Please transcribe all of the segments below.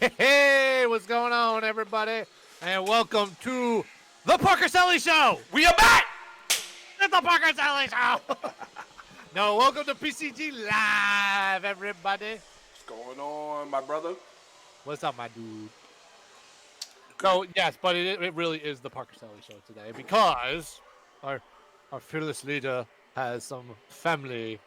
Hey, what's going on, everybody? And welcome to the Parker Selly Show. We are back! It's the Parker Selly Show. No, welcome to PCG Live, everybody. What's going on, my brother? What's up, my dude? Good. So, yes, but it really is the Parker Selly Show today because our fearless leader has some family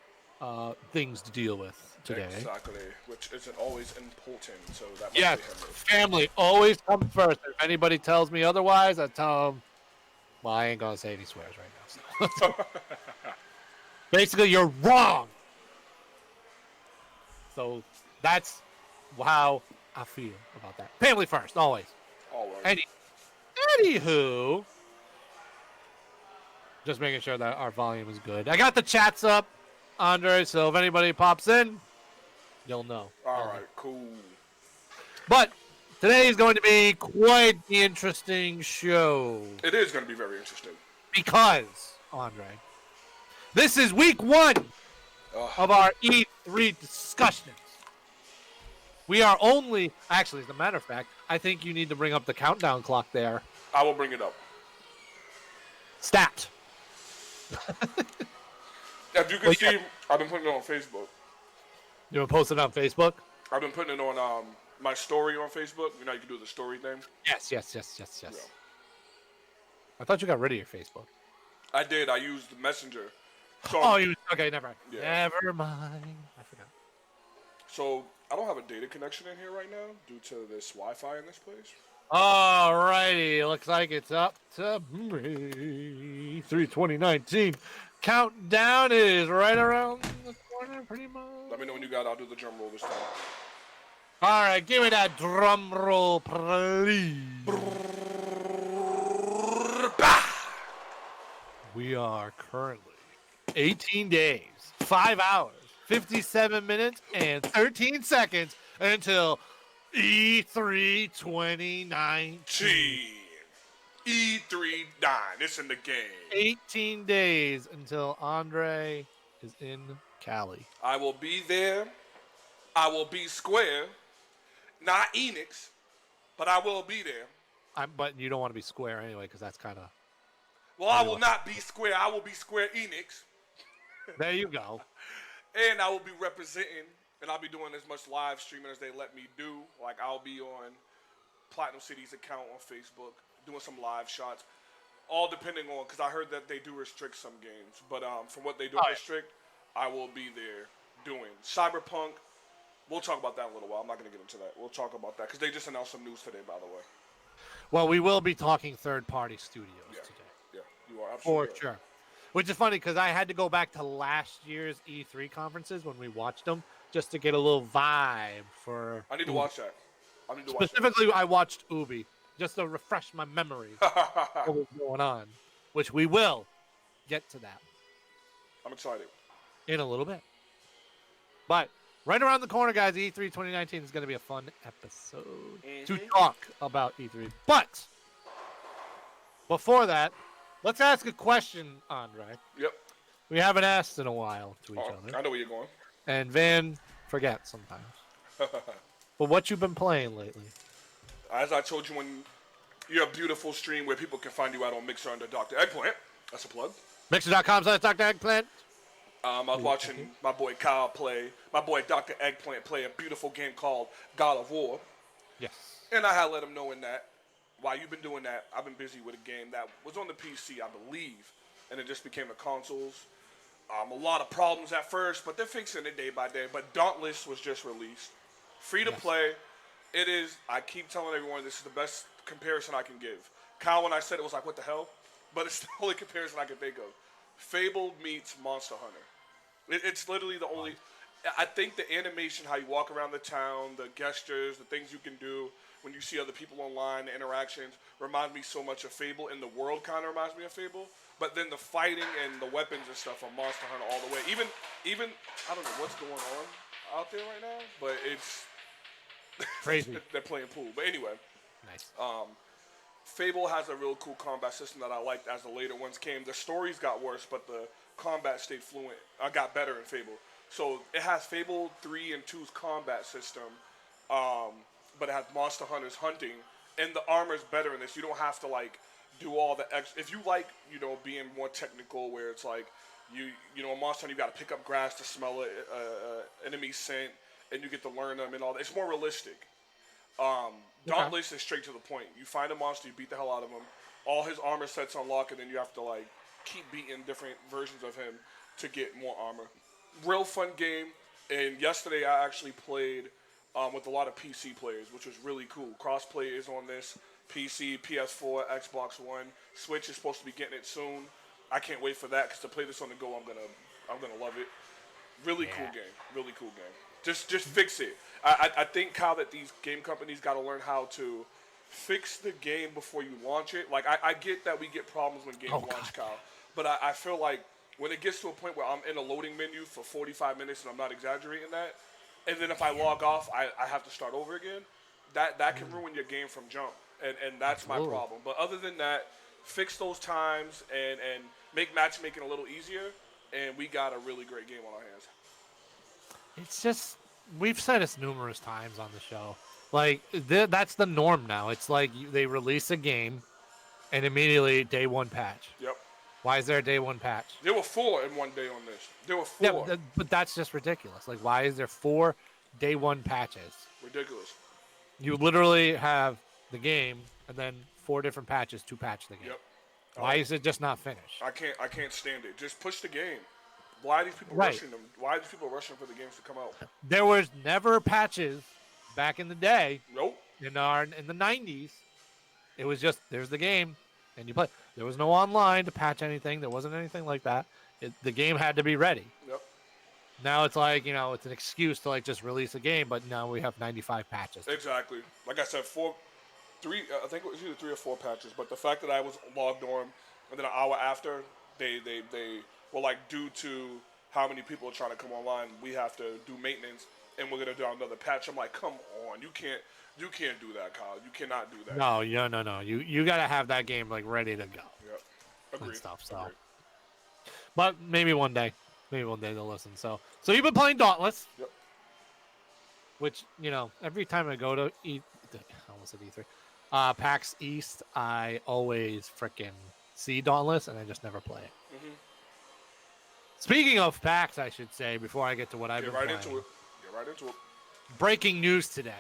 things to deal with today. Exactly, which isn't always important, so that must Yes, be him. family always comes first. If anybody tells me otherwise, I tell them, well, I ain't going to say any swears right now. So. Basically, you're wrong. So that's how I feel about that. Family first, always. Always. Anywho, just making sure that our volume is good. I got the chats up, Andre, so if anybody pops in, you'll know. Alright, cool. But today is going to be quite the interesting show. It is going to be very interesting. Because, Andre, this is week one of our E3 discussions. We are only, actually, as a matter of fact, I think you need to bring up the countdown clock there. I will bring it up. Stat. As you can see, I've been putting it on Facebook. You want to post it on Facebook? I've been putting it on my story on Facebook. You know, you can do the story thing. Yes. Yeah. I thought you got rid of your Facebook. I did. I used the Messenger. So, Okay, never mind. Yeah. Never mind. I forgot. So, I don't have a data connection in here right now due to this Wi-Fi in this place. Alrighty, looks like it's up to me. 2019. Countdown is right around the corner, pretty much. Let me know when you got it. I'll do the drum roll this time. Alright, give me that drum roll, please. We are currently 18 days, 5 hours, 57 minutes, and 13 seconds until E3 2019. E3 9. It's in the game. 18 days until Andre is in Cali. I will be there. I will be square. Not Enix, but I will be there. But you don't want to be square anyway, because that's kind of... Well, I will not be square. I will be Square Enix. There you go. And I will be representing, and I'll be doing as much live streaming as they let me do. Like, I'll be on Platinum City's account on Facebook, doing some live shots. All depending on, because I heard that they do restrict some games. But from what they do restrict, I will be there doing. Cyberpunk, we'll talk about that in a little while. I'm not going to get into that. We'll talk about that, because they just announced some news today, by the way. Well, we will be talking third-party studios today. Yeah, you are absolutely For sure. Which is funny because I had to go back to last year's E3 conferences when we watched them just to get a little vibe for... I need to watch that. Specifically, I watched Ubi just to refresh my memory of what was going on, which we will get to that. I'm excited. In a little bit. But right around the corner, guys, E3 2019 is going to be a fun episode to talk about E3. But before that, let's ask a question, Andre. Yep. We haven't asked in a while to each other. I know where you're going. And Van forgets sometimes. But what you been playing lately? As I told you when your beautiful stream where people can find you out on Mixer under Dr. Eggplant. That's a plug. Mixer.com/Dr. Eggplant. I was watching my boy Kyle play, my boy Dr. Eggplant play a beautiful game called God of War. Yes. And I had let him know in that, while you've been doing that, I've been busy with a game that was on the PC, I believe, and it just became the consoles. A lot of problems at first, but they're fixing it day by day. But Dauntless was just released. Free to play. It is, I keep telling everyone, this is the best comparison I can give. Kyle, when I said it, was like, what the hell? But it's the only comparison I can think of. Fable meets Monster Hunter. It's literally the only... I think the animation, how you walk around the town, the gestures, the things you can do when you see other people online, the interactions, remind me so much of Fable, and the world kind of reminds me of Fable. But then the fighting and the weapons and stuff are Monster Hunter all the way. Even I don't know what's going on out there right now, but it's crazy. They're playing pool. But anyway, nice. Fable has a real cool combat system that I liked as the later ones came. The stories got worse, but the combat stayed fluent. I got better in Fable. So it has Fable 3 and 2's combat system. but it has Monster Hunters hunting, and the armor is better in this. You don't have to like do all the if you like being more technical where it's like in Monster Hunter you got to pick up grass to smell enemy scent and you get to learn them and all that. It's more realistic. Dauntless is straight to the point. You find a monster, you beat the hell out of him. All his armor sets unlock, and then you have to like keep beating different versions of him to get more armor. Real fun game. And yesterday I actually played with a lot of PC players, which was really cool. Crossplay is on this. PC, PS4, Xbox One, Switch is supposed to be getting it soon. I can't wait for that because to play this on the go, I'm gonna love it. Really cool game. Really cool game. Just fix it. I think, Kyle, that these game companies got to learn how to fix the game before you launch it. Like, I get that we get problems when games launch, Kyle. But I feel like when it gets to a point where I'm in a loading menu for 45 minutes, and I'm not exaggerating that, and then if I log off, I have to start over again, that can ruin your game from jump. And that's my problem. But other than that, fix those times and make matchmaking a little easier, and we got a really great game on our hands. It's just, we've said this numerous times on the show. Like, that's the norm now. It's like they release a game and immediately day one patch. Yep. Why is there a day one patch? There were 4 in one day on this. There were 4. Yeah, but that's just ridiculous. Like, why is there 4 day one patches? Ridiculous. You literally have the game and then 4 different patches to patch the game. Yep. Why is it just not finished? I can't stand it. Just push the game. Why are these people rushing them? Why are these people rushing for the games to come out? There was never patches back in the day. Nope. In the 90s, it was just there's the game and you play. There was no online to patch anything. There wasn't anything like that. The game had to be ready. Yep. Now it's like, it's an excuse to like just release a game, but now we have 95 patches. Exactly. Like I said, 3. I think it was either 3 or 4 patches. But the fact that I was logged on and then an hour after, they were like, due to how many people are trying to come online, we have to do maintenance, and we're gonna do another patch. I'm like, come on, you can't do that, Kyle. You cannot do that. No. You gotta have that game like ready to go. Yep. Agreed. And stuff. So, Agreed. but maybe one day they'll listen. So you've been playing Dauntless. Yep. Which every time I go to I almost said E3, PAX East, I always frickin' see Dauntless, and I just never play it. Mm-hmm. Speaking of PAX, I should say, before I get to what I've been playing. Get right into it. Breaking news today.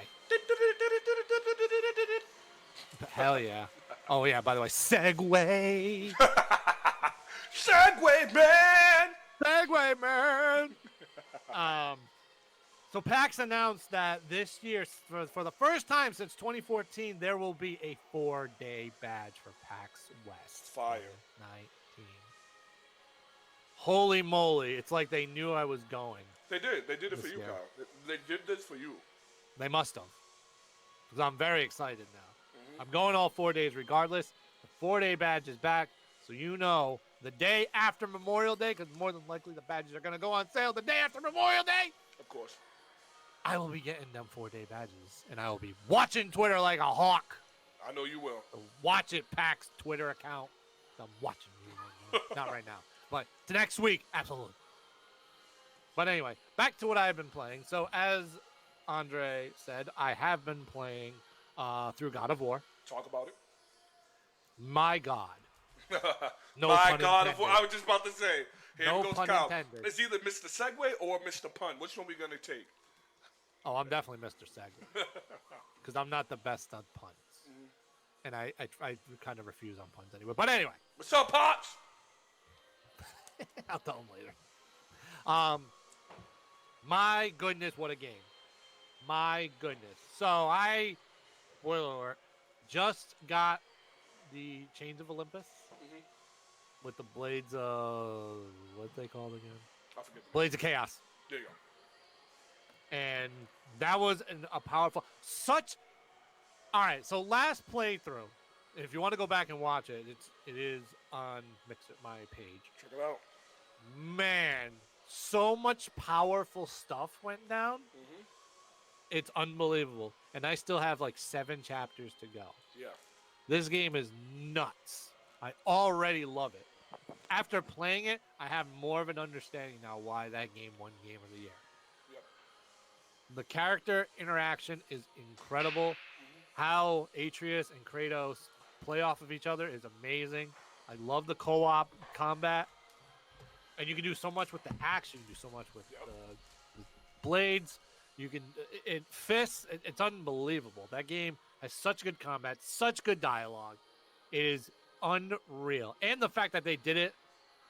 Hell yeah. Oh, yeah, by the way, Segway. Segway man! Segway man! So PAX announced that this year, for the first time since 2014, there will be a 4-day badge for PAX West. Fire. 19. Holy moly. It's like they knew I was going. They did. They did it for you, Kyle. They did this for you. They must have. Because I'm very excited now. Mm-hmm. I'm going all 4 days regardless. The 4-day badge is back. So the day after Memorial Day, because more than likely the badges are going to go on sale the day after Memorial Day. Of course. I will be getting them 4-day badges. And I will be watching Twitter like a hawk. I know you will. So watch it, PAX Twitter account. I'm watching you. Not right now. But to next week, absolutely. But anyway, back to what I've been playing. So as Andre said, I have been playing through God of War. Talk about it. My God. No My pun God intended. of War. I was just about to say. Here No goes pun Kyle. intended. It's either Mr. Segway or Mr. Pun. Which one are we going to take? Oh, I'm definitely Mr. Segway. Because I'm not the best on puns. Mm-hmm. And I kind of refuse on puns anyway. But anyway. What's up, Pops? I'll tell him later. My goodness, what a game. My goodness. So spoiler alert, just got the Chains of Olympus with the Blades of, what they called again? I forget. Blades of Chaos. There you go. And that was a powerful, all right, so last playthrough, if you want to go back and watch it, it is on my page. Check it out. Man, so much powerful stuff went down. Mm-hmm. It's unbelievable. And I still have like 7 chapters to go. Yeah. This game is nuts. I already love it. After playing it, I have more of an understanding now why that game won Game of the Year. Yep. The character interaction is incredible. How Atreus and Kratos play off of each other is amazing. I love the co-op combat, and you can do so much with the axe. You can do so much with the blades. You can fists. It's unbelievable. That game has such good combat, such good dialogue. It is unreal, and the fact that they did it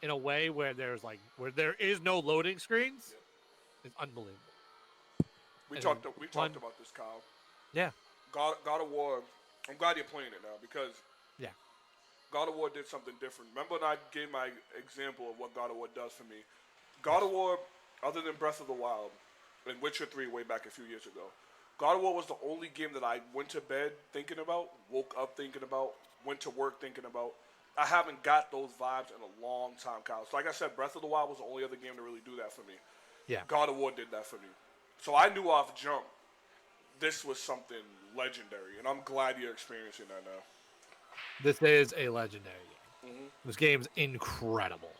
in a way where there is no loading screens is unbelievable. We talked about this, Kyle. Yeah. God of War. I'm glad you're playing it now because Yeah. God of War did something different. Remember when I gave my example of what God of War does for me? God of War, other than Breath of the Wild and Witcher 3 way back a few years ago, God of War was the only game that I went to bed thinking about, woke up thinking about, went to work thinking about. I haven't got those vibes in a long time, Kyle. So like I said, Breath of the Wild was the only other game to really do that for me. Yeah. God of War did that for me. So I knew off jump this was something legendary, and I'm glad you're experiencing that now. This is a legendary game. Mm-hmm. This game's incredible.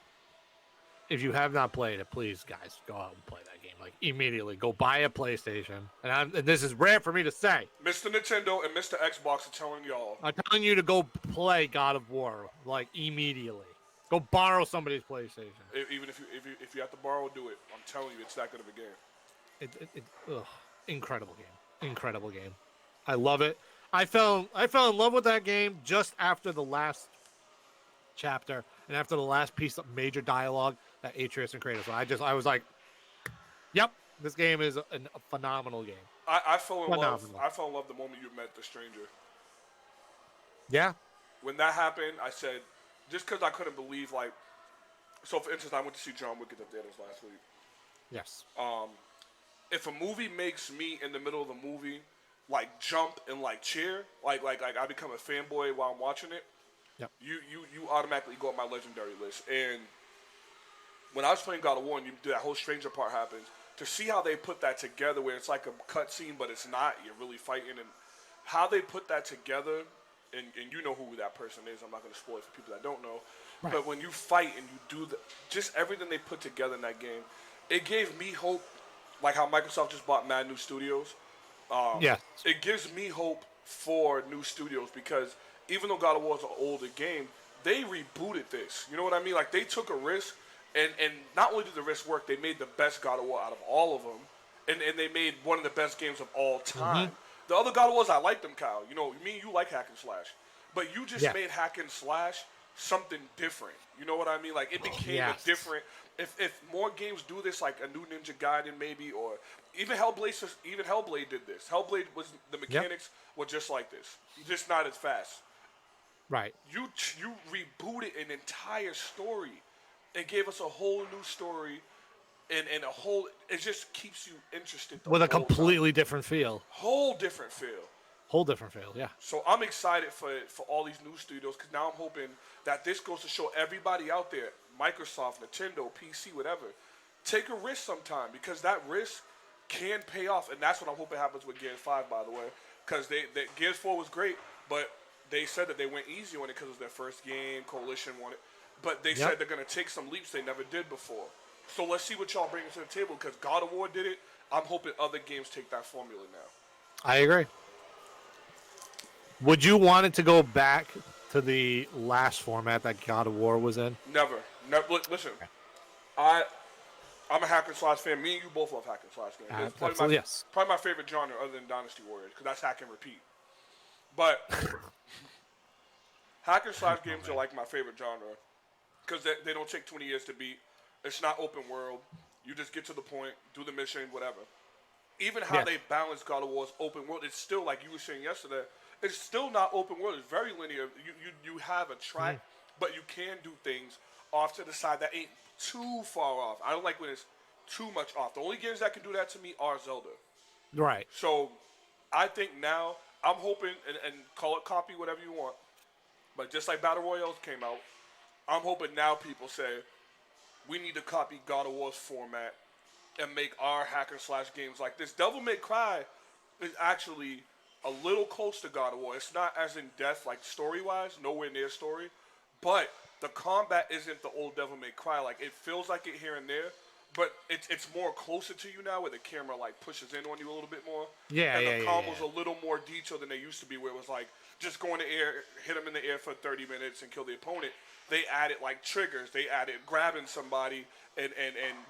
If you have not played it, please, guys, go out and play that game. Like, immediately. Go buy a PlayStation. And this is rare for me to say. Mr. Nintendo and Mr. Xbox are telling y'all. I'm telling you to go play God of War, like, immediately. Go borrow somebody's PlayStation. Even if you have to borrow, do it. I'm telling you, it's that good of a game. Incredible game. Incredible game. I love it. I fell in love with that game just after the last chapter and after the last piece of major dialogue that Atreus and Kratos. I was like, yep, this game is a phenomenal game. I fell in love. I fell in love the moment you met the stranger. Yeah. When that happened, I said, just because I couldn't believe, like, so for instance, I went to see John Wick at the theaters last week. Yes. If a movie makes me in the middle of the movie like jump and like cheer, like I become a fanboy while I'm watching it. Yep. You automatically go on my legendary list. And when I was playing God of War and that whole stranger part happens, to see how they put that together where it's like a cutscene but it's not, you're really fighting, and how they put that together, and you know who that person is, I'm not going to spoil it for people that don't know, right. But when you fight and you do just everything they put together in that game, it gave me hope, like how Microsoft just bought mad new studios. Yeah. It gives me hope for new studios because even though God of War is an older game, they rebooted this. You know what I mean? Like, they took a risk, and not only did the risk work, they made the best God of War out of all of them, and they made one of the best games of all time. Mm-hmm. The other God of Wars, I like them, Kyle. You know, me and you like hack and slash. But you just made hack and slash something different. You know what I mean? Like, it became a different... If more games do this, like a new Ninja Gaiden maybe, or even Hellblade did this. Hellblade was, the mechanics were just like this, just not as fast. Right. You rebooted an entire story and gave us a whole new story, and a whole. It just keeps you interested. With a completely different feel. Whole different feel. Whole different feel, yeah. So I'm excited for all these new studios because now I'm hoping that this goes to show everybody out there, Microsoft, Nintendo, PC, whatever, take a risk sometime because that risk can pay off, and that's what I'm hoping happens with Gears 5, by the way, because Gears 4 was great, but they said that they went easy on it because it was their first game, Coalition won it, but they said they're going to take some leaps they never did before. So let's see what y'all bring to the table because God of War did it. I'm hoping other games take that formula now. I agree. Would you want it to go back to the last format that God of War was in? Never. Listen, I'm a hack and slash fan. Me and you both love hack and slash games. Probably my favorite genre other than Dynasty Warriors because that's hack and repeat. But hack and slash games are like my favorite genre because they don't take 20 years to beat. It's not open world. You just get to the point, do the mission, whatever. Even how they balance God of War's open world, it's still, like you were saying yesterday, it's still not open world. It's very linear. You have a track, but you can do things off to the side that ain't too far off. I don't like when it's too much off. The only games that can do that to me are Zelda. Right. So I think now I'm hoping, and call it copy, whatever you want, but just like Battle Royales came out, I'm hoping now people say, we need to copy God of War's format and make our hack and slash games like this. Devil May Cry is actually a little close to God of War. It's not as in depth, like story-wise, nowhere near story, but the combat isn't the old Devil May Cry. Like, it feels like it here and there, but it's more closer to you now, where the camera like pushes in on you a little bit more. Yeah, and yeah, the yeah, combos yeah. a little more detailed than they used to be, where it was like just go in the air, hit them in the air for 30 minutes and kill the opponent. They added like triggers. They added grabbing somebody and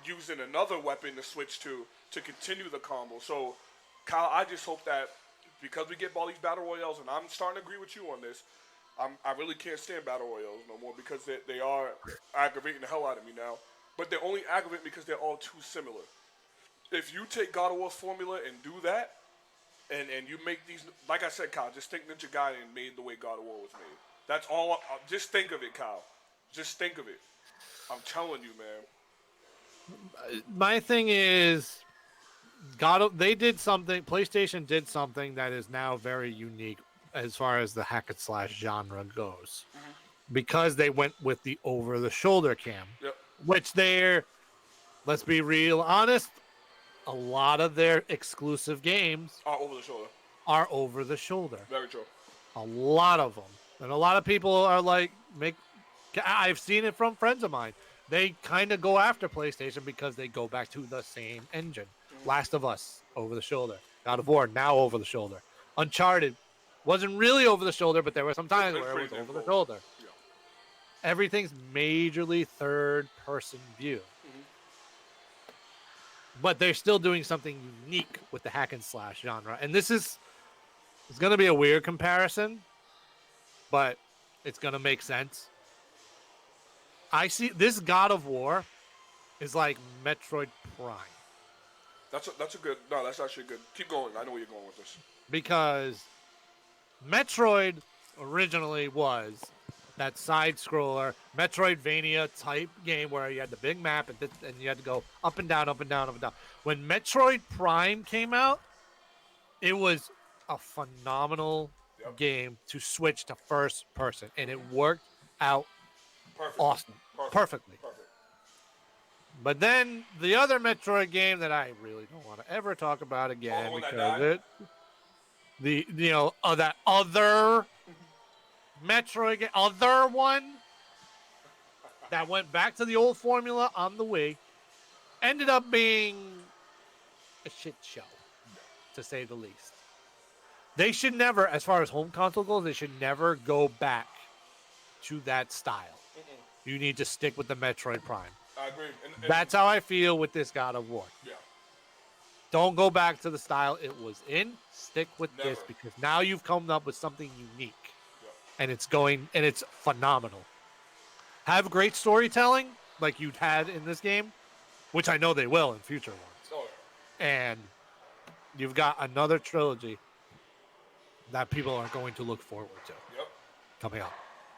using another weapon to switch to continue the combo. So, Kyle, I just hope that because we get all these battle royales, and I'm starting to agree with you on this. I really can't stand battle royales no more because they are aggravating the hell out of me now. But they're only aggravating because they're all too similar. If you take God of War's formula and do that, and you make these, like I said, Kyle, just think Ninja Gaiden made the way God of War was made. That's all. Just think of it, Kyle. Just think of it. I'm telling you, man. My thing is, they did something. PlayStation did something that is now very unique as far as the hack and slash genre goes, because they went with the over the shoulder cam, Yep. which they're, let's be real honest, a lot of their exclusive games Over the shoulder. are over the shoulder. Very true. A lot of them, and a lot of people are like, I've seen it from friends of mine. They kind of go after PlayStation because they go back to the same engine. Last of Us, over the shoulder. God of War, now over the shoulder. Uncharted wasn't really over the shoulder, but there were some times where it was over the shoulder. Yeah. Everything's majorly third person view. But they're still doing something unique with the hack and slash genre. And it's going to be a weird comparison, but it's going to make sense. I see this God of War is like Metroid Prime. That's a good. No, that's actually good. Keep going. I know where you're going with this. Because Metroid originally was that side scroller Metroidvania type game where you had the big map and you had to go up and down, up and down, up and down. When Metroid Prime came out, it was a phenomenal game to switch to first person, and it worked out awesome. Perfectly. But then the other Metroid game that I really don't want to ever talk about again because that other Metroid game, other one that went back to the old formula on the Wii, ended up being a shit show, to say the least. They should never, as far as home console goes, they should never go back to that style. You need to stick with the Metroid Prime. I agree. And that's how I feel with this God of War. Yeah. Don't go back to the style it was in. Stick with this because now you've come up with something unique. And it's phenomenal. Have great storytelling like you've had in this game, which I know they will in future ones. Oh, yeah. And you've got another trilogy that people are going to look forward to. Yep. Coming up.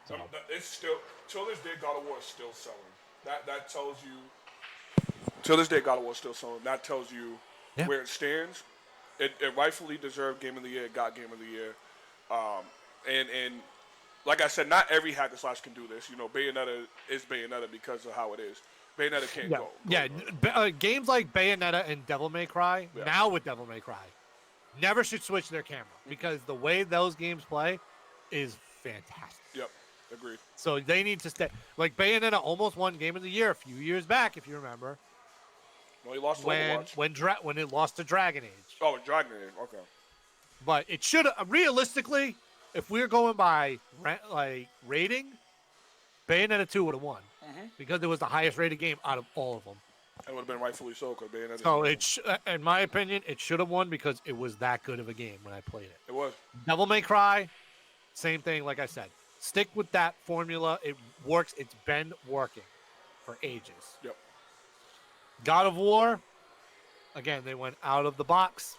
So it's still, till this day, God of War is still selling. That tells you, till this day, God of War is still selling. That tells you where it stands. It rightfully deserved Game of the Year. It got Game of the Year. And like I said, not every hack and slash can do this. You know, Bayonetta is Bayonetta because of how it is. Bayonetta can't go. Yeah, games like Bayonetta and Devil May Cry, now with Devil May Cry, never should switch their camera because the way those games play is fantastic. Yep, agreed. So they need to stay. Like Bayonetta almost won Game of the Year a few years back, if you remember. Well, he lost to Overwatch. When it lost to Dragon Age. Oh, Dragon Age, okay. But it should, realistically, if we're going by rating, Bayonetta 2 would have won because it was the highest rated game out of all of them. It would have been rightfully so because Bayonetta. So in my opinion, it should have won because it was that good of a game when I played it. It was. Devil May Cry, same thing. Like I said, stick with that formula. It works. It's been working for ages. Yep. God of War, again, they went out of the box,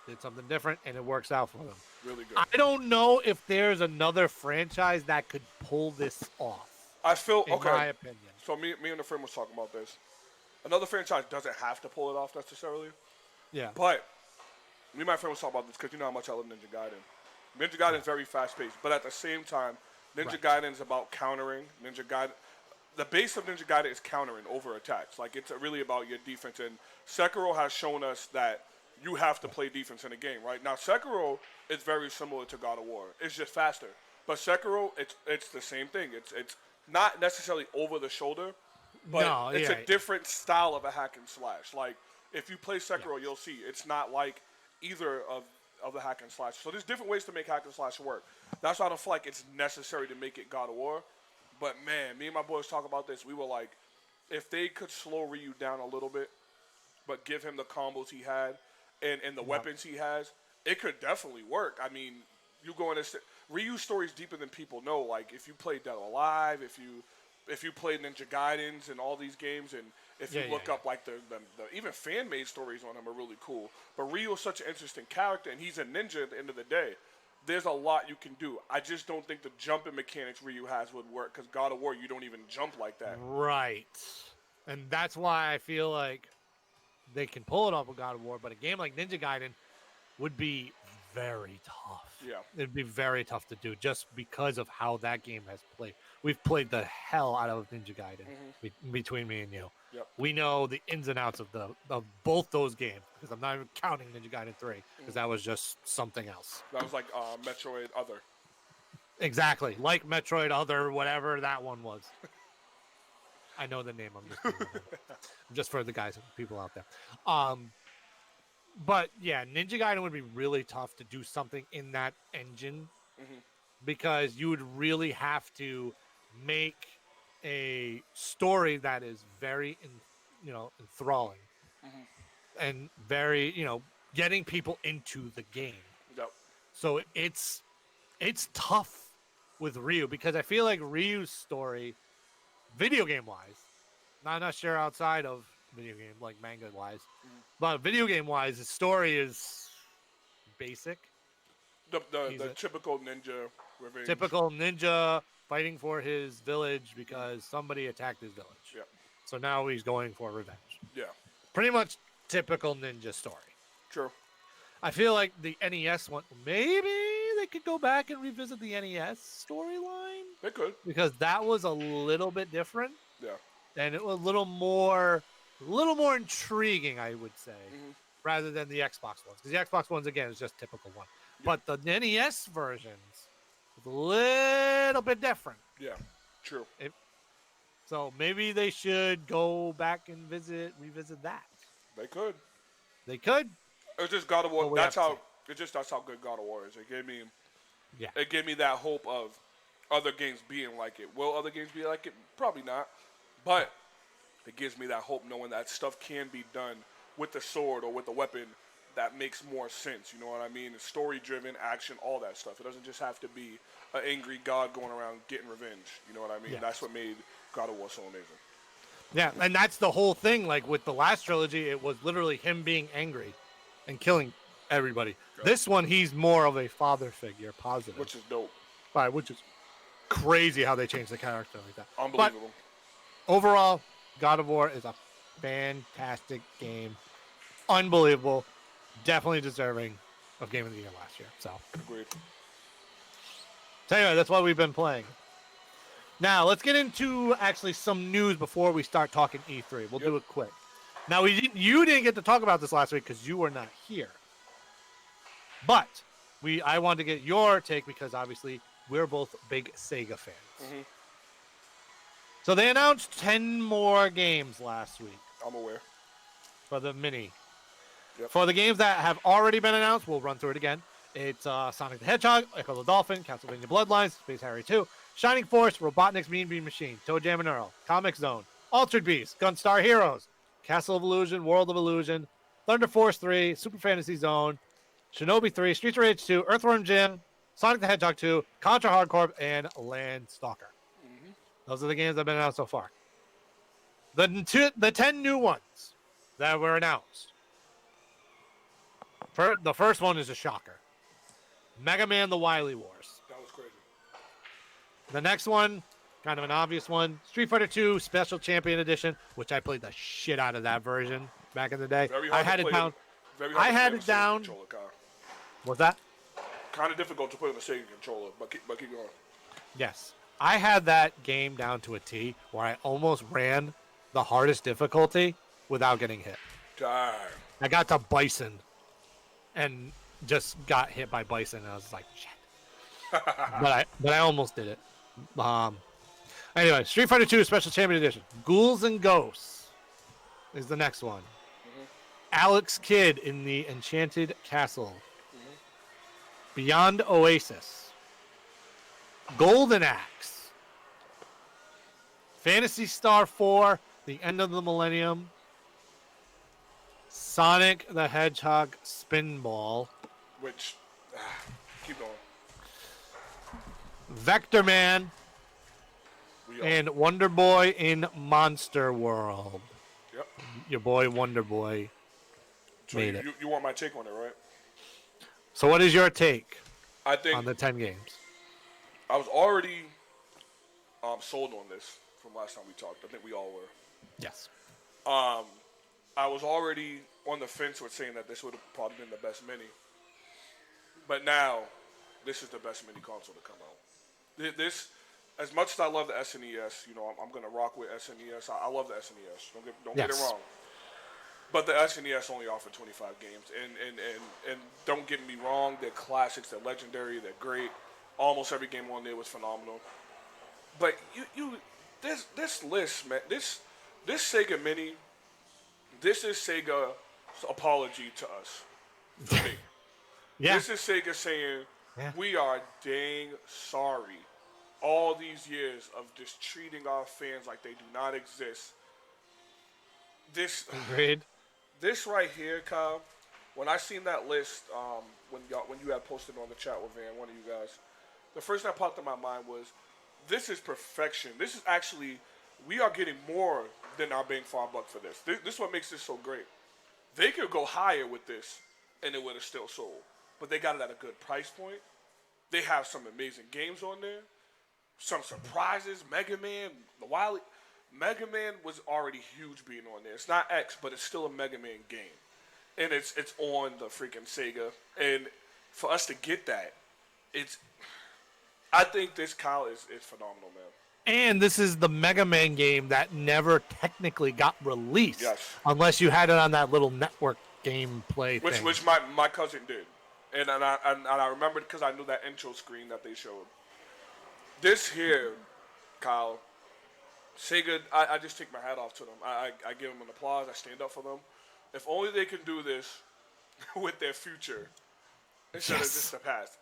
did something different, and it works out for them. Really good. I don't know if there's another franchise that could pull this off. I feel, in my opinion. So me and a friend was talking about this. Another franchise doesn't have to pull it off necessarily. Yeah. But me and my friend was talking about this because you know how much I love Ninja Gaiden. Ninja Gaiden is very fast-paced, but at the same time, Ninja Gaiden is about countering. The base of Ninja Gaiden is countering over attacks. Like, it's really about your defense. And Sekiro has shown us that you have to play defense in a game, right? Now, Sekiro is very similar to God of War. It's just faster. But Sekiro, it's the same thing. It's not necessarily over the shoulder, But No, it's yeah. a different style of a hack and slash. Like, if you play Sekiro, you'll see it's not like either of the hack and slash. So there's different ways to make hack and slash work. That's why I don't feel like it's necessary to make it God of War. But man, me and my boys talk about this. We were like, if they could slow Ryu down a little bit, but give him the combos he had and the weapons he has, it could definitely work. I mean, you go in Ryu's story is deeper than people know. Like, if you played Dead or Alive, if you played Ninja Gaidens and all these games, and if you look up like the even fan made stories on him are really cool. But Ryu is such an interesting character, and he's a ninja at the end of the day. There's a lot you can do. I just don't think the jumping mechanics Ryu has would work, because God of War, you don't even jump like that. Right. And that's why I feel like they can pull it off with God of War, but a game like Ninja Gaiden would be very tough. Yeah. It'd be very tough to do just because of how that game has played. We've played the hell out of Ninja Gaiden between me and you. Yep. We know the ins and outs of both those games, because I'm not even counting Ninja Gaiden 3, because that was just something else. That was like Metroid Other. Exactly. Like Metroid Other, whatever that one was. I know the name. Just for the guys and people out there. But yeah, Ninja Gaiden would be really tough to do something in that engine, because you would really have to make a story that is very, enthralling and very, getting people into the game. Yep. So it's tough with Ryu, because I feel like Ryu's story, video game wise, not sure outside of video game, like manga wise, but video game wise, his story is basic. The typical ninja revenge. Typical ninja fighting for his village because somebody attacked his village. Yeah. So now he's going for revenge. Yeah. Pretty much typical ninja story. True. I feel like the NES one, maybe they could go back and revisit the NES storyline. They could. Because that was a little bit different. Yeah. And it was a little more intriguing, I would say, rather than the Xbox ones. Because the Xbox ones, again, is just typical one. Yeah. But the NES versions was a little bit different. Yeah, true. So maybe they should go back and revisit that. They could. They could. It's just God of War. That's how good God of War is. It gave me that hope of other games being like it. Will other games be like it? Probably not. But it gives me that hope, knowing that stuff can be done with the sword or with the weapon that makes more sense. You know what I mean? It's story-driven, action, all that stuff. It doesn't just have to be an angry god going around getting revenge. You know what I mean? Yeah. That's what made God of War so amazing. Yeah, and that's the whole thing. Like with the last trilogy, it was literally him being angry and killing everybody. Yeah. This one, he's more of a father figure, positive. Which is dope. Right, which is crazy how they changed the character like that. Unbelievable. But overall, God of War is a fantastic game. Unbelievable. Definitely deserving of Game of the Year last year. So, agreed. So anyway, that's what we've been playing. Now, let's get into actually some news before we start talking E3. We'll do it quick. Now, you didn't get to talk about this last week because you were not here. But I wanted to get your take because obviously we're both big Sega fans. So they announced 10 more games last week. I'm aware. For the mini. Yep. For the games that have already been announced, we'll run through it again. It's Sonic the Hedgehog, Echo the Dolphin, Castlevania Bloodlines, Space Harrier 2, Shining Force, Robotnik's Mean Bean Machine, Toe Jam and Earl, Comic Zone, Altered Beast, Gunstar Heroes, Castle of Illusion, World of Illusion, Thunder Force 3, Super Fantasy Zone, Shinobi 3, Streets of Rage 2, Earthworm Jim, Sonic the Hedgehog 2, Contra Hard Corps, and Landstalker. Those are the games that have been announced so far. The 10 new ones that were announced. The first one is a shocker. Mega Man The Wily Wars. That was crazy. The next one, kind of an obvious one, Street Fighter 2 Special Champion Edition, which I played the shit out of that version back in the day. I had it down. I had it down. What's that? Kind of difficult to put in a Sega controller, but keep going. Yes. I had that game down to a T where I almost ran the hardest difficulty without getting hit. Darn. I got to Bison and just got hit by Bison, and I was like, shit. but I almost did it. Anyway, Street Fighter 2 Special Champion Edition. Ghouls and Ghosts is the next one. Alex Kidd in the Enchanted Castle. Beyond Oasis. Golden Axe. Phantasy Star 4, The End of the Millennium. Sonic the Hedgehog Spinball. Which, keep going. Vector Man. We are. And Wonder Boy in Monster World. Yep. Your boy Wonder Boy So made it. You want my take on it, right? So what is your take I think on the 10 games? I was already sold on this from last time we talked. I think we all were. Yes. I was already on the fence with saying that this would have probably been the best mini. But now, this is the best mini console to come out. This, as much as I love the SNES, you know, I'm going to rock with SNES. I love the SNES. Don't get it wrong. But the SNES only offered 25 games. And don't get me wrong, they're classics, they're legendary, they're great. Almost every game on there was phenomenal. But this list, man, this Sega Mini, this is Sega's apology to us. For me. Yeah. This is Sega saying, we are dang sorry. All these years of just treating our fans like they do not exist. Agreed. This right here, Kyle, when I seen that list, when you had posted on the chat with Van, one of you guys, the first thing that popped in my mind was, this is perfection. This is actually, we are getting more than our bang for our buck for this. This is what makes this so great. They could go higher with this, and it would have still sold. But they got it at a good price point. They have some amazing games on there. Some surprises. Mega Man, Mega Man was already huge being on there. It's not X, but it's still a Mega Man game. And it's on the freaking Sega. And for us to get that, I think this, Kyle, is phenomenal, man. And this is the Mega Man game that never technically got released. Yes. Unless you had it on that little network gameplay thing. Which my cousin did. And I remember because I knew that intro screen that they showed. This here, Kyle, Sega, I just take my hat off to them. I give them an applause. I stand up for them. If only they can do this with their future instead of just the past.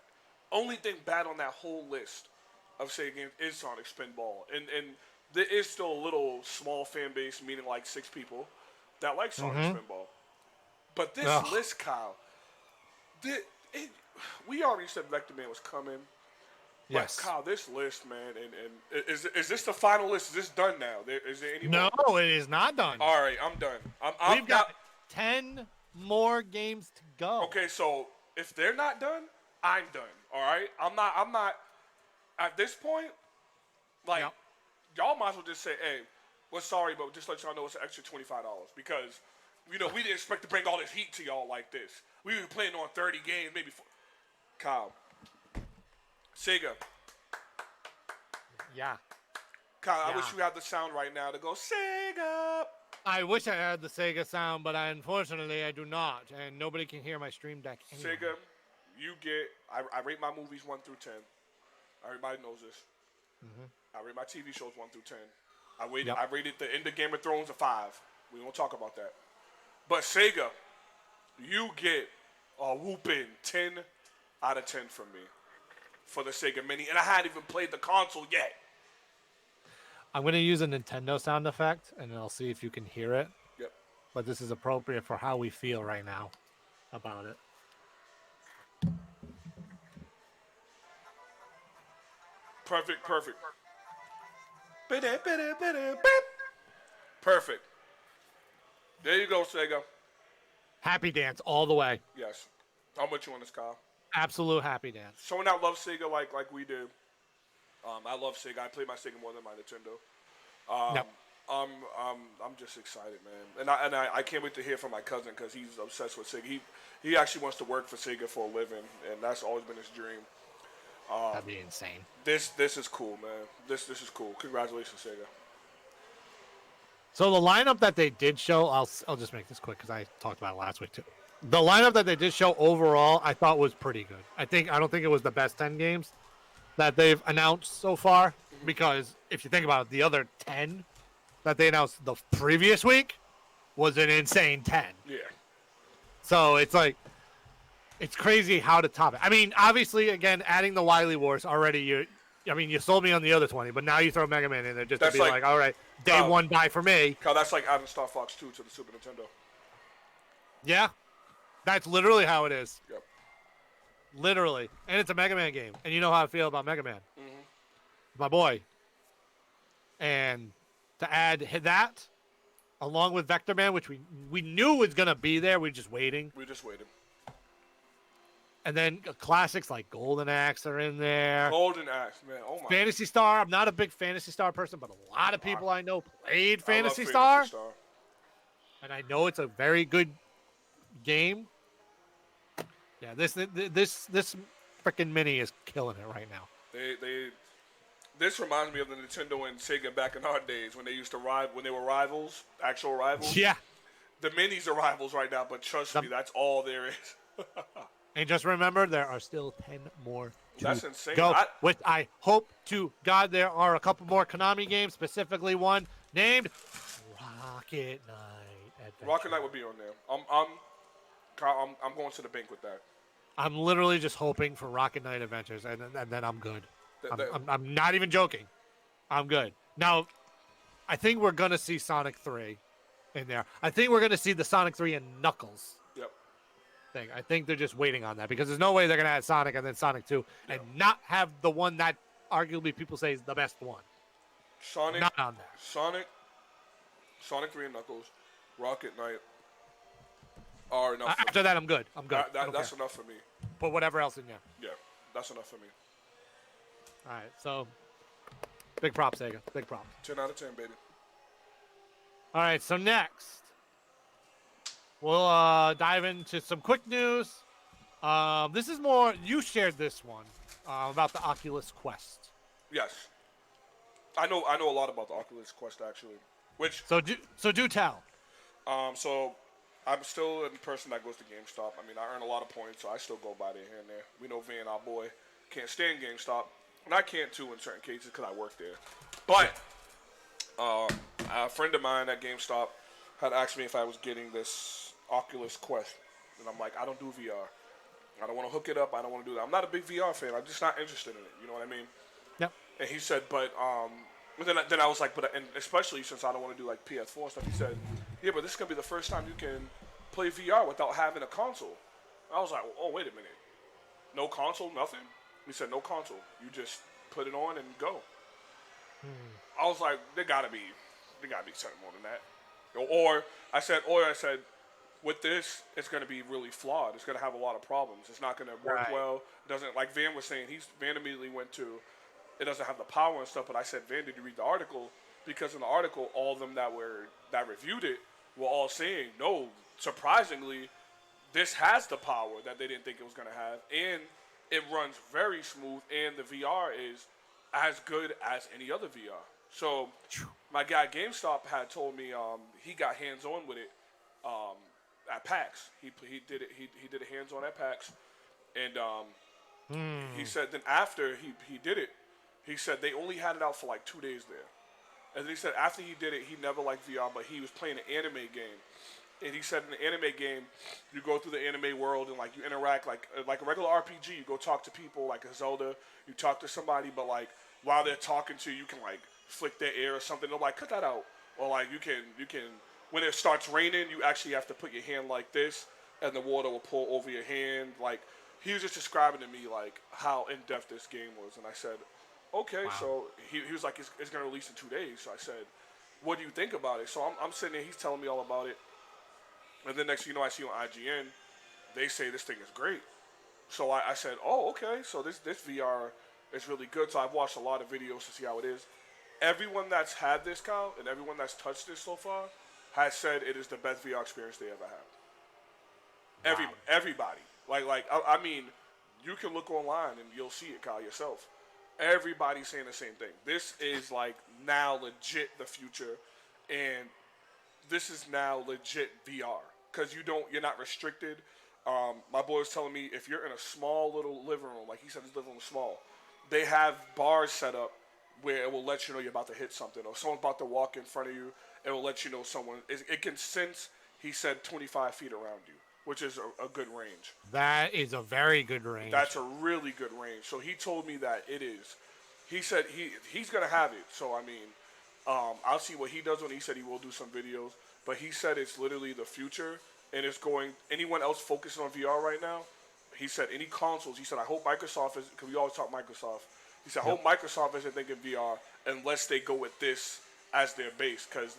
Only thing bad on that whole list of Sega games is Sonic Spinball. And there is still a little small fan base, meaning like 6 people, that like Sonic Spinball. But this list, Kyle, we already said Vector Man was coming. Yes. But Kyle, this list, man, and is this the final list? Is this done now? Is there any more? No, it is not done. All right, I'm done. We've got 10 more games to go. Okay, so if they're not done, I'm done. All right, I'm not. At this point, like, y'all might as well just say, hey, we're sorry, but just let y'all know it's an extra $25 because, you know, we didn't expect to bring all this heat to y'all like this. We were playing on 30 games, maybe. Kyle. Sega. Yeah. Kyle, I wish you had the sound right now to go, Sega. I wish I had the Sega sound, but unfortunately I do not, and nobody can hear my Stream Deck anyway. Sega, you get, I rate my movies 1 through 10. Everybody knows this. I rate my TV shows 1 through 10. I rated the end of Game of Thrones a 5. We won't talk about that. But Sega, you get a whooping 10 out of 10 from me for the Sega Mini. And I hadn't even played the console yet. I'm going to use a Nintendo sound effect, and I'll see if you can hear it. Yep. But this is appropriate for how we feel right now about it. Perfect. Perfect. There you go, Sega. Happy dance all the way. Yes. I'm with you on this, Kyle. Absolute happy dance. Someone that loves Sega like we do. I love Sega. I play my Sega more than my Nintendo. I'm just excited, man. And I can't wait to hear from my cousin because he's obsessed with Sega. He actually wants to work for Sega for a living, and that's always been his dream. That'd be insane. This is cool, man. This is cool. Congratulations, Sega. So the lineup that they did show, I'll just make this quick because I talked about it last week too. The lineup that they did show overall, I thought was pretty good. I don't think it was the best 10 games that they've announced so far, Because if you think about it, the other 10 that they announced the previous week was an insane 10. Yeah. So it's like, it's crazy how to top it. I mean, obviously, again, adding the Wily Wars already, you sold me on the other 20, but now you throw Mega Man in there just to be like, all right, day one buy for me. Kyle, that's like adding Star Fox 2 to the Super Nintendo. Yeah. That's literally how it is. Yep. Literally. And it's a Mega Man game. And you know how I feel about Mega Man. My boy. And to add that, along with Vector Man, which we knew was going to be there. We're just waiting. We just waited. And then classics like Golden Axe are in there. Golden Axe, man. Oh, my. Phantasy Star. I'm not a big Phantasy Star person, but a lot of people I know played Phantasy Star. And I know it's a very good game. Yeah, this freaking mini is killing it right now. This reminds me of the Nintendo and Sega back in our days when they used to when they were rivals, actual rivals. Yeah. The minis are rivals right now, but trust me, that's all there is. And just remember, there are still 10 more That's insane. Go. I hope to God there are a couple more Konami games, specifically one named Rocket Knight Adventure. Rocket Knight would be on there. I'm going to the bank with that. I'm literally just hoping for Rocket Knight Adventures, and then I'm good. I'm not even joking. I'm good. Now, I think we're going to see Sonic 3 in there. I think we're going to see the Sonic 3 and Knuckles. Yep. Thing. I think they're just waiting on that because there's no way they're going to add Sonic and then Sonic 2 and not have the one that arguably people say is the best one. Sonic. Not on there. Sonic 3 and Knuckles, Rocket Knight are enough. After that, I'm good. I'm good. That's enough for me. Put whatever else in there. Yeah, that's enough for me. All right, so big props, Sega. Big props. 10 out of 10, baby. All right, so next we'll dive into some quick news. This is more, you shared this one about the Oculus Quest. Yes, I know a lot about the Oculus Quest actually. So do tell. So I'm still a person that goes to GameStop. I mean, I earn a lot of points, so I still go by there here and there. We know Van, our boy, can't stand GameStop, and I can't too in certain cases because I work there. But a friend of mine at GameStop had asked me if I was getting this Oculus Quest, and I'm like, I don't do VR. I don't want to hook it up. I don't want to do that. I'm not a big VR fan. I'm just not interested in it. You know what I mean? Yep. And he said, but then I was like, and especially since I don't want to do like PS4 and stuff, he said, yeah, but this is gonna be the first time you can play VR without having a console. I was like, oh, wait a minute, no console, nothing. He said, no console. You just put it on and go. I was like, there gotta be something more than that. Or I said, with this, it's gonna be really flawed. It's gonna have a lot of problems. It's not gonna work well. It doesn't, like Van was saying. Van immediately went to, it doesn't have the power and stuff. But I said, Van, did you read the article? Because in the article, all of them that reviewed it were all saying, no, surprisingly, this has the power that they didn't think it was gonna have, and it runs very smooth, and the VR is as good as any other VR. So my guy at GameStop had told me he got hands-on with it at PAX. He did it. He did it hands-on at PAX, and he said then after he did it, he said they only had it out for like 2 days there. And then he said after he did it, he never liked VR, but he was playing an anime game. And he said in the anime game, you go through the anime world and like you interact like a regular RPG. You go talk to people like a Zelda. You talk to somebody, but like while they're talking to you, you can like flick their ear or something. They're like, cut that out. Or like you can when it starts raining, you actually have to put your hand like this, and the water will pour over your hand. Like he was just describing to me like how in depth this game was, and I said, okay. Wow. So he was like, it's gonna release in 2 days. So I said, what do you think about it? So I'm sitting there. He's telling me all about it. And then next thing you know, I see on IGN, they say this thing is great. So I said, oh, okay. So this VR is really good. So I've watched a lot of videos to see how it is. Everyone that's had this, Kyle, and everyone that's touched this so far has said it is the best VR experience they ever had. Wow. Everybody. I mean, you can look online and you'll see it, Kyle, yourself. Everybody's saying the same thing. This is like now legit the future, and this is now legit VR. Because you're not restricted. My boy was telling me if you're in a small little living room, like he said his living room is small, they have bars set up where it will let you know you're about to hit something, or someone's about to walk in front of you. It will let you know someone. It can sense. He said 25 feet around you, which is a good range. That is a very good range. That's a really good range. So he told me that it is. He said he's gonna have it. So I mean, I'll see what he does when he said he will do some videos. But he said it's literally the future, and it's going. Anyone else focusing on VR right now? He said any consoles. He said I hope Microsoft is, because we always talk Microsoft. He said I hope Microsoft isn't thinking VR unless they go with this as their base, because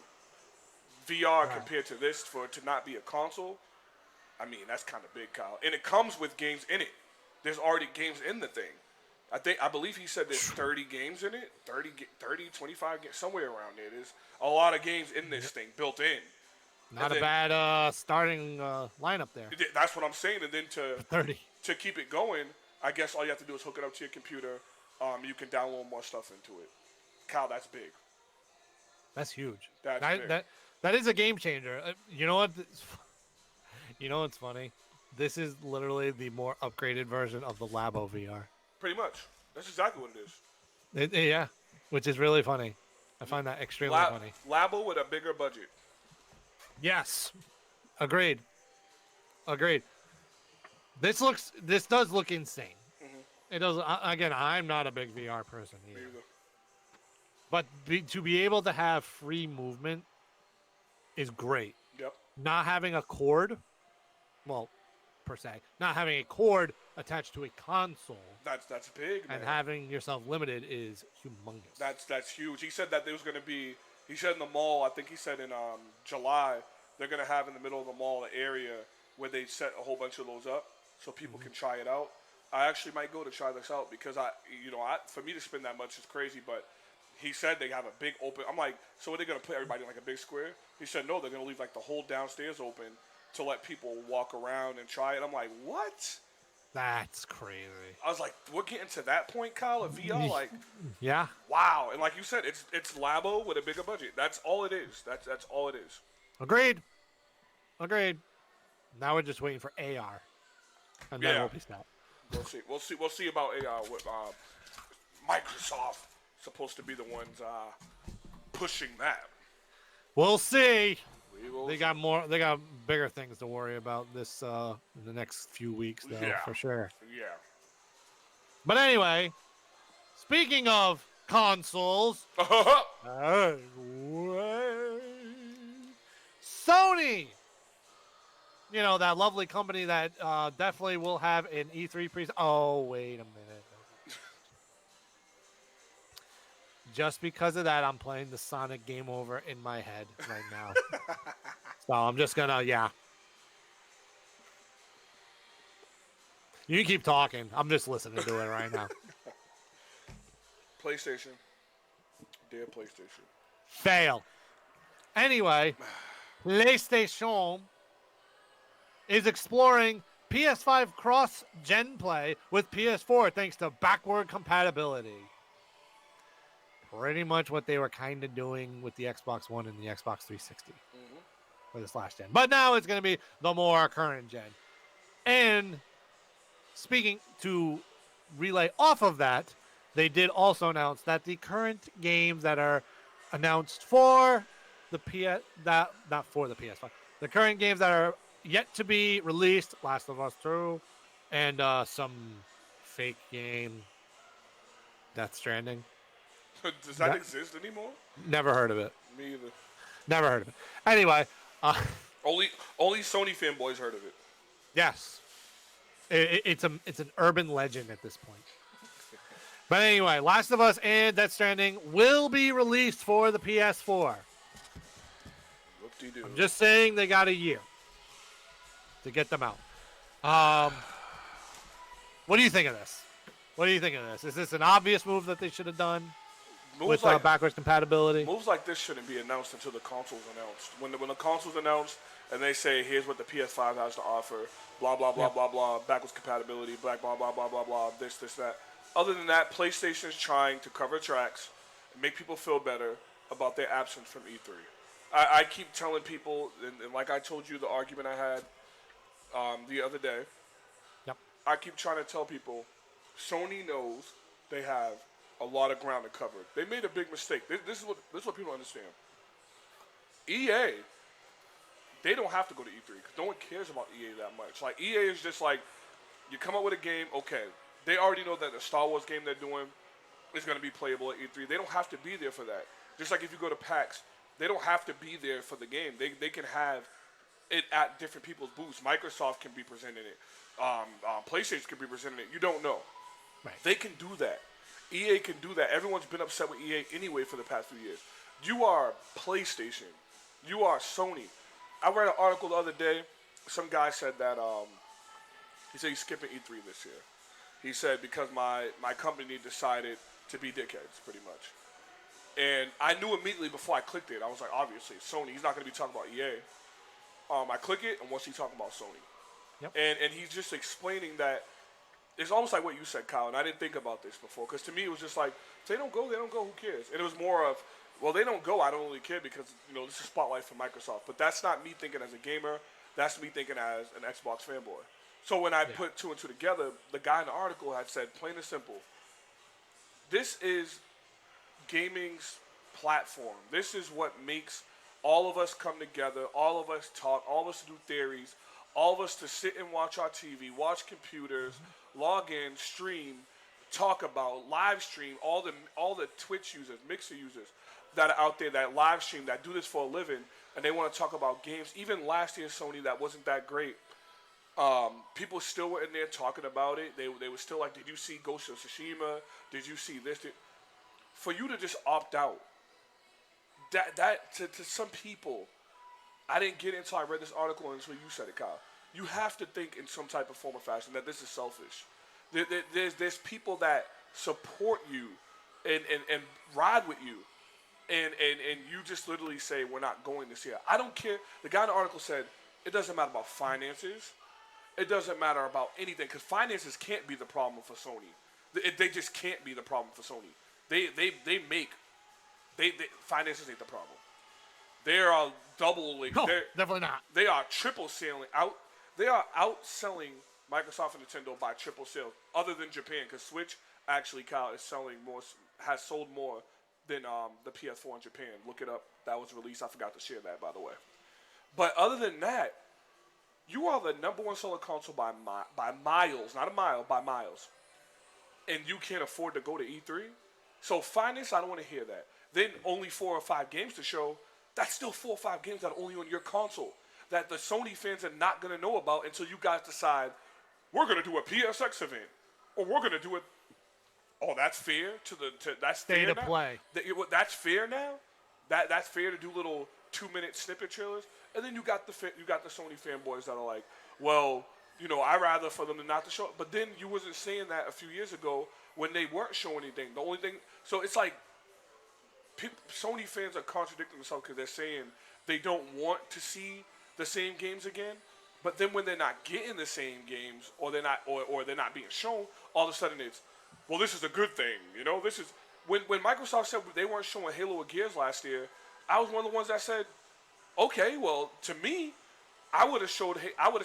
VR compared to this, for it to not be a console, I mean, that's kind of big, Kyle. And it comes with games in it. There's already games in the thing. I believe he said there's 30 games in it, 30, 25 games, somewhere around there. There's a lot of games in this thing built in. Not a bad starting lineup there. That's what I'm saying. And then 30. To keep it going, I guess all you have to do is hook it up to your computer. You can download more stuff into it. Kyle, that's big. That's huge. That's big. That is a game changer. You know what? You know what's funny? This is literally the more upgraded version of the Labo VR. Pretty much. That's exactly what it is. Yeah, which is really funny. I find that extremely funny. Labo with a bigger budget. Yes. Agreed. This does look insane. Mm-hmm. It does. Again, I'm not a big VR person either. Me either. But to be able to have free movement is great. Yep. Not having a cord, well, per se, not having a cord attached to a console. That's big, man. And having yourself limited is humongous. That's huge. He said that there was going to be. He said in the mall. I think he said in July they're going to have in the middle of the mall an area where they set a whole bunch of those up so people can try it out. I actually might go to try this out because for me to spend that much is crazy, but. He said they have a big open. I'm like, so are they going to put everybody in like a big square? He said, no, they're going to leave like the whole downstairs open to let people walk around and try it. I'm like, what? That's crazy. I was like, we're getting to that point, Kyle, of VR? Like, yeah. Wow. And like you said, it's Labo with a bigger budget. That's all it is. That's all it is. Agreed. Now we're just waiting for AR. And then we'll be set. We'll see about AR with Microsoft. Supposed to be the ones pushing that. We'll see. They got bigger things to worry about this in the next few weeks, though, for sure. Yeah. But anyway, speaking of consoles, Sony. You know, that lovely company that definitely will have an E3 pre. Oh, wait a minute. Just because of that, I'm playing the Sonic Game Over in my head right now. So I'm just gonna, You can keep talking. I'm just listening to it right now. PlayStation. Dear PlayStation. Fail. Anyway, PlayStation is exploring PS5 cross-gen play with PS4 thanks to backward compatibility. Pretty much what they were kind of doing with the Xbox One and the Xbox 360 for this last gen. But now it's going to be the more current gen. And speaking to relay off of that, they did also announce that the current games that are announced for the not for the PS5, the current games that are yet to be released, Last of Us 2, and some fake game, Death Stranding. Does that exist anymore? Never heard of it. Me either. Never heard of it. Anyway. Only Sony fanboys heard of it. Yes. It's an urban legend at this point. But anyway, Last of Us and Death Stranding will be released for the PS4. Whoop-de-doo. I'm just saying they got a year to get them out. What do you think of this? Is this an obvious move that they should have done? With backwards compatibility? Moves like this shouldn't be announced until the console's announced. When the console's announced and they say, here's what the PS5 has to offer, blah, blah, blah, blah, blah, backwards compatibility, blah, blah, blah, blah, blah, blah, this, that. Other than that, PlayStation's trying to cover tracks and make people feel better about their absence from E3. I keep telling people, and like I told you the argument I had the other day, I keep trying to tell people, Sony knows they have a lot of ground to cover. They made a big mistake. This is what people understand. EA, they don't have to go to E3 because no one cares about EA that much. Like EA is just like, you come up with a game, okay. They already know that the Star Wars game they're doing is going to be playable at E3. They don't have to be there for that. Just like if you go to PAX, they don't have to be there for the game. They can have it at different people's booths. Microsoft can be presenting it. PlayStation can be presenting it. You don't know. Right. They can do that. EA can do that. Everyone's been upset with EA anyway for the past few years. You are PlayStation. You are Sony. I read an article the other day. Some guy said that he said he's skipping E3 this year. He said because my company decided to be dickheads, pretty much. And I knew immediately before I clicked it. I was like, obviously, Sony. He's not going to be talking about EA. I click it, and what's he talking about? Sony. Yep. And he's just explaining that it's almost like what you said, Kyle, and I didn't think about this before, because to me it was just like, if they don't go, who cares? And it was more of, well, they don't go, I don't really care because, this is spotlight for Microsoft. But that's not me thinking as a gamer. That's me thinking as an Xbox fanboy. So when I put two and two together, the guy in the article had said, plain and simple, this is gaming's platform. This is what makes all of us come together, all of us talk, all of us do theories, all of us to sit and watch our TV, watch computers, log in, stream, talk about, live stream, all the Twitch users, Mixer users that are out there that live stream, that do this for a living, and they want to talk about games. Even last year, Sony, that wasn't that great. People still were in there talking about it. They were still like, did you see Ghost of Tsushima? Did you see this? For you to just opt out, that to some people, I didn't get it until I read this article and until you said it, Kyle. You have to think in some type of form or fashion that this is selfish. There's people that support you and ride with you, and you just literally say, we're not going this year. I don't care. The guy in the article said, it doesn't matter about finances. It doesn't matter about anything, because finances can't be the problem for Sony. They just can't be the problem for Sony. Finances ain't the problem. They are doubling. No, definitely not. They are triple selling out. They are outselling Microsoft and Nintendo by triple sales, other than Japan, because Switch actually, Kyle, is selling more, has sold more than the PS4 in Japan. Look it up. That was released. I forgot to share that, by the way. But other than that, you are the number one seller console by miles, not a mile, by miles, and you can't afford to go to E3. So finance, I don't want to hear that. Then only 4 or 5 games to show. That's still 4 or 5 games that are only on your console that the Sony fans are not going to know about until you guys decide, we're going to do a PSX event, or we're going to do it. Oh, that's fair that's State fair of now? play. That's fair now. That's fair to do little 2-minute snippet trailers, and then you got the Sony fanboys that are like, well, I'd rather for them to not to show. But then you wasn't saying that a few years ago when they weren't showing anything. The only thing, so it's like Sony fans are contradicting themselves because they're saying they don't want to see the same games again, but then when they're not getting the same games, or they're not, or they're not being shown, all of a sudden it's, well, this is a good thing. This is when Microsoft said they weren't showing Halo or Gears last year. I was one of the ones that said, okay, well, to me, I would have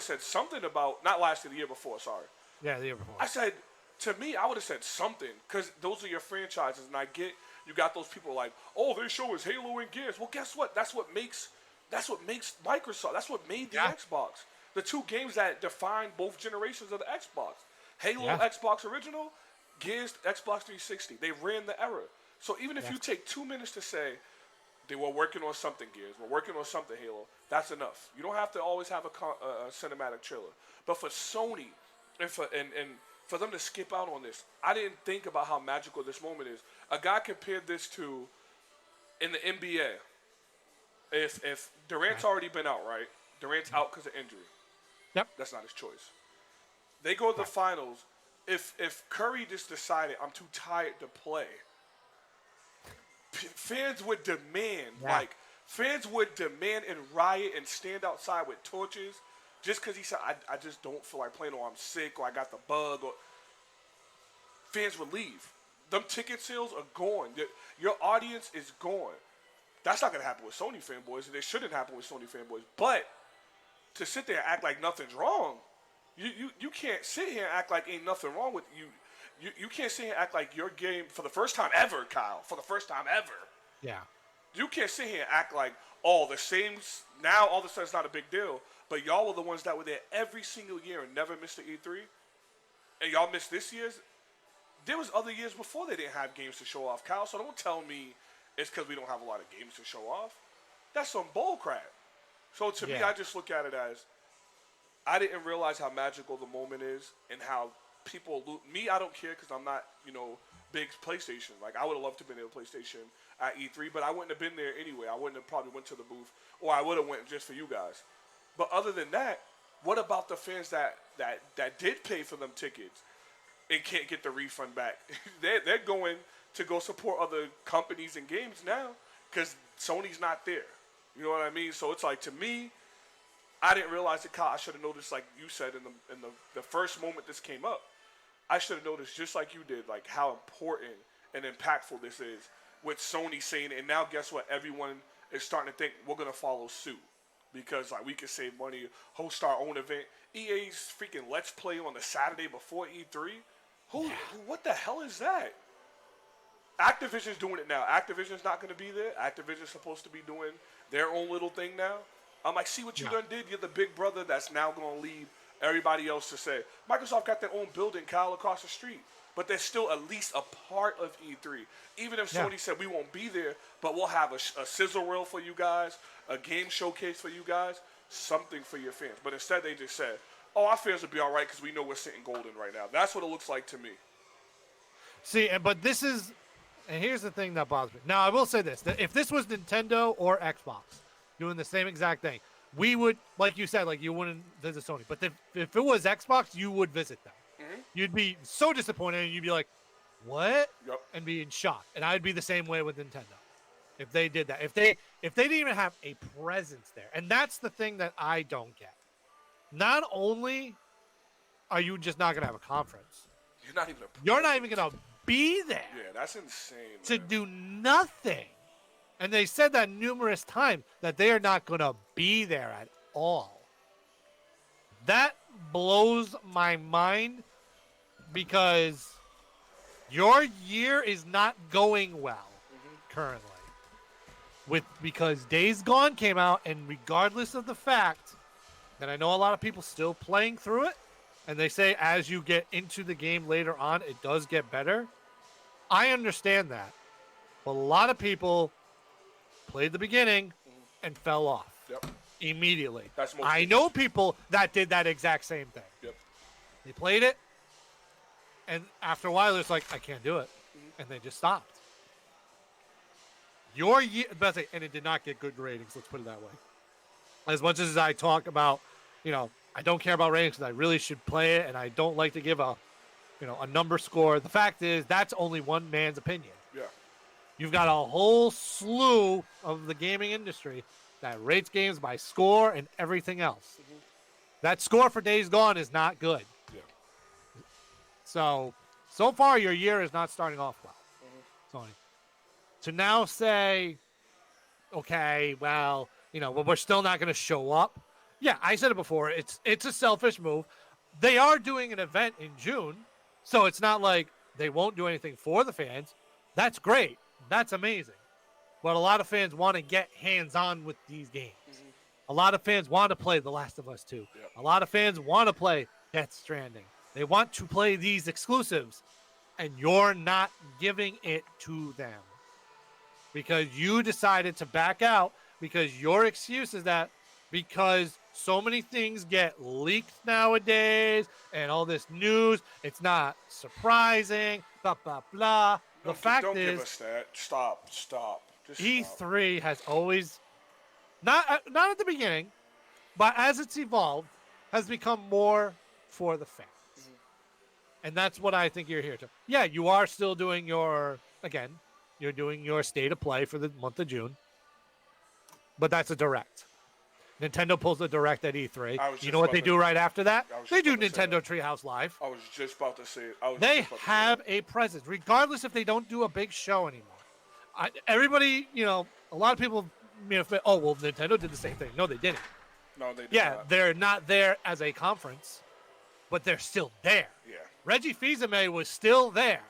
said something about, not last year, the year before, sorry. Yeah, the year before. I said, to me, I would have said something, because those are your franchises, and I get you got those people like, oh, they show us Halo and Gears. Well, guess what? That's what makes Microsoft. That's what made the Xbox. The 2 games that define both generations of the Xbox. Halo, Xbox original, Gears, Xbox 360. They ran the era. So even if you take 2 minutes to say, they were working on something, Gears, we're working on something, Halo, that's enough. You don't have to always have a cinematic trailer. But for Sony, and for them to skip out on this, I didn't think about how magical this moment is. A guy compared this to, in the NBA, if Durant's already been out, right? Durant's out because of injury. Yep. That's not his choice. They go to the finals. If Curry just decided, I'm too tired to play, fans would demand, fans would demand and riot and stand outside with torches just because he said, I just don't feel like playing, or I'm sick, or I got the bug, or fans would leave. Them ticket sales are gone. Your audience is gone. That's not going to happen with Sony fanboys, and it shouldn't happen with Sony fanboys. But to sit there and act like nothing's wrong, you can't sit here and act like ain't nothing wrong with you. You can't sit here and act like your game for the first time ever, Kyle. For the first time ever, Yeah. you can't sit here and act like the same. Now all of a sudden it's not a big deal. But y'all were the ones that were there every single year and never missed the E3, and y'all missed this year's. There was other years before they didn't have games to show off, Kyle. So don't tell me it's because we don't have a lot of games to show off. That's some bull crap. So to me, I just look at it as I didn't realize how magical the moment is and how people me. I don't care because I'm not big PlayStation. Like I would have loved to have been in a PlayStation at E3, but I wouldn't have been there anyway. I wouldn't have probably went to the booth, or I would have went just for you guys. But other than that, what about the fans that did pay for them tickets and can't get the refund back? they're going to go support other companies and games now because Sony's not there. You know what I mean? So it's like, to me, I didn't realize it, Kyle. I should have noticed, like you said, in the first moment this came up. I should have noticed, just like you did, like how important and impactful this is with Sony saying it. And now guess what? Everyone is starting to think we're going to follow suit because like we can save money, host our own event. EA's freaking Let's Play on the Saturday before E3. What the hell is that? Activision's doing it now. Activision's not going to be there. Activision's supposed to be doing their own little thing now. I'm like, see what you done did? You're the big brother that's now going to lead everybody else to say. Microsoft got their own building, Kyle, across the street. But they're still at least a part of E3. Even if Sony said we won't be there, but we'll have a sizzle reel for you guys, a game showcase for you guys, something for your fans. But instead they just said, our fans will be all right because we know we're sitting golden right now. That's what it looks like to me. See, but this is... And here's the thing that bothers me. Now, I will say this. That if this was Nintendo or Xbox doing the same exact thing, we would, like you said, like you wouldn't visit Sony. But if it was Xbox, you would visit them. Mm-hmm. You'd be so disappointed, and you'd be like, what? Yep. And be in shock. And I'd be the same way with Nintendo if they did that. If they didn't even have a presence there. And that's the thing that I don't get. Not only are you just not going to have a conference. You're not even going to be there. Yeah, that's insane. To do nothing. And they said that numerous times that they are not going to be there at all. That blows my mind because your year is not going well currently. Because Days Gone came out, and regardless of the fact that I know a lot of people still playing through it, and they say as you get into the game later on, it does get better. I understand that. But a lot of played the beginning and fell off immediately. I know people that did that exact same thing. Yep. They played it, and after a while, it's like, I can't do it. And they just stopped. Your year, and it did not get good ratings, let's put it that way. As much as I talk about, I don't care about ratings because I really should play it, and I don't like to give a number score. The fact is, that's only one man's opinion. Yeah. You've got a whole slew of the gaming industry that rates games by score and everything else. Mm-hmm. That score for Days Gone is not good. Yeah. So far, your year is not starting off well, Sony. To now say, okay, well, we're still not going to show up. Yeah, I said it before. It's a selfish move. They are doing an event in June, so it's not like they won't do anything for the fans. That's great. That's amazing. But a lot of fans want to get hands-on with these games. Mm-hmm. A lot of fans want to play The Last of Us 2. Yep. A lot of fans want to play Death Stranding. They want to play these exclusives, and you're not giving it to them because you decided to back out because your excuse is that because so many things get leaked nowadays and all this news, it's not surprising, blah, blah, blah. The fact don't is, give us that. Stop. Just E3 has always, not at the beginning, but as it's evolved, has become more for the fans. Mm-hmm. And that's what I think you're here to. Yeah, you are still doing you're doing your state of play for the month of June, but that's a direct. Nintendo pulls a direct at E3. You know what they do right after that? They do Nintendo Treehouse Live. I was just about to say it. They have a presence, regardless if they don't do a big show anymore. Everybody, a lot of people, oh, well, Nintendo did the same thing. No, they didn't. No, they did not. not. They're not there as a conference. but they're still there. Yeah. Reggie Fils-Aimé was still there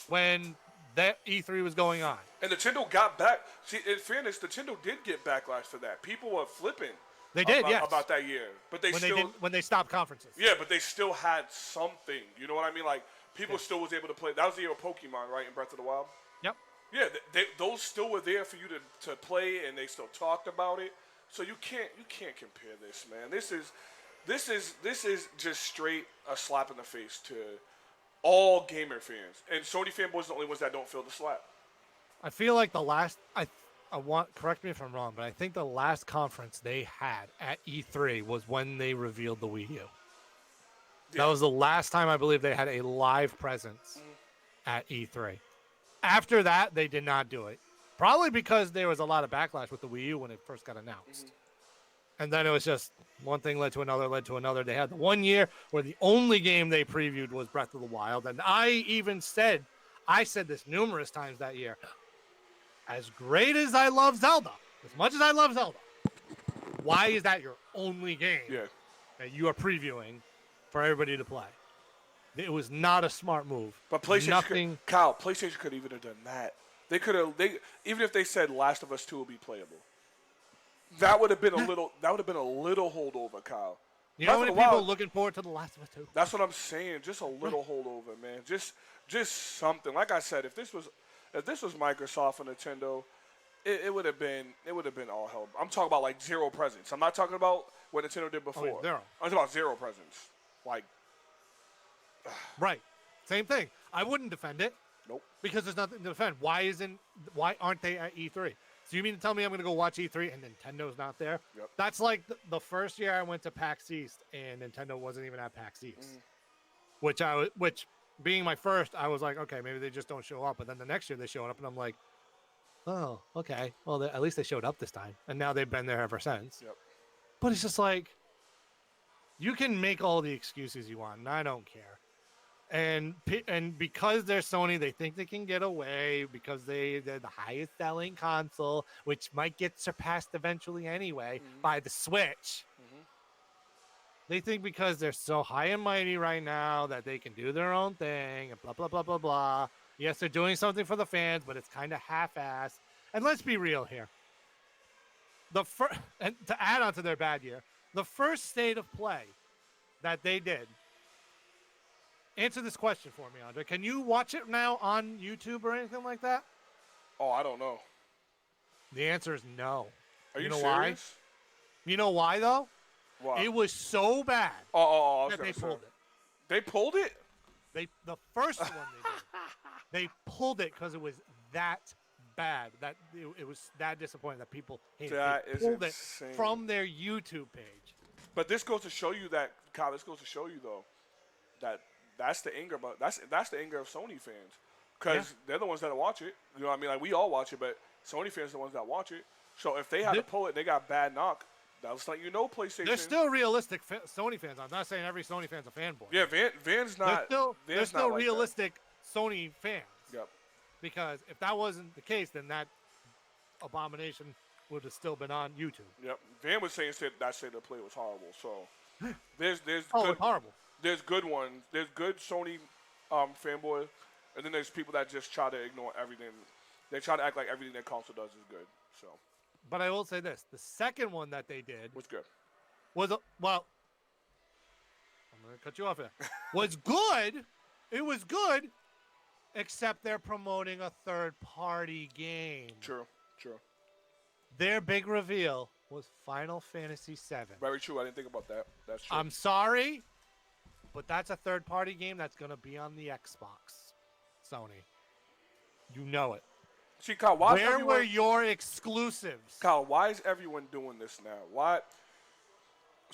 when that E3 was going on. And Nintendo got back. See, in fairness, Nintendo did get backlash for that. People were flipping. They did, about, yes. about that year, but they when they stopped conferences. Yeah, but they still had something. You know what I mean? Like people still was able to play. That was the year of Pokemon, right? In Breath of the Wild. Yep. Yeah, those still were there for you to play, and they still talked about it. So you can't compare this, man. This is just straight a slap in the face to all gamer fans, and Sony fanboys are the only ones that don't feel the slap. I feel like the last correct me if I'm wrong, but I think the last conference they had at E3 was when they revealed the Wii U. Yeah. That was the last time I believe they had a live presence at E3. After that, they did not do it. Probably because there was a lot of backlash with the Wii U when it first got announced. And then it was just one thing led to another. They had the 1 year where the only game they previewed was Breath of the Wild. And I said this numerous times that year. As great as I love Zelda, as much as I love Zelda, why is that your only game that you are previewing for everybody to play? It was not a smart move. But PlayStation could even have done that. They could have. Even if they said Last of Us 2 will be playable, that would have been a little. That would have been a little holdover, Kyle. You know how many people looking forward to The Last of Us 2? That's what I'm saying. Just a little holdover, man. Just something. Like I said, if this was Microsoft or Nintendo, it would have been all hell. I'm talking about like zero presents. I'm not talking about what Nintendo did before. Oh, zero. I'm talking about zero presents. Like, right, same thing. I wouldn't defend it. Nope. Because there's nothing to defend. Why aren't they at E3? So you mean to tell me I'm going to go watch E3 and Nintendo's not there? Yep. That's like the first year I went to PAX East and Nintendo wasn't even at PAX East. Which being my first, I was like, okay, maybe they just don't show up. But then the next year they showed up, and I'm like, oh, okay. Well, at least they showed up this time, and now they've been there ever since. Yep. But it's just like, you can make all the excuses you want, and I don't care. And because they're Sony, they think they can get away because they're the highest selling console, which might get surpassed eventually anyway by the Switch. They think because they're so high and mighty right now that they can do their own thing and blah, blah, blah, blah, blah. Yes, they're doing something for the fans, but it's kind of half-assed. And let's be real here. And to add on to their bad year, the first state of play that they did, answer this question for me, Andre. Can you watch it now on YouTube or anything like that? Oh, I don't know. The answer is no. Are you know serious? Why? You know why, though? Wow. It was so bad that they pulled it. They pulled it? The first one they did. They pulled it because it was that bad. That it was that disappointing that people hated it. They pulled it from their YouTube page. But this goes to show you that, Kyle, though, that that's the anger, but that's the anger of Sony fans. Because they're the ones that watch it. You know what I mean? Like, we all watch it, but Sony fans are the ones that watch it. So if they had to pull it and they got bad knock, that's like, PlayStation. They're still realistic Sony fans. I'm not saying every Sony fan's a fanboy. Yeah, Van's not. They're still like realistic Sony fans. Yep. Because if that wasn't the case, then that abomination would have still been on YouTube. Yep. Van was saying that state of play was horrible. So there's horrible. There's good ones. There's good Sony fanboy, and then there's people that just try to ignore everything. They try to act like everything their console does is good. So. But I will say this: the second one that they did was good. I'm gonna cut you off here. Was good. It was good, except they're promoting a third-party game. True. Their big reveal was Final Fantasy VII. Very true. I didn't think about that. That's true. I'm sorry, but that's a third-party game that's gonna be on the Xbox. Sony, you know it. See, Kyle, where were your exclusives? Kyle, why is everyone doing this now? Why?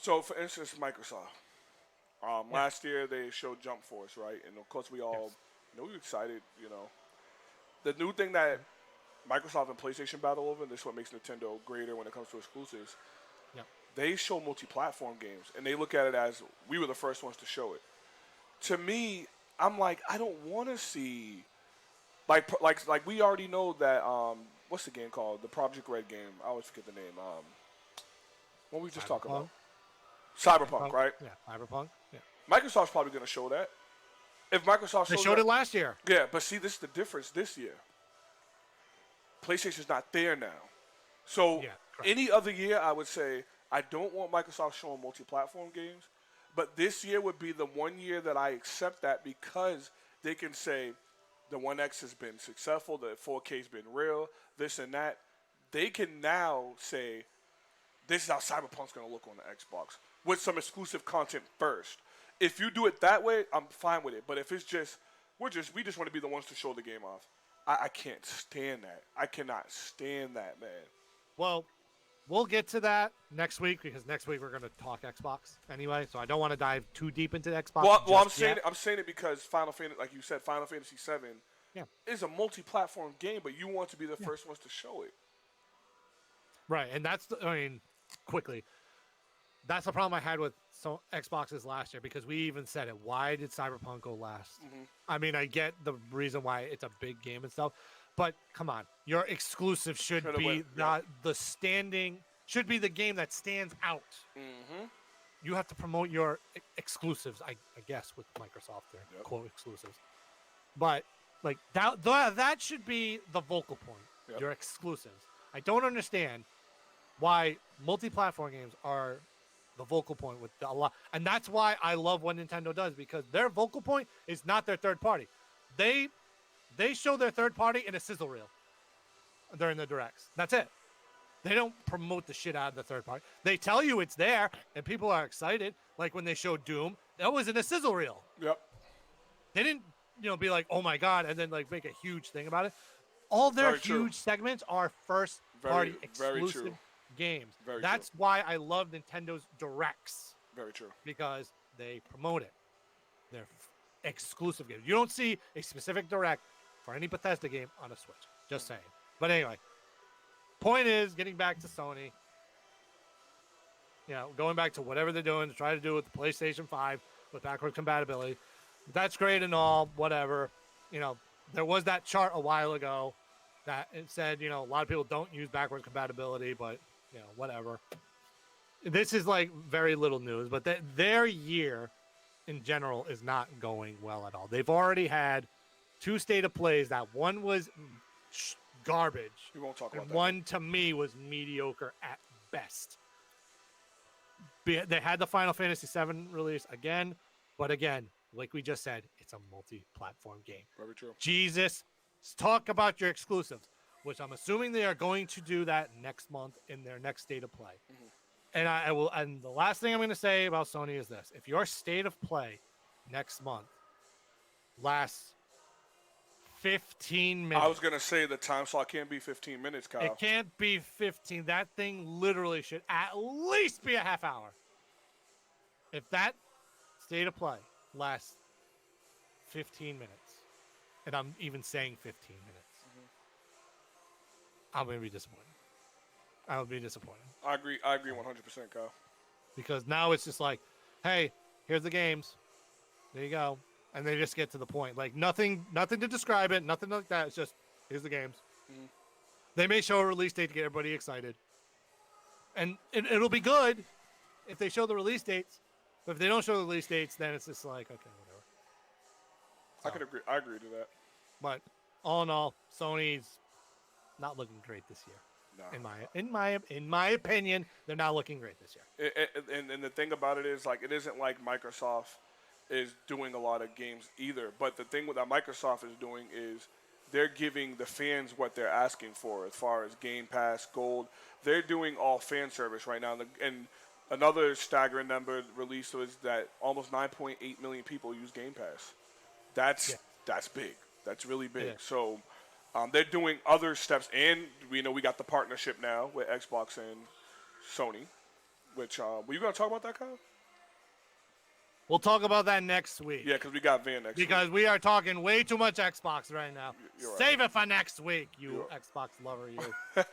So, for instance, Microsoft. Last year they showed Jump Force, right? And of course, we all we were excited. The new thing that Microsoft and PlayStation battle over, and this is what makes Nintendo greater when it comes to exclusives. Yep. They show multi-platform games, and they look at it as we were the first ones to show it. To me, I'm like, I don't want to see. Like we already know that what's the game called? The Project Red game. I always forget the name. What we just talking about? Cyberpunk, right? Yeah, Cyberpunk. Yeah. Microsoft's probably going to show that. If Microsoft They shows showed that, it last year. yeah, but see, this is the difference this year. PlayStation's not there now. So Yeah, correct. any other year, I would say I don't want Microsoft showing multi-platform games, but this year would be the one year that I accept that because they can say the One X has been successful, the 4K has been real, this and that. They can now say this is how Cyberpunk's going to look on the Xbox with some exclusive content first. If you do it that way, I'm fine with it. But if it's just we just want to be the ones to show the game off, I can't stand that. I cannot stand that, man. Well, we'll get to that next week because next week we're going to talk Xbox anyway. So I don't want to dive too deep into the Xbox. Well, I'm saying it because Final Fantasy, like you said, Final Fantasy VII is a multi-platform game, but you want to be the first ones to show it. Right, and quickly, that's the problem I had with Xboxes last year because we even said it. Why did Cyberpunk go last? Mm-hmm. I mean, I get the reason why it's a big game and stuff, but come on, your exclusive should be should be the game that stands out. Mm-hmm. You have to promote your exclusives, I guess, with Microsoft there, quote exclusives. But like that should be the vocal point. Your exclusives. I don't understand why multi-platform games are the vocal point with a lot, and that's why I love what Nintendo does because their vocal point is not their third party. They show their third party in a sizzle reel during the directs. That's it. They don't promote the shit out of the third party. They tell you it's there, and people are excited. Like when they showed Doom, that was in a sizzle reel. Yep. They didn't, be like, oh my god, and then like make a huge thing about it. All their huge segments are first party exclusive games. That's why I love Nintendo's directs. Very true. Because they promote it. They're exclusive games. You don't see a specific direct for any Bethesda game on a Switch. Just saying. But anyway, point is, getting back to Sony, going back to whatever they're doing to try to do with the PlayStation 5 with backward compatibility. That's great and all, whatever. There was that chart a while ago that it said, a lot of people don't use backwards compatibility, but, whatever. This is like very little news, but their year in general is not going well at all. They've already had 2 state of plays that one was garbage. We won't talk about that. One to me was mediocre at best. They had the Final Fantasy VII release again, but again, like we just said, it's a multi-platform game. Very true. Jesus, talk about your exclusives, which I'm assuming they are going to do that next month in their next state of play. Mm-hmm. And I will. And the last thing I'm going to say about Sony is this: if your state of play next month lasts 15 minutes, I was going to say the time slot can't be 15 minutes, Kyle. It can't be 15. That thing literally should at least be a half hour. If that state of play lasts 15 minutes, and I'm even saying 15 minutes, I'm going to be disappointed. I would be disappointed. I agree 100%, Kyle. Because now it's just like, hey, here's the games. There you go. And they just get to the point. Like nothing to describe it, nothing like that. It's just, here's the games. Mm-hmm. They may show a release date to get everybody excited. And it'll be good if they show the release dates. But if they don't show the release dates, then it's just like, okay, whatever. So, I agree to that. But all in all, Sony's not looking great this year. No. In my opinion, they're not looking great this year. And the thing about it is, like, it isn't like Microsoft is doing a lot of games either. But the thing that Microsoft is doing is they're giving the fans what they're asking for as far as Game Pass, Gold. They're doing all fan service right now. And another staggering number released was that almost 9.8 million people use Game Pass. That's big. That's really big. Yeah. So they're doing other steps. And we got the partnership now with Xbox and Sony. Which, were you going to talk about that, Kyle? We'll talk about that next week. Yeah, because we got Van next week. Because we are talking way too much Xbox right now. You're right. Save it for next week, you Xbox lover, you.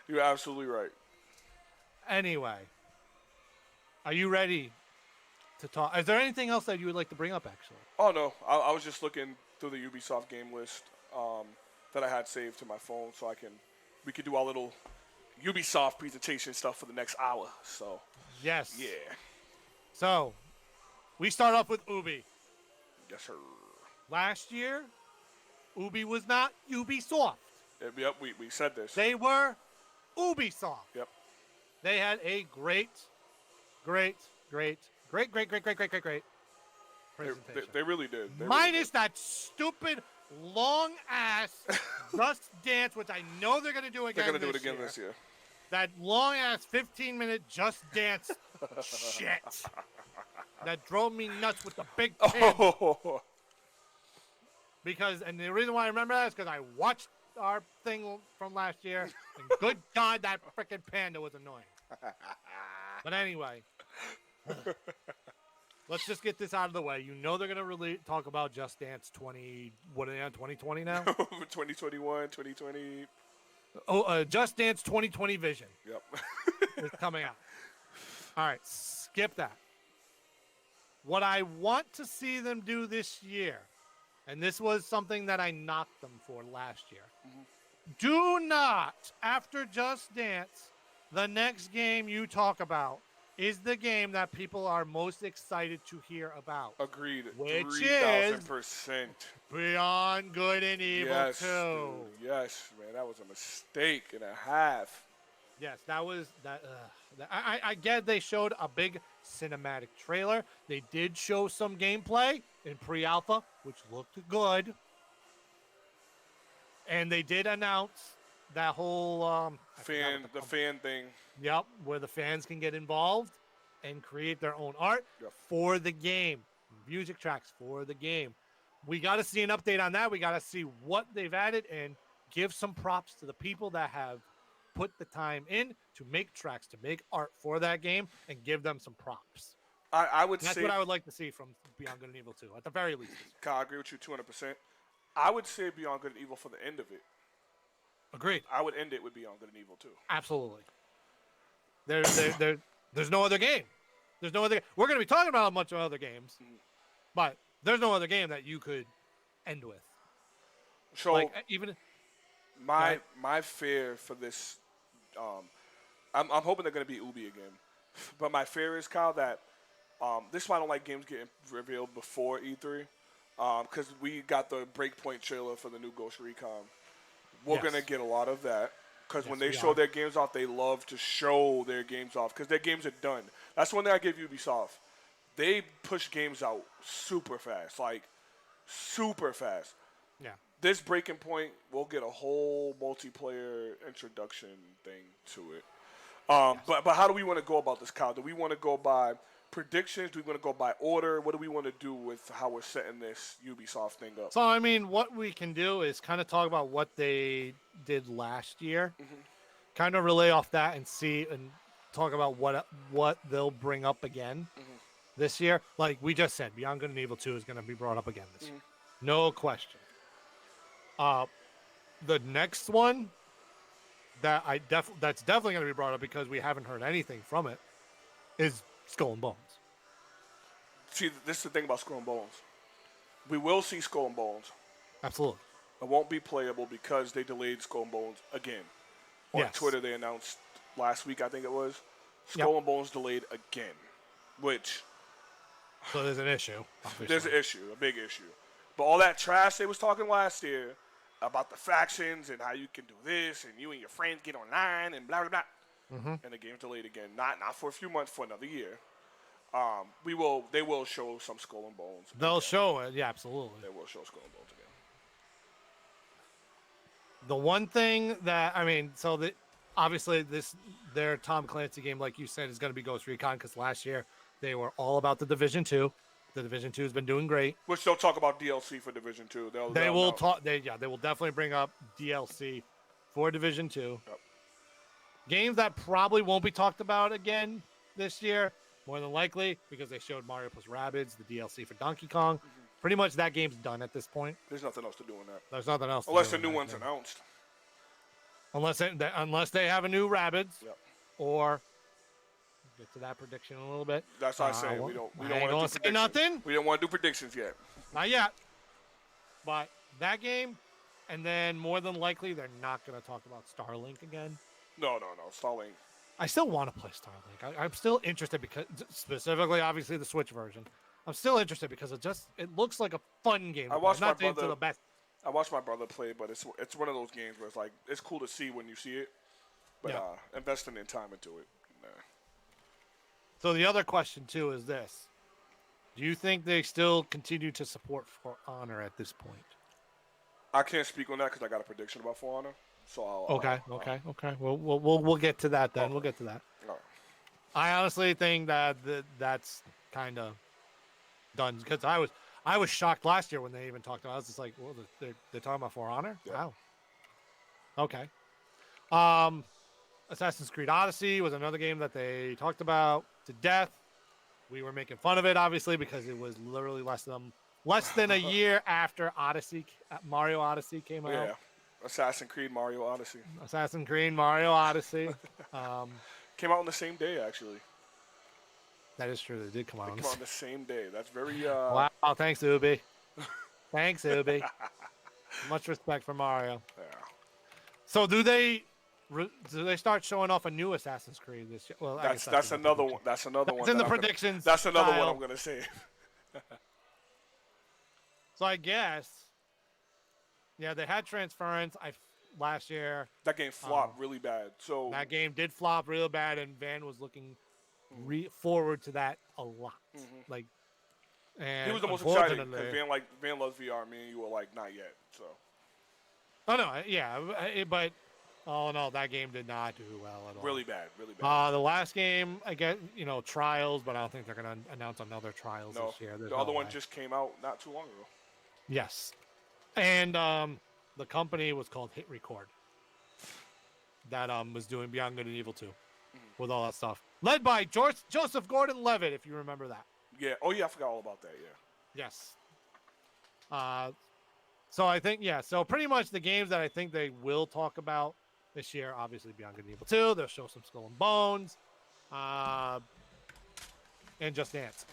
You're absolutely right. Anyway, are you ready to talk? Is there anything else that you would like to bring up, actually? Oh, no. I was just looking through the Ubisoft game list that I had saved to my phone so we could do our little Ubisoft presentation stuff for the next hour. So Yes. Yeah. So, we start off with Ubi. Yes, sir. Last year, Ubi was not Ubisoft. Yep, we said this. They were Ubisoft. Yep. They had a great presentation. They really did. They Minus really did. that stupid long ass Just Dance, which I know they're gonna do again. They're gonna do it again this year. That long ass 15-minute Just Dance shit that drove me nuts with the big pin. Oh. And the reason why I remember that is because I watched our thing from last year, and good God, that freaking panda was annoying. But anyway, let's just get this out of the way. You know they're gonna really talk about Just Dance 20. What are they on? 2020 now? 2021, 2020. Oh, Just Dance 2020 Vision. Yep. is coming out. All right, skip that. What I want to see them do this year, and this was something that I knocked them for last year. Do not, after Just Dance, the next game you talk about is the game that people are most excited to hear about. Agreed. Which 3,000%. Beyond Good and Evil 2. Dude. Yes, man, that was a mistake and a half. Yes, that was that. I get they showed a big cinematic trailer. They did show some gameplay in pre-alpha, which looked good. And they did announce that whole the fan thing. Yep, where the fans can get involved and create their own art for the game, music tracks for the game. We got to see an update on that. We got to see what they've added and give some props to the people that have put the time in to make tracks, to make art for that game, and give them some props. I would That's say what I would like to see from Beyond Good and Evil 2, at the very least. Kyle, I agree with you 200%. I would say Beyond Good and Evil for the end of it. Agreed. I would end it with Beyond Good and Evil 2. Absolutely. There's no other game. There's no other. We're going to be talking about a bunch of other games, but there's no other game that you could end with. So like, even my fear for this, I'm hoping they're going to be Ubi again, but my fear is, Kyle, that this is why I don't like games getting revealed before E3, because we got the Breakpoint trailer for the new Ghost Recon. We're going to get a lot of that. Because when they show their games off, they love to show their games off because their games are done. That's one thing I give Ubisoft. They push games out super fast, like super fast. Yeah. This Breaking Point, we'll get a whole multiplayer introduction thing to it. But how do we want to go about this, Kyle? Do we want to go by predictions? Do we want to go by order? What do we want to do with how we're setting this Ubisoft thing up? So, I mean, what we can do is kind of talk about what they did last year, kind of relay off that and see and talk about what they'll bring up again this year. Like we just said, Beyond Good and Evil 2 is going to be brought up again this year. No question. The next one that that's definitely going to be brought up because we haven't heard anything from it is Skull and Bones. See, this is the thing about Skull and Bones. We will see Skull and Bones. Absolutely. It won't be playable because they delayed Skull and Bones again. On Twitter, they announced last week, I think it was, Skull and Bones delayed again, which... So there's an issue. Obviously. There's an issue, a big issue. But all that trash they was talking last year about the factions and how you can do this and you and your friends get online and blah, blah, blah. And the game's delayed again. Not for a few months, for another year. They will show some Skull and Bones. They'll show it, yeah, absolutely. They will show Skull and Bones again. The one thing that obviously their Tom Clancy game, like you said, is going to be Ghost Recon because last year they were all about the Division 2. The Division 2 has been doing great. Which they'll talk about DLC for Division 2. They will definitely bring up DLC for Division 2. Yep. Games that probably won't be talked about again this year, more than likely, because they showed Mario plus Rabbids, the DLC for Donkey Kong. Pretty much that game's done at this point. There's nothing else to do in that. There's nothing else. Unless the new one's announced. Unless they have a new Rabbids, yep. Or get to that prediction in a little bit. That's what I say. We don't want to do predictions. Nothing. We don't want to do predictions yet. Not yet. But that game, and then more than likely they're not going to talk about Starlink again. No. Starlink. I still want to play Starlink. I'm still interested because specifically, obviously, the Switch version. I'm still interested because it looks like a fun game. I To play. watched I'm my not into brother. the best. I watched my brother play, but it's one of those games where it's like it's cool to see when you see it, but Yeah. investing in time into it. Nah. So the other question too is this: do you think they still continue to support For Honor at this point? I can't speak on that because I got a prediction about For Honor. So Okay. We'll get to that then. Okay. We'll get to that. All right. I honestly think that that's kind of done because I was shocked last year when they even talked about. I was just like, well, they're talking about For Honor. Yeah. Wow. Okay. Um, Assassin's Creed Odyssey was another game that they talked about to death. We were making fun of it, obviously, because it was literally less than a year after Mario Odyssey came out. Yeah. Assassin's Creed Mario Odyssey. Assassin's Creed Mario Odyssey. Came out on the same day, actually. That is true. They did come out. Came out on the same day. That's very. Wow. Thanks, Ubi. Thanks, Ubi. Much respect for Mario. Yeah. So do they start showing off a new Assassin's Creed this year? Well, that's another one. That's another one. It's in the predictions. That's another one style. I'm gonna say. So I guess, yeah, they had Transference last year. That game flopped really bad. So That game did flop real bad, and Van was looking forward to that a lot. Like, and he was the most excited because Van loves VR. Me and you were like, not yet. So. Oh no, yeah, but all in all, that game did not do well at all. Really bad, really bad. The last game, I get, Trials, but I don't think they're going to announce another Trials this year. The other one just came out not too long ago. Yes, and the company was called Hit Record. That was doing Beyond Good and Evil 2 with all that stuff, led by Joseph Gordon-Levitt, if you remember that. Yeah. Oh yeah, I forgot all about that. Yeah. Yes. So I think, so pretty much the games that I think they will talk about this year, obviously Beyond Good and Evil 2, they'll show some Skull and Bones, and Just Dance.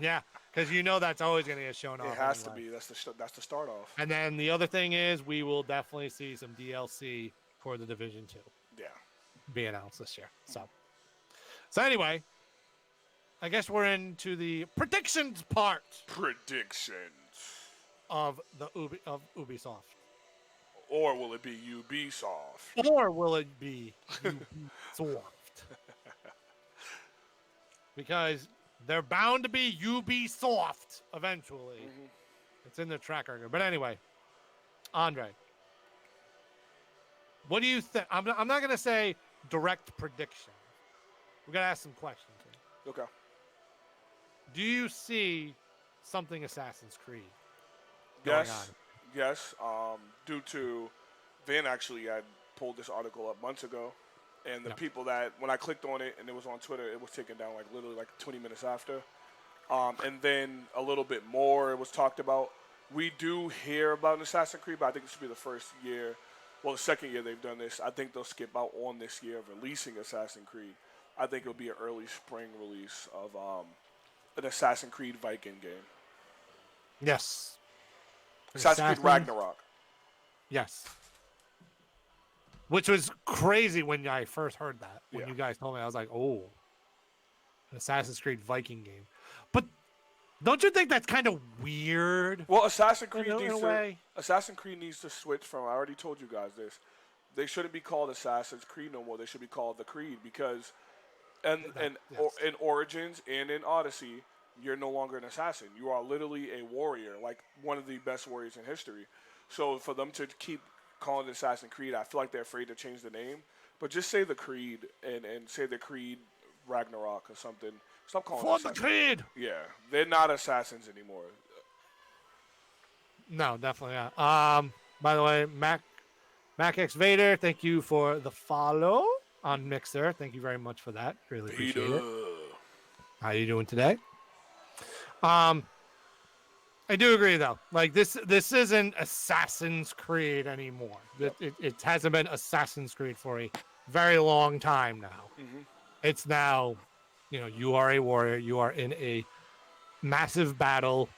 Yeah, because that's always going to get shown off. It has to be. That's the start off. And then the other thing is we will definitely see some DLC for the Division 2. Yeah. Be announced this year. So anyway, I guess we're into the predictions part. Predictions. Of Ubisoft. Or will it be Ubisoft? Or will it be Ubisoft? Because they're bound to be Ubisoft eventually. It's in their track record. But anyway, Andre, what do you think? I'm not going to say direct prediction. We're going to ask some questions here. Okay. Do you see something Assassin's Creed? Yes. Due to Van actually had pulled this article up months ago, and the people that when I clicked on it and it was on Twitter, it was taken down literally 20 minutes after. And then a little bit more it was talked about. We do hear about an Assassin's Creed, but I think this will be the first year, the second year they've done this. I think they'll skip out on this year of releasing Assassin's Creed. I think it'll be an early spring release of an Assassin's Creed Viking game. Yes. Assassin's Creed Ragnarok. Yes. Which was crazy when I first heard that. When you guys told me, I was like, oh, an Assassin's Creed Viking game. But don't you think that's kind of weird? Well, Assassin's Creed needs to switch from, I already told you guys this, they shouldn't be called Assassin's Creed no more. They should be called the Creed because in Origins and in Odyssey, you're no longer an assassin. You are literally a warrior, like one of the best warriors in history. So for them to keep calling it Assassin's Creed, I feel like they're afraid to change the name. But just say the Creed and say the Creed Ragnarok or something. Stop calling it the Creed! Yeah, they're not assassins anymore. No, definitely not. By the way, Mac X Vader, thank you for the follow on Mixer. Thank you very much for that. Really appreciate it. How you doing today? I do agree though. This isn't Assassin's Creed anymore. It hasn't been Assassin's Creed for a very long time now. It's now, you are a warrior. You are in a massive battle.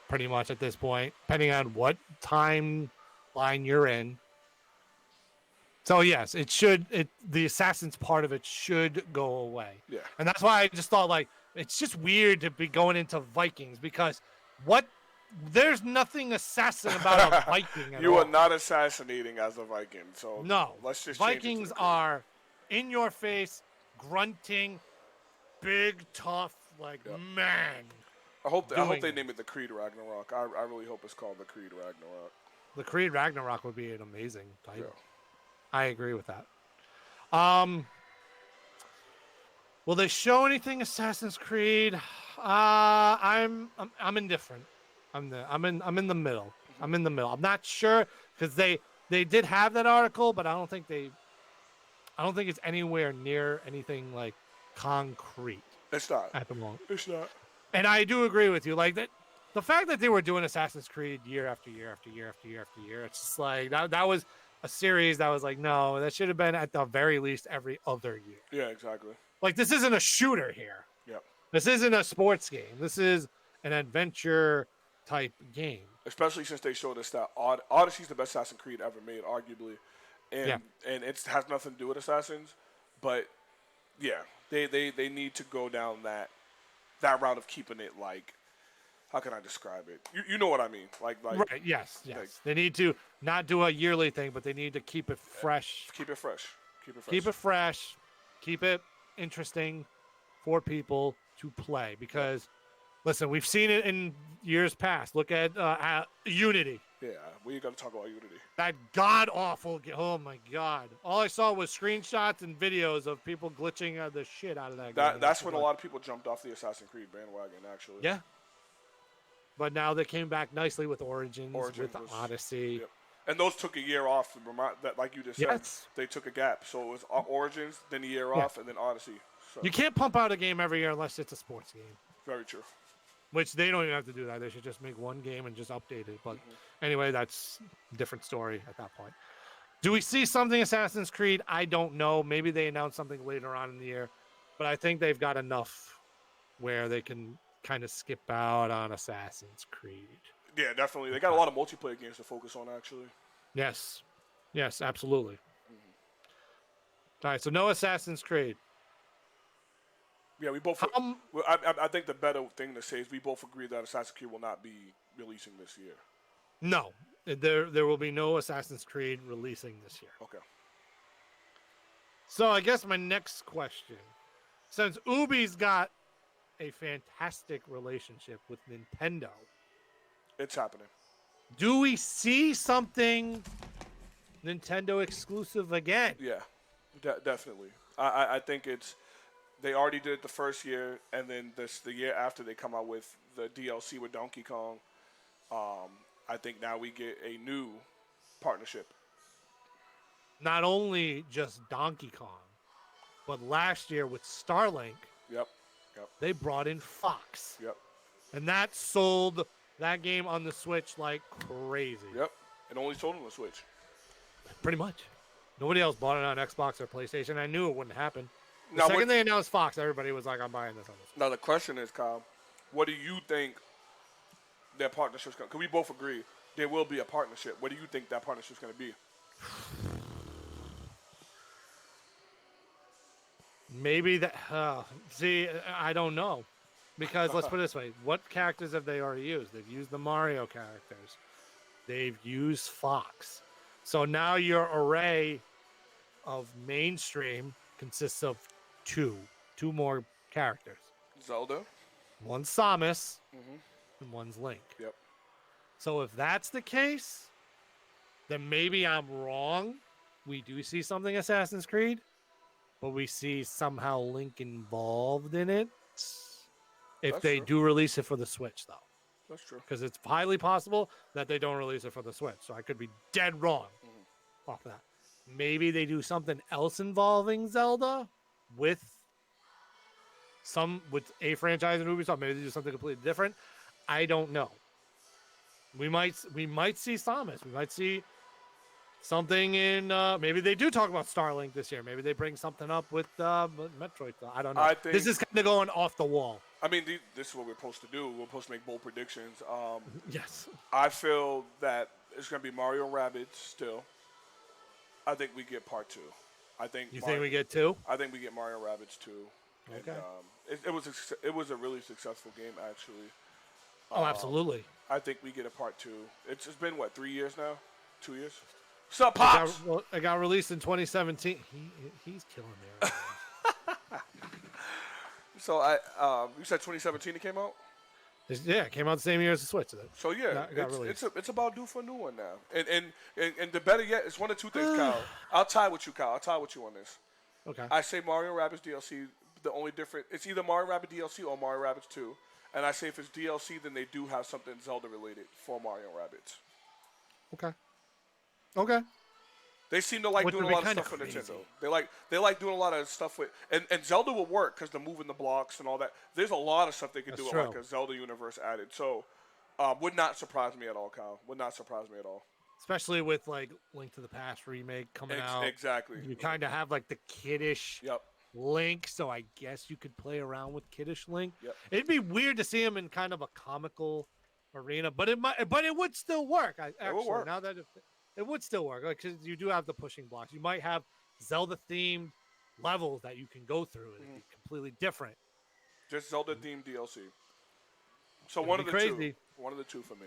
Pretty much at this point, depending on what timeline you're in. So yes, it should. The assassins part of it should go away. Yeah. And that's why I just thought like it's just weird to be going into Vikings because what there's nothing assassin about a Viking at You all. are not assassinating as a Viking, so No, let's just Vikings change it to the are in your face, grunting, big, tough, like man. I hope doing they it. name it the Creed Ragnarok. I really hope it's called the Creed Ragnarok. The Creed Ragnarok would be an amazing title. Yeah. I agree with that. Will they show anything Assassin's Creed? I'm indifferent. I'm in the middle. I'm in the middle. I'm not sure because they did have that article, but I don't think it's anywhere near anything like concrete It's not. at the moment. It's not. And I do agree with you. Like that, the fact that they were doing Assassin's Creed year after year after year after year after year, it's just like that was a series that was like, no, that should have been at the very least every other year. Yeah, exactly. Like this isn't a shooter here. Yep. This isn't a sports game. This is an adventure type game. Especially since they showed us that Odyssey's the best Assassin's Creed ever made, arguably, and it has nothing to do with assassins, but yeah, they need to go down that route of keeping it like, how can I describe it? You know what I mean? Like Right? Yes. They need to not do a yearly thing, but they need to keep it fresh. Keep it fresh. Keep it fresh. Keep it interesting for people to play because. Listen, we've seen it in years past. Look at Unity. Yeah, we got to talk about Unity. That god-awful oh, my God. All I saw was screenshots and videos of people glitching the shit out of that game. That's when a lot of people jumped off the Assassin's Creed bandwagon, actually. Yeah. But now they came back nicely with Origins with Odyssey. Yep. And those took a year off. That, like you just said, they took a gap. So it was Origins, then a year off, and then Odyssey. So. You can't pump out a game every year unless it's a sports game. Very true. Which they don't even have to do that. They should just make one game and just update it. But anyway, that's a different story at that point. Do we see something Assassin's Creed? I don't know. Maybe they announce something later on in the year. But I think they've got enough where they can kind of skip out on Assassin's Creed. Yeah, definitely. They got a lot of multiplayer games to focus on, actually. Yes. Yes, absolutely. All right, so no Assassin's Creed. Yeah, we both. I think the better thing to say is we both agree that Assassin's Creed will not be releasing this year. No, there will be no Assassin's Creed releasing this year. Okay. So I guess my next question, since Ubi's got a fantastic relationship with Nintendo, it's happening. Do we see something Nintendo exclusive again? Yeah, definitely. I think it's. They already did it the first year, and then the year after they come out with the DLC with Donkey Kong. I think now we get a new partnership. Not only just Donkey Kong, but last year with Starlink. Yep. They brought in Fox. Yep. And that sold that game on the Switch like crazy. Yep. It only sold on the Switch. Pretty much. Nobody else bought it on Xbox or PlayStation. I knew it wouldn't happen. The second they announced Fox, everybody was like, I'm buying this on this. Now, the question is, Kyle, what do you think their partnership's going to be? Because we both agree there will be a partnership. What do you think that partnership's going to be? Maybe that. See, I don't know. Because let's put it this way. What characters have they already used? They've used the Mario characters. They've used Fox. So now your array of mainstream consists of two more characters. Zelda. One's Samus, and one's Link. Yep. So if that's the case, then maybe I'm wrong. We do see something Assassin's Creed, but we see somehow Link involved in it. If That's they true. do release it for the Switch, though. That's true. Because it's highly possible that they don't release it for the Switch. So I could be dead wrong off that. Maybe they do something else involving Zelda with a franchise in Ubisoft. Maybe they do something completely different. I don't know. We might see Samus. We might see something in. Maybe they do talk about Starlink this year. Maybe they bring something up with Metroid. I don't know. I think, this is kind of going off the wall. I mean, this is what we're supposed to do. We're supposed to make bold predictions. Yes. I feel that it's going to be Mario Rabbids still. I think we get part 2. I think You think we get 2? I think we get Mario Rabbids 2. And, Okay. it was a really successful game actually. Oh, absolutely. I think we get a part 2. It's been what, 3 years now, 2 years. What's up, It Pops? it got released in 2017. He's killing me right now. So you said 2017 it came out. Yeah, it came out the same year as the Switch. So yeah, got released. it's about due for a new one now. And the better yet, it's one of two things, Kyle. I'll tie with you, Kyle. I'll tie with you on this. Okay. I say Mario Rabbids DLC. The only different, it's either Mario Rabbids DLC or Mario Rabbids 2. And I say if it's DLC, then they do have something Zelda related for Mario Rabbids. Okay. Okay. They seem to like Which doing a would be lot of kinda stuff for crazy. Nintendo. They like doing a lot of stuff with, and Zelda will work because they're moving the blocks and all that. There's a lot of stuff they can That's do with true. like a Zelda universe added. So, would not surprise me at all, Kyle. Would not surprise me at all. Especially with like Link to the Past remake coming out. Exactly. You kind of have like the kiddish Yep. Link, so I guess you could play around with kiddish Link. Yep. It'd be weird to see him in kind of a comical arena, but it would still work. Actually, work. now that it would still work, like because you do have the pushing blocks. You might have Zelda themed levels that you can go through. It'd be completely different. Just Zelda themed DLC. So It'd one be of the crazy. two. One of the two for me.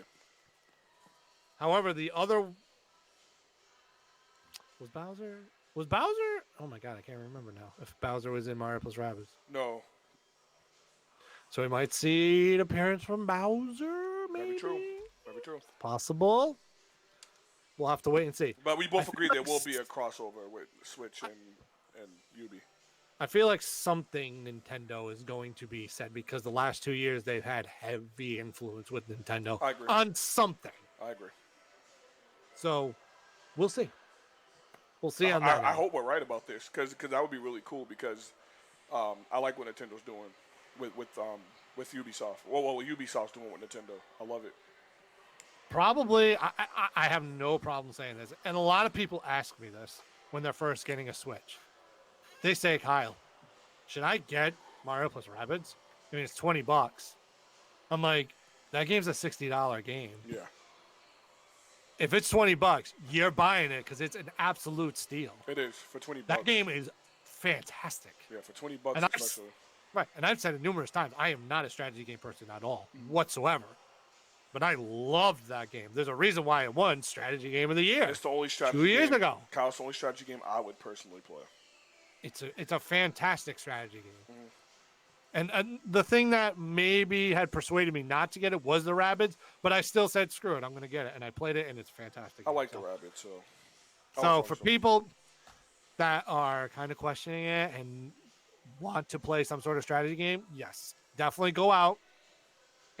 However, the other was Bowser. Was Bowser? Oh my god, I can't remember now. If Bowser was in Mario plus Rabbids, No. so we might see an appearance from Bowser. Maybe Very true. Very true. Possible. We'll have to wait and see. But we both I agree feel there like will be a crossover with Switch and Ubi. I feel like something Nintendo is going to be said because the last 2 years they've had heavy influence with Nintendo I agree. on something. I agree. So we'll see. We'll see on that. I hope we're right about this because that would be really cool because I like what Nintendo's doing with Ubisoft. Well, what Ubisoft's doing with Nintendo. I love it. Probably, I have no problem saying this. And a lot of people ask me this when they're first getting a Switch. They say, Kyle, should I get Mario plus Rabbids? I mean, it's $20. I'm like, that game's a $60 game. Yeah. If it's $20, you're buying it because it's an absolute steal. It is for $20. That game is fantastic. Yeah, for $20 And especially. Right, and I've said it numerous times. I am not a strategy game person at all, whatsoever. But I loved that game. There's a reason why it won Strategy Game of the Year. It's the only strategy 2 years game, ago. Kyle, it's the only strategy game I would personally play. It's a fantastic strategy game. And the thing that maybe had persuaded me not to get it was the Rabbids, but I still said, screw it, I'm going to get it. And I played it, and it's fantastic. I like the Rabbids, so. So for people that are kind of questioning it and want to play some sort of strategy game, yes, definitely go out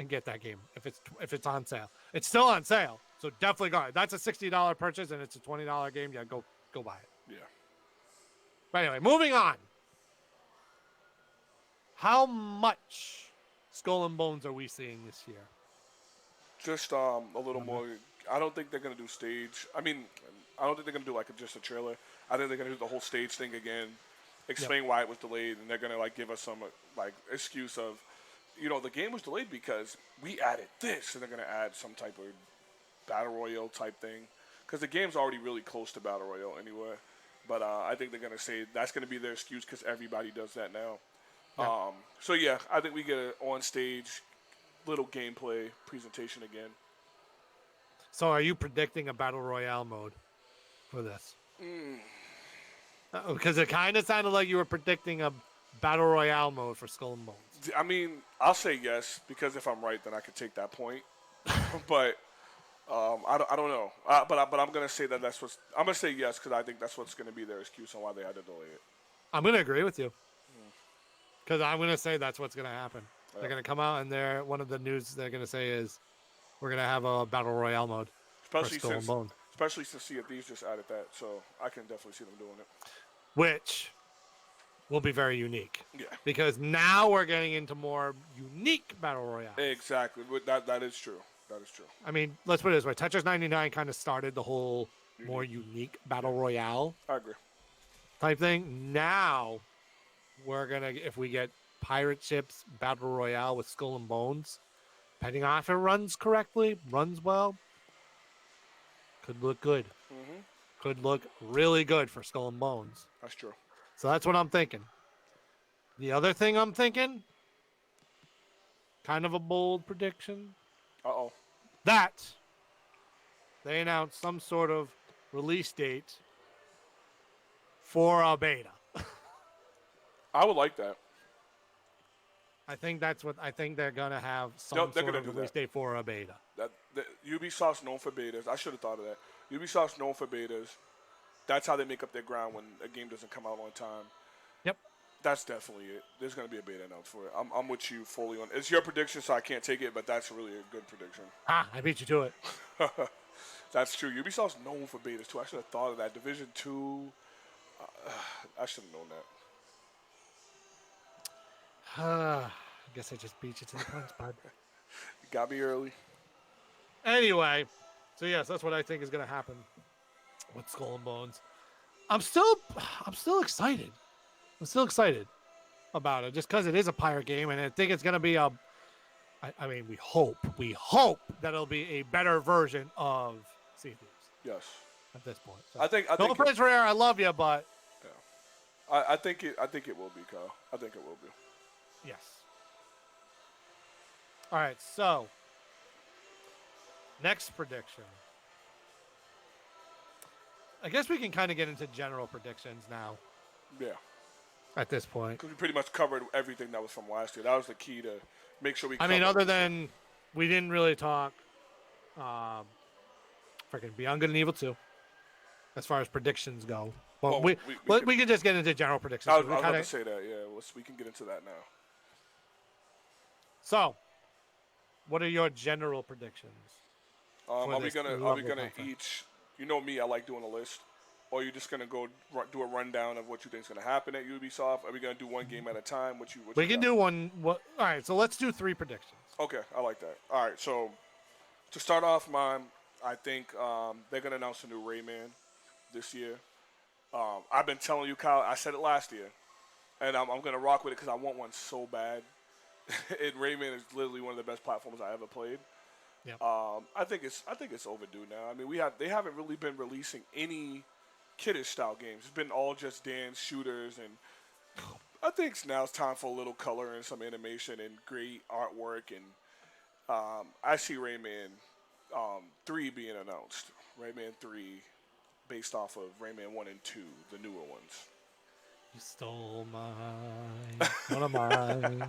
and get that game if it's on sale. It's still on sale, so definitely go. That's a $60 purchase, and it's a $20 game. Yeah, go buy it. Yeah. But anyway, moving on. How much Skull and Bones are we seeing this year? Just a little more. I don't think they're going to do stage. I mean, I don't think they're going to do just a trailer. I think they're going to do the whole stage thing again, explain why it was delayed, and they're going to give us some excuse of, the game was delayed because we added this, and they're going to add some type of battle royale type thing because the game's already really close to battle royale anyway. But I think they're going to say that's going to be their excuse because everybody does that now. Yeah. So yeah, I think we get an on-stage little gameplay presentation again. So are you predicting a battle royale mode for this? Because it kind of sounded like you were predicting a battle royale mode for Skull and Bones. I mean, I'll say yes because if I'm right, then I could take that point. But I don't know. But I'm gonna say that I'm gonna say yes because I think that's what's gonna be their excuse on why they had to delay it. I'm gonna agree with you. Because I'm gonna say that's what's gonna happen. Yeah. They're gonna come out and one of the news they're gonna say is we're gonna have a battle royale mode for Skull and Bones, especially since Sea of Thieves just added that, so I can definitely see them doing it. which will be very unique. Yeah, Because now we're getting into more unique battle royale. exactly. That is true. That is true. I mean, let's put it this way: Tetris 99 kind of started the whole more unique battle royale I agree. type thing. Now we're gonna, if we get pirate ships battle royale with Skull and Bones, depending on if it runs correctly, runs well, could look good. could look really good for Skull and Bones. That's true. So that's what I'm thinking. The other thing I'm thinking, kind of a bold prediction, Uh-oh. that they announced some sort of release date for a beta. I would like that. I think they're gonna have some They're sort gonna of do release that. date for a beta. Ubisoft's known for betas. I should have thought of that. Ubisoft's known for betas. That's how they make up their ground when a game doesn't come out on time. Yep. That's definitely it. There's going to be a beta announced for it. I'm with you fully on. It's your prediction, so I can't take it, but that's really a good prediction. I beat you to it. That's true. Ubisoft's known for betas too. I should have thought of that. Division 2. I should have known that. I guess I just beat you to the punch, bud. You got me early. Anyway, so yes, that's what I think is going to happen with Skull and Bones. I'm still excited. I'm still excited about it just because it is a pirate game, and I think it's going to be I mean, we hope that it'll be a better version of Sea of Thieves. Yes. At this point, so. I think no offense, Rare, I love you, but yeah. I think it will be, Kyle. I think it will be. Yes. All right, so next prediction. I guess we can kind of get into general predictions now. Yeah. At this point. Because we pretty much covered everything that was from last year. That was the key to make sure we I mean, other than we didn't really talk freaking Beyond Good and Evil 2 as far as predictions go. But we can just get into general predictions. I was about to say that, yeah. We can get into that now. So, what are your general predictions? Are we gonna each? You know me, I like doing a list. Or are you just gonna go do a rundown of what you think is gonna happen at Ubisoft? Are we gonna do one game at a time? We can do one. All right, so let's do 3 predictions. Okay, I like that. All right, so to start off, I think they're gonna announce a new Rayman this year. I've been telling you, Kyle. I said it last year, and I'm gonna rock with it because I want one so bad. And Rayman is literally one of the best platforms I ever played. Yep. I think it's overdue now. I mean, they haven't really been releasing any kiddish style games. It's been all just dance shooters, and I think now it's time for a little color and some animation and great artwork. And I see Rayman 3 being announced. Rayman 3, based off of Rayman 1 and 2, the newer ones. You stole mine. One of mine.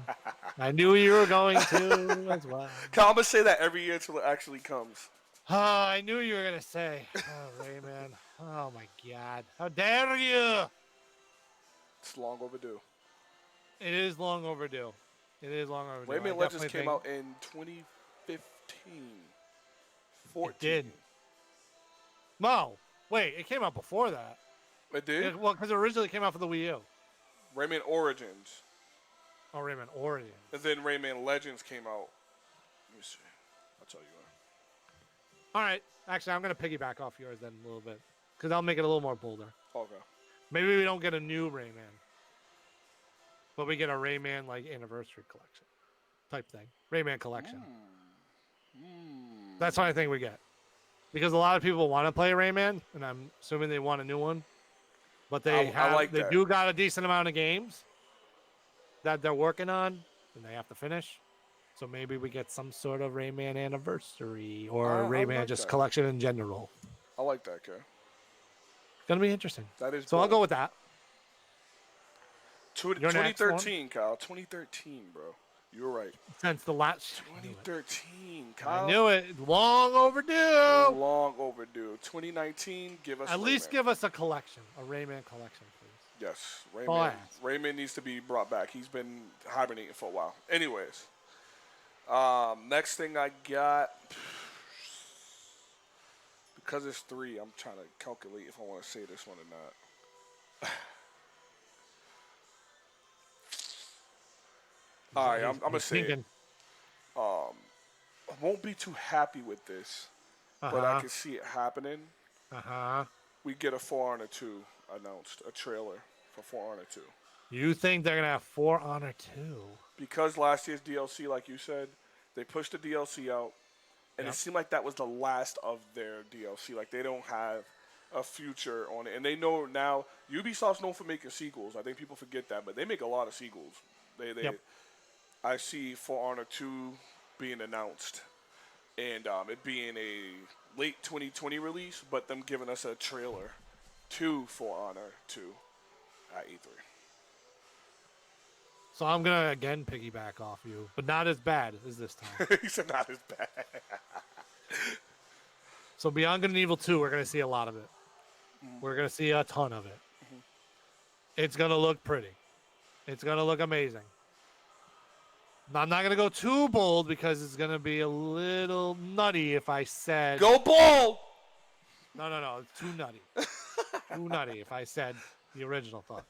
I knew you were going to as well. I'm gonna say that every year until it actually comes. Oh, I knew you were gonna say, "Oh, Rayman." Oh my God! How dare you! It's long overdue. It is long overdue. It is long overdue. Rayman Legends came out in 2015. 14. It did. No, wait. It came out before that. It did? Well, because it originally came out for the Wii U. Rayman Origins. Oh, Rayman Origins. And then Rayman Legends came out. Let me see. I'll tell you what. All right. Actually, I'm going to piggyback off yours then a little bit. Because I'll make it a little more bolder. Okay. Maybe we don't get a new Rayman. But we get a Rayman, like, anniversary collection type thing. Rayman collection. That's what I think we get. Because a lot of people want to play Rayman, and I'm assuming they want a new one. But they do got a decent amount of games that they're working on, and they have to finish. So maybe we get some sort of Rayman anniversary or Rayman like just collection in general. I like that, Kay. It's gonna be interesting. That is. So I'll go with that. 2013, Kyle. 2013, bro. You're right. Since the last 2013, Kyle. I knew it. Long overdue. Long overdue. 2019, give us at least give us a collection, a Rayman collection, please. Yes, Rayman needs to be brought back. He's been hibernating for a while. Anyways, next thing I got, because it's 3, I'm trying to calculate if I want to say this one or not. All right, I'm gonna say it. I won't be too happy with this, but I can see it happening. We get a For Honor 2 announced, a trailer for For Honor 2. You think they're gonna have For Honor 2? Because last year's DLC, like you said, they pushed the DLC out, and it seemed like that was the last of their DLC. Like they don't have a future on it, and they know now. Ubisoft's known for making sequels. I think people forget that, but they make a lot of sequels. Yep. I see For Honor 2 being announced, and it being a late 2020 release, but them giving us a trailer to For Honor 2 at E3. So I'm gonna again piggyback off you, but not as bad as this time. He said not as bad. So Beyond Good and Evil 2, we're gonna see a lot of it. We're gonna see a ton of it. It's gonna look pretty. It's gonna look amazing. Now, I'm not gonna go too bold because it's gonna be a little nutty if I said Go bold! No, it's too nutty. Too nutty if I said the original thought.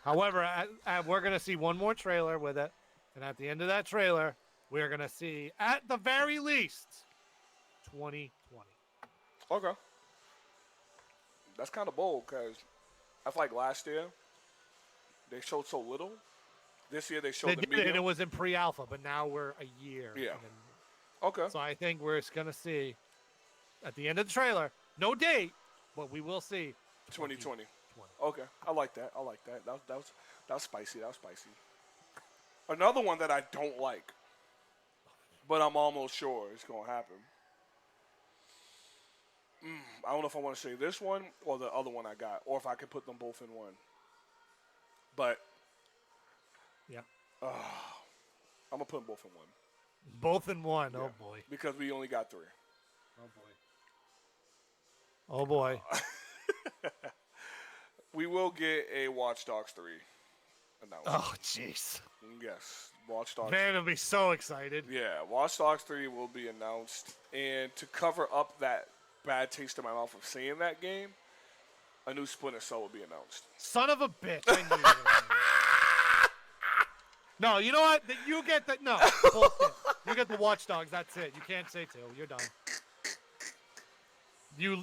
However, we're going to see one more trailer with it. And at the end of that trailer, we're going to see, at the very least, 2020. Okay. That's kind of bold because I feel like last year they showed so little. This year they showed the medium. And it was in pre-alpha, but now we're a year. Yeah. Okay. So I think we're going to see, at the end of the trailer, no date, but we will see 2020. Okay, I like that. That was spicy. That was spicy. Another one that I don't like, but I'm almost sure it's gonna happen. I don't know if I want to say this one or the other one I got, or if I could put them both in one. But yeah, I'm gonna put them both in one. Both in one. Yeah, oh boy. Because we only got 3. Oh boy. We will get a Watch Dogs 3 announcement. Oh jeez. Yes, Watch Dogs. Man, I'll be so excited. Yeah, Watch Dogs 3 will be announced, and to cover up that bad taste in my mouth of seeing that game, a new Splinter Cell will be announced. Son of a bitch. I knew you were No, you know what? You get the no. Bullshit. You get the Watch Dogs. That's it. You can't say 2. You're done.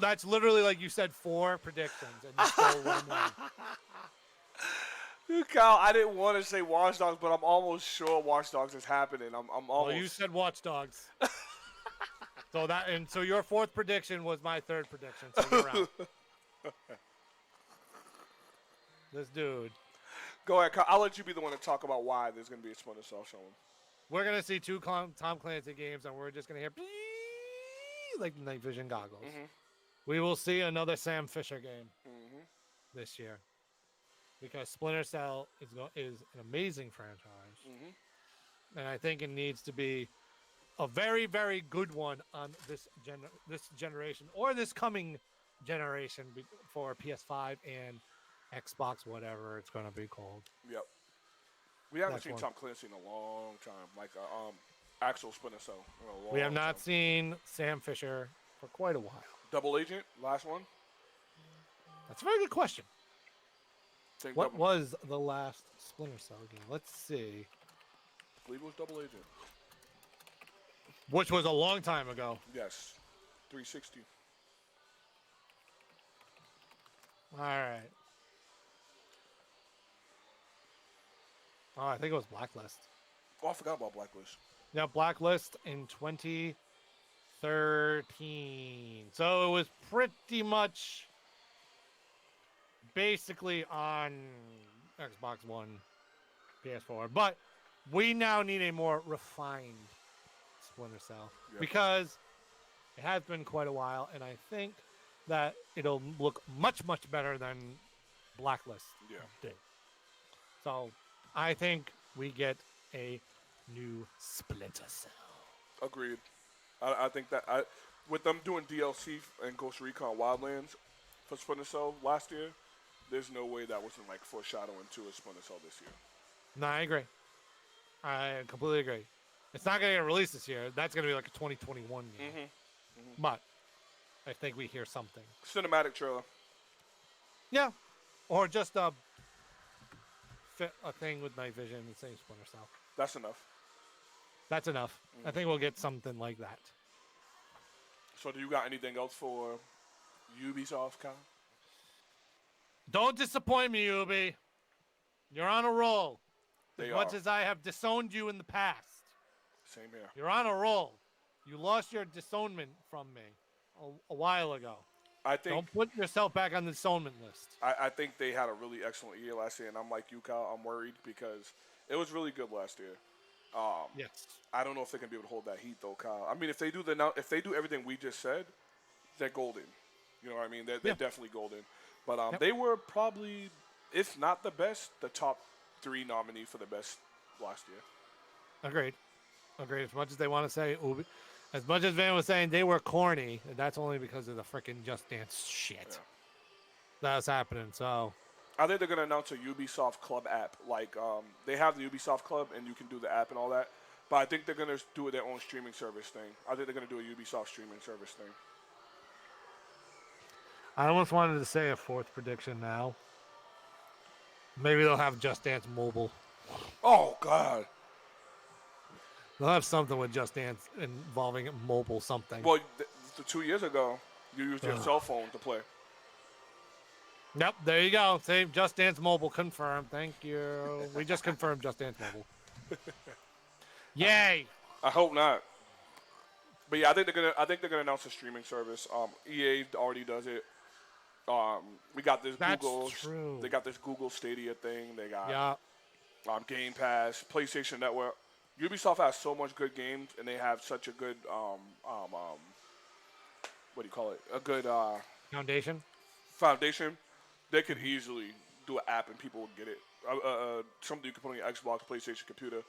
That's literally like you said 4 predictions and you stole one. Kyle, I didn't want to say Watch Dogs, but I'm almost sure Watch Dogs is happening. I'm almost. Well, you said Watch Dogs. So your 4th prediction was my 3rd prediction. So you're out. This dude. Go ahead, Kyle. I'll let you be the one to talk about why there's going to be a Splinter Cell showing. We're gonna see 2 Tom Clancy games, and we're just gonna hear like night vision goggles. We will see another Sam Fisher game this year because Splinter Cell is an amazing franchise, and I think it needs to be a very, very good one on this generation or this coming generation for PS5 and Xbox, whatever it's going to be called. Yep. We haven't seen Tom Clancy in a long time, like actual Splinter Cell. We have not seen Sam Fisher for quite a while. Double Agent, last one? That's a very good question. What Double. was the last Splinter Cell game? Let's see. I believe it was Double Agent. Which was a long time ago. Yes. 360. All right. Oh, I think it was Blacklist. Oh, I forgot about Blacklist. Yeah, Blacklist in 2013. So it was pretty much basically on Xbox One, PS4. But we now need a more refined Splinter Cell because it has been quite a while, and I think that it'll look much, much better than Blacklist did. So I think we get a new Splinter Cell. Agreed. I think that with them doing DLC and Ghost Recon Wildlands for Splinter Cell last year, there's no way that wasn't like foreshadowing to a Splinter Cell this year. No, I agree. I completely agree. It's not going to get released this year. That's going to be like a 2021 game. But I think we hear something. Cinematic trailer. Yeah. Or just a thing with night vision and saying Splinter Cell. That's enough. That's enough. I think we'll get something like that. So do you got anything else for Ubisoft, Kyle? Don't disappoint me, Ubi. You're on a roll. As much as I have disowned you in the past. Same here. You're on a roll. You lost your disownment from me a while ago. I think Don't put yourself back on the installment list. I think they had a really excellent year last year, and I'm like you, Kyle. I'm worried because it was really good last year. Yes. I don't know if they can be able to hold that heat though, Kyle. I mean, if they do everything we just said, they're golden. You know what I mean? They're Yeah. definitely golden. But Yep. they were probably, if not the best, the top 3 nominee for the best last year. Agreed. As much as they want to say Ubi, as much as Van was saying they were corny, that's only because of the freaking Just Dance shit Yeah. that's happening. So I think they're gonna announce a Ubisoft Club app. Like they have the Ubisoft Club, and you can do the app and all that. But I think they're gonna do their own streaming service thing. I think they're gonna do a Ubisoft streaming service thing. I almost wanted to say a fourth prediction now. Maybe they'll have Just Dance Mobile. Oh God. They'll have something with Just Dance involving mobile something. Well, 2 years ago, you used your cell phone to play. Yep, there you go. Same Just Dance Mobile confirmed. Thank you. We just confirmed Just Dance Mobile. Yay! I hope not. But yeah, I think they're gonna announce a streaming service. EA already does it. We got this That's Google. true. They got this Google Stadia thing. They got Yeah. Game Pass, PlayStation Network. Ubisoft has so much good games, and they have such a good what do you call it? A good Foundation. foundation. They could easily do an app, and people would get it. Something you could put on your Xbox, PlayStation, computer,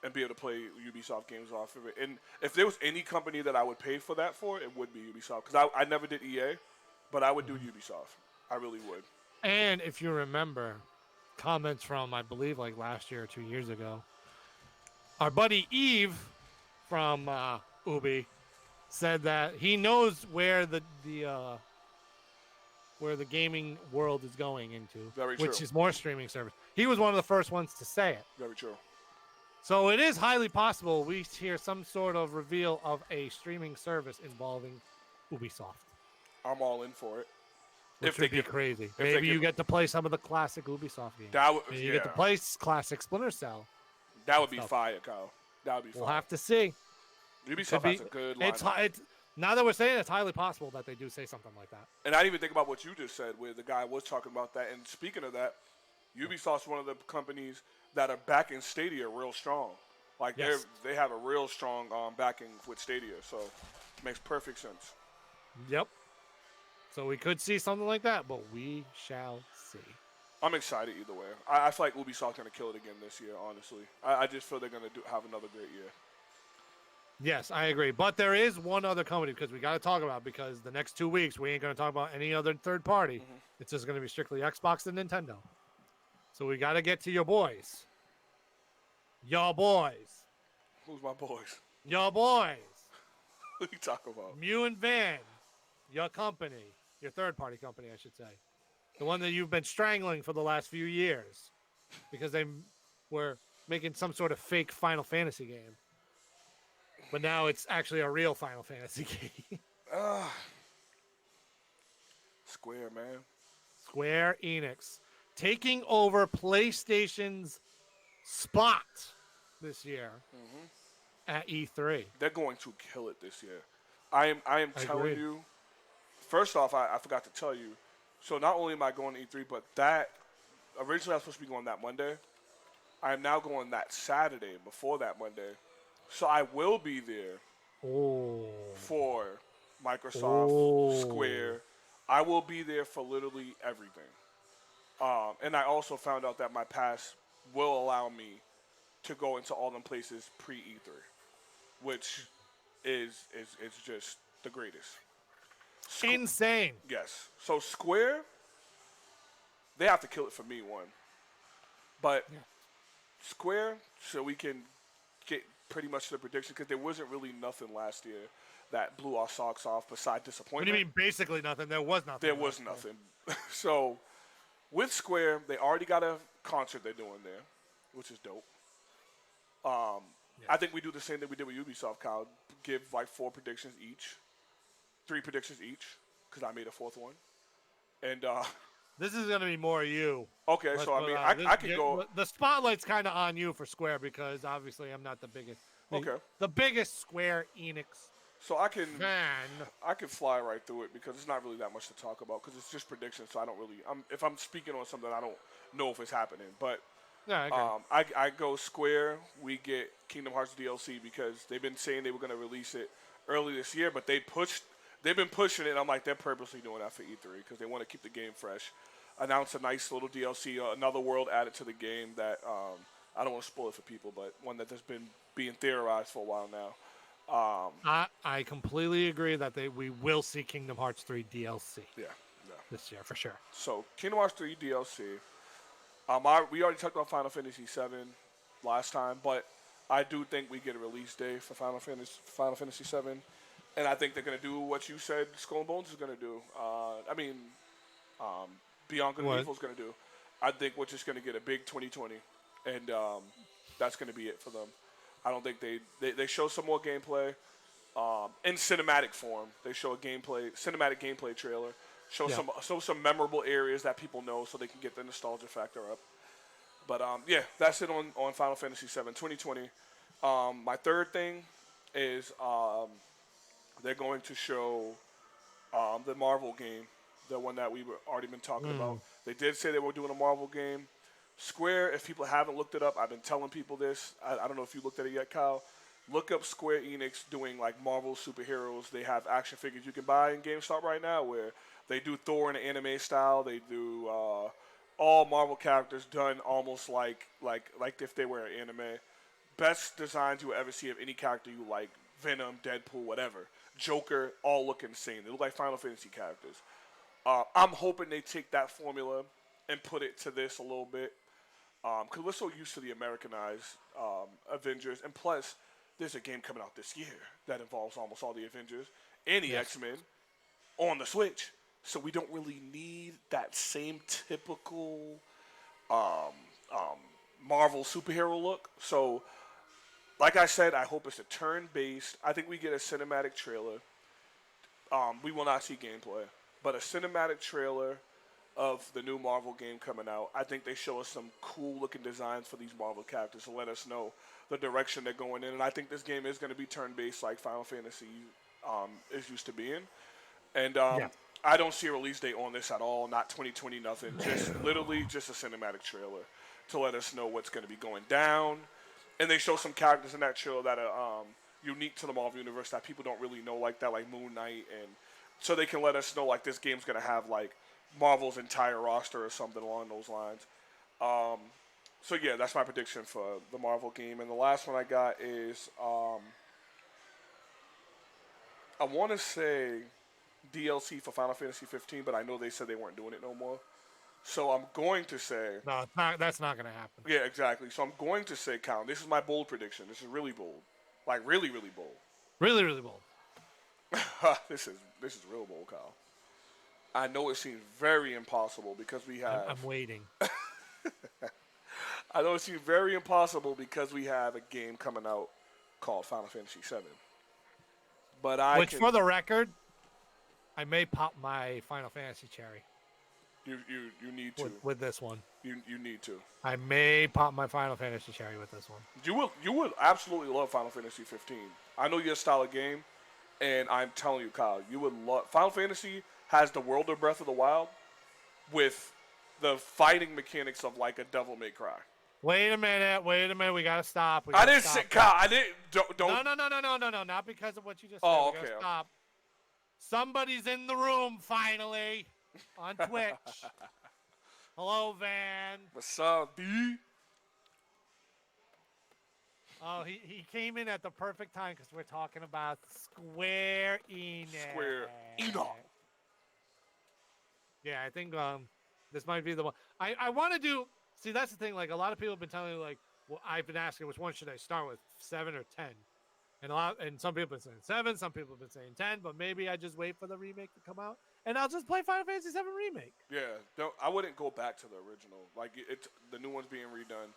and be able to play Ubisoft games off of it. And if there was any company that I would pay for that for, it would be Ubisoft. Because I never did EA, but I would do Ubisoft. I really would. And if you remember, comments from I believe like last year or 2 years ago, our buddy Eve from Ubi said that he knows where the gaming world is going into, Very which true. is more streaming service. He was one of the first ones to say it. Very true. So it is highly possible we hear some sort of reveal of a streaming service involving Ubisoft. I'm all in for it. Which If would they be give it. crazy. they Maybe you give- get to play some of the classic Ubisoft games. That would, Maybe you get to play classic Splinter Cell. That would be stuff. fire, Kyle. That would be fire. We'll have to see. Ubisoft has a good It's lineup. now that we're saying it's highly possible that they do say something like that. And I didn't even think about what you just said, where the guy was talking about that. And speaking of that, Ubisoft's one of the companies that are backing Stadia real strong. Like Yes. they have a real strong backing with Stadia, so it makes perfect sense. Yep. So we could see something like that, but we shall see. I'm excited either way. I feel like Ubisoft's gonna kill it again this year. Honestly, I just feel they're gonna have another great year. Yes, I agree. But there is one other company because we got to talk about because the next 2 weeks we ain't going to talk about any other third party. Mm-hmm. It's just going to be strictly Xbox and Nintendo. So we got to get to your boys. Your boys. Who's my boys? Your boys. Who you talking about? Mew and Van. Your company. Your third party company, I should say. The one that you've been strangling for the last few years because they were making some sort of fake Final Fantasy game. But now it's actually a real Final Fantasy game. Square, man. Square Enix taking over PlayStation's spot this year at E3. They're going to kill it this year. I am telling agree. you. First off, I forgot to tell you. So not only am I going to E3, but that originally I was supposed to be going that Monday. I am now going that Saturday before that Monday. So I will be there Oh. for Microsoft, Square. I will be there for literally everything. And I also found out that my pass will allow me to go into all them places pre-E3, which is just the greatest. Insane. Yes. So Square, they have to kill it for me, one. But Square, so we can get pretty much to the prediction, because there wasn't really nothing last year that blew our socks off besides What disappointment. do you mean basically nothing? There was nothing. There was nothing. So with Square, they already got a concert they're doing there, which is dope. I think we do the same thing we did with Ubisoft, Kyle. Give like 4 predictions each. 3 predictions each, because I made a 4th one. And This is going to be more you. okay, Let's so I put mean, it out. I could go. The spotlight's kind of on you for Square because obviously I'm not the biggest. Okay. The biggest Square Enix So Man. I can fly right through it because it's not really that much to talk about because it's just predictions. So I don't really. If I'm speaking on something, I don't know if it's happening. But Yeah, I agree. I go Square. We get Kingdom Hearts DLC because they've been saying they were going to release it early this year, but they've been pushing it. I'm like, they're purposely doing that for E3 because they want to keep the game fresh. Announce a nice little DLC, another world added to the game that I don't want to spoil it for people, but one that has been being theorized for a while now. I completely agree that we will see Kingdom Hearts 3 DLC Yeah, yeah. this year for sure. So Kingdom Hearts 3 DLC. We already talked about Final Fantasy 7 last time, but I do think we get a release day for Final Fantasy 7, and I think they're gonna do what you said Skull and Bones is gonna do. Beyond Good and What? Evil is gonna do. I think we're just gonna get a big 2020, and that's gonna be it for them. I don't think they show some more gameplay in cinematic form. They show a cinematic gameplay trailer. Show some memorable areas that people know, so they can get the nostalgia factor up. But yeah, that's it on Final Fantasy 7 2020. My third thing is they're going to show the Marvel game, the one that we were already been talking about. They did say they were doing a Marvel game. Square, if people haven't looked it up, I've been telling people this. I don't know if you looked at it yet, Kyle. Look up Square Enix doing like Marvel superheroes. They have action figures you can buy in GameStop right now where they do Thor in an anime style. They do all Marvel characters done almost like if they were an anime. Best designs you will ever see of any character you like. Venom, Deadpool, whatever. Joker, all look insane. They look like Final Fantasy characters. I'm hoping they take that formula and put it to this a little bit. Because we're so used to the Americanized Avengers. And plus, there's a game coming out this year that involves almost all the Avengers and the X-Men on the Switch. So we don't really need that same typical Marvel superhero look. So, like I said, I hope it's a turn-based. I think we get a cinematic trailer. We will not see gameplay, but a cinematic trailer of the new Marvel game coming out. I think they show us some cool-looking designs for these Marvel characters to let us know the direction they're going in. And I think this game is going to be turn-based like Final Fantasy is used to being. And I don't see a release date on this at all. Not 2020, nothing. Just literally just a cinematic trailer to let us know what's going to be going down. And they show some characters in that trailer that are unique to the Marvel Universe that people don't really know like that, like Moon Knight. And so they can let us know like this game's going to have like Marvel's entire roster or something along those lines. So yeah, that's my prediction for the Marvel game. And the last one I got is I want to say DLC for Final Fantasy 15, but I know they said they weren't doing it no more. So I'm going to say No, it's not, that's not going to happen. yeah, exactly. So I'm going to say, Count. This is my bold prediction. This is really bold, like really, really bold. Really, really bold. This is real bold, Kyle. I know it seems very impossible because we have. I'm waiting. I know it seems very impossible because we have a game coming out called Final Fantasy VII. But Which, for the record, I may pop my Final Fantasy cherry. You need to with this one. You need to. I may pop my Final Fantasy cherry with this one. You will absolutely love Final Fantasy 15. I know your style of game, and I'm telling you, Kyle, you would love. Final Fantasy has the world of Breath of the Wild with the fighting mechanics of like a Devil May Cry. Wait a minute. We gotta stop. I didn't say, Kyle. I didn't. Don't. No. Not because of what you just said. Oh, we okay. gotta stop. Somebody's in the room finally on Twitch. Hello, Van. What's up, B? Oh, he came in at the perfect time because we're talking about Square Enix. Square Enix. Yeah, I think this might be the one. I want to do. See, that's the thing. Like, a lot of people have been telling me, like, well, I've been asking which one should I start with, 7 or 10, and some people have been saying 7, some people have been saying 10, but maybe I just wait for the remake to come out and I'll just play Final Fantasy 7 remake. Yeah, I wouldn't go back to the original. Like it's the new one's being redone.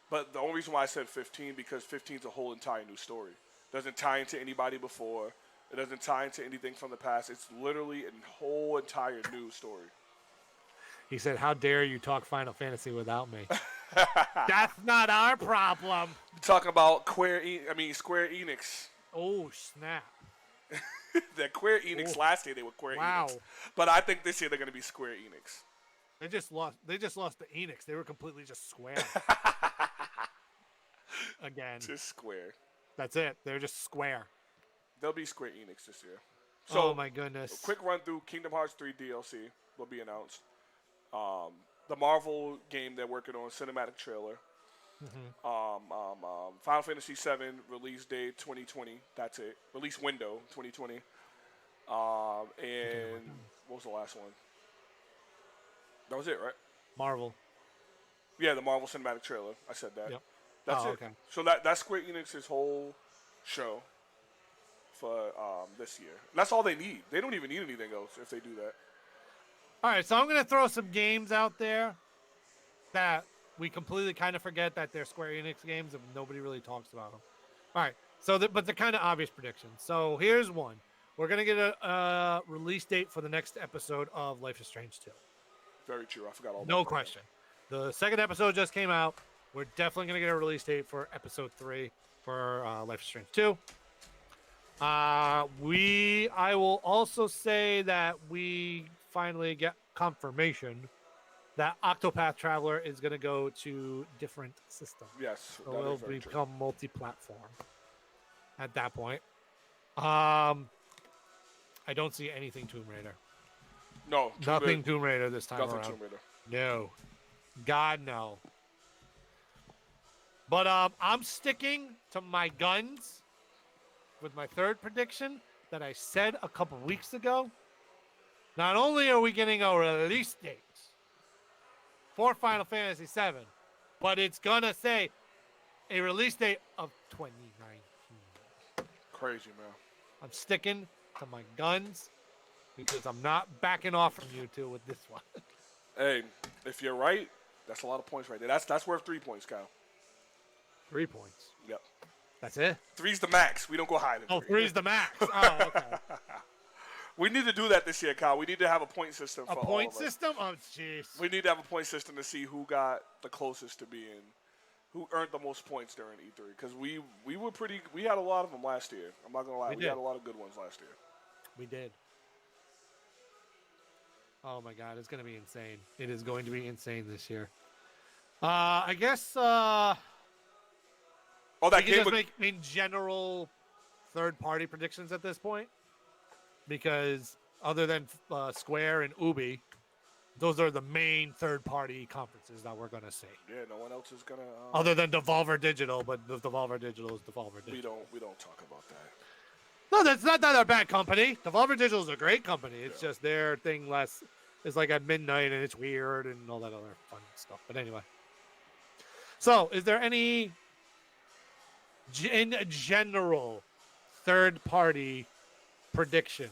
But the only reason why I said 15 because 15 is a whole entire new story. Doesn't tie into anybody before. It doesn't tie into anything from the past. It's literally a whole entire new story. He said, "How dare you talk Final Fantasy without me?" That's not our problem. Talking about Square Enix. Oh snap! That Square Enix last year they were Square Wow. Enix, but I think this year they're gonna be Square Enix. They just lost. They just lost to Enix. They were completely just Square again. Just Square. That's it. They're just Square. They'll be Square Enix this year. Oh So, my goodness. quick run through Kingdom Hearts 3 DLC will be announced. The Marvel game they're working on, cinematic trailer. Final Fantasy 7 release date 2020. That's it. Release window 2020. And what was the last one? That was it, right? Marvel. Yeah, the Marvel cinematic trailer. I said that. Yep. That's it. Okay. So that's Square Enix's whole show for this year. And that's all they need. They don't even need anything else if they do that. All right, so I'm going to throw some games out there that we completely kind of forget that they're Square Enix games and nobody really talks about them. All right, so but they're kind of obvious predictions. So here's one. We're going to get a release date for the next episode of Life is Strange 2. Very true. I forgot all about No that. question. The second episode just came out. We're definitely going to get a release date for episode 3 for Life is Strange 2. I will also say that we finally get confirmation that Octopath Traveler is going to go to different systems. Yes. So that it'll is very true. become multi-platform at that point. I don't see anything Tomb Raider. No. Nothing Tomb Raider this time Nothing around. Tomb Raider. No. God, no. But I'm sticking to my guns with my third prediction that I said a couple weeks ago. Not only are we getting a release date for Final Fantasy VII, but it's going to say a release date of 2019. Crazy, man. I'm sticking to my guns because I'm not backing off from you two with this one. Hey, if you're right, that's a lot of points right there. That's worth 3 points, Kyle. 3 points. Yep. That's it? 3's the max. We don't go higher than 3. 3's the max. Oh, okay. We need to do that this year, Kyle. We need to have a point system for A all point of us. system? Oh, jeez. We need to have a point system to see who got the closest to being, who earned the most points during E3. Because we had a lot of them last year. I'm not going to lie. We had a lot of good ones last year. We did. Oh, my God. It's going to be insane. It is going to be insane this year. I guess Oh, we that can game just was, make, in general, third-party predictions at this point. Because other than Square and Ubi, those are the main third-party conferences that we're going to see. yeah, no one else is going to. Other than Devolver Digital, but the Devolver Digital is Devolver Digital. We don't talk about that. No, that's not that a bad company. Devolver Digital is a great company. It's just their thing is like at midnight and it's weird and all that other fun stuff. But anyway. So, is there any, in general, third-party predictions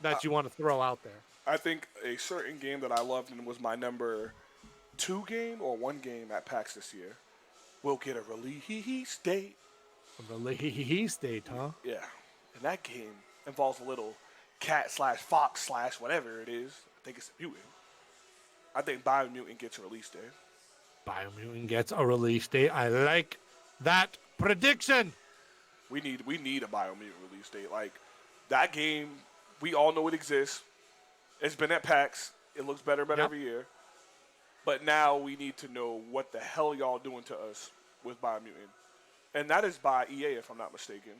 that you want to throw out there? I think a certain game that I loved and was my number 2 game or 1 game at PAX this year will get a release date. A release date, huh? Yeah. And that game involves a little cat/fox/ whatever it is. I think it's a mutant. I think Biomutant gets a release date. Biomutant gets a release date. I like that prediction. We need a Biomutant release date. Like, that game, we all know it exists. It's been at PAX. It looks better every year. But now we need to know what the hell y'all doing to us with Biomutant. And that is by EA, if I'm not mistaken.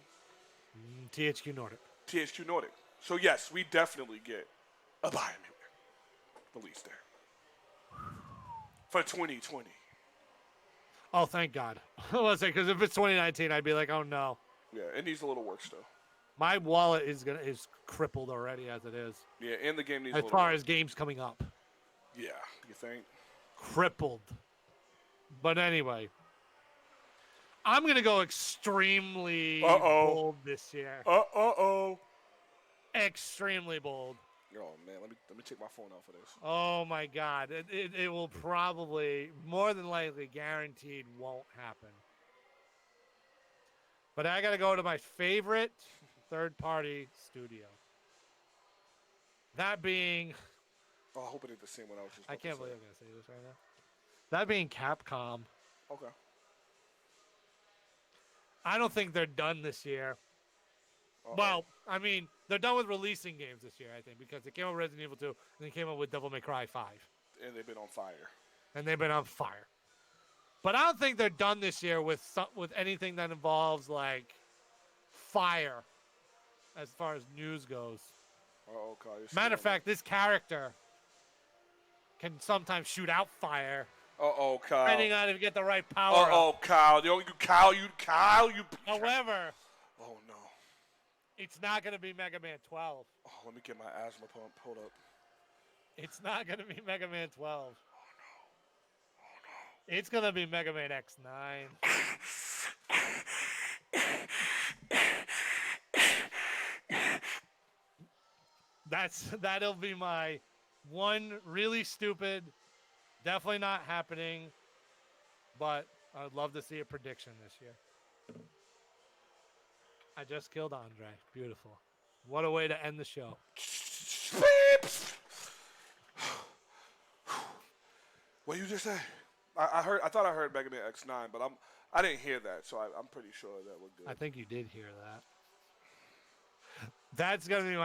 THQ Nordic. THQ Nordic. So, yes, we definitely get a Biomutant release there. For 2020. Oh, thank God. Let's say, because if it's 2019, I'd be like, oh, no. Yeah, it needs a little work still. My wallet is crippled already as it is. Yeah, and the game needs a As little far work. as games coming up. Yeah, you think? Crippled. But anyway. I'm going to go extremely bold this year. Extremely bold. Oh, man, let me take my phone off of this. Oh, my God. It will probably, more than likely, guaranteed won't happen. But I got to go to my favorite third-party studio. That being... Oh, I hope it ain't the same one I was just I about can't to believe say. I'm going to say this right now. That being Capcom. Okay. I don't think they're done this year. Well, I mean, they're done with releasing games this year, I think, because they came out with Resident Evil 2 and they came out with Devil May Cry 5. And they've been on fire. And they've been on fire. But I don't think they're done this year with anything that involves like fire as far as news goes. Uh-oh, Kyle. Matter of fact, this character can sometimes shoot out fire. Uh-oh, Kyle. Depending on if you get the right power. Uh-oh, Kyle. Kyle. However, oh, no. It's not going to be Mega Man 12. Oh, let me get my asthma pump. Hold up. It's not going to be Mega Man 12. Oh, no. Oh, no. It's going to be Mega Man X9. That'll be my one really stupid, definitely not happening, but I'd love to see a prediction this year. I just killed Andre. Beautiful. What a way to end the show. What did you just say? I thought I heard Mega Man X9, but I didn't hear that, so I'm pretty sure that we're good. I think you did hear that. That's gonna be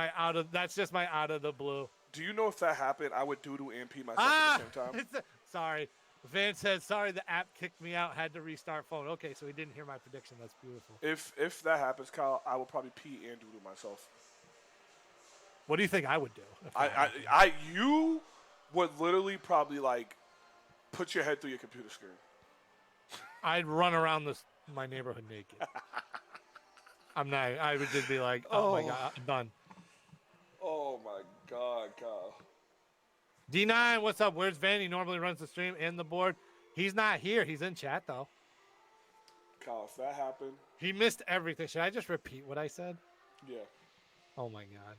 that's just my out of the blue. Do you know if that happened, I would doodle and pee myself at the same time? Sorry. Van said, sorry, the app kicked me out, had to restart phone. Okay, so he didn't hear my prediction. That's beautiful. If that happens, Kyle, I would probably pee and doodle myself. What do you think I would do? You would literally probably like put your head through your computer screen. I'd run around my neighborhood naked. I would just be like, oh my God, I'm done. Oh my God, Kyle. D9, what's up? Where's Van? He normally runs the stream and the board. He's not here. He's in chat, though. Kyle, if that happened. He missed everything. Should I just repeat what I said? Yeah. Oh, my God.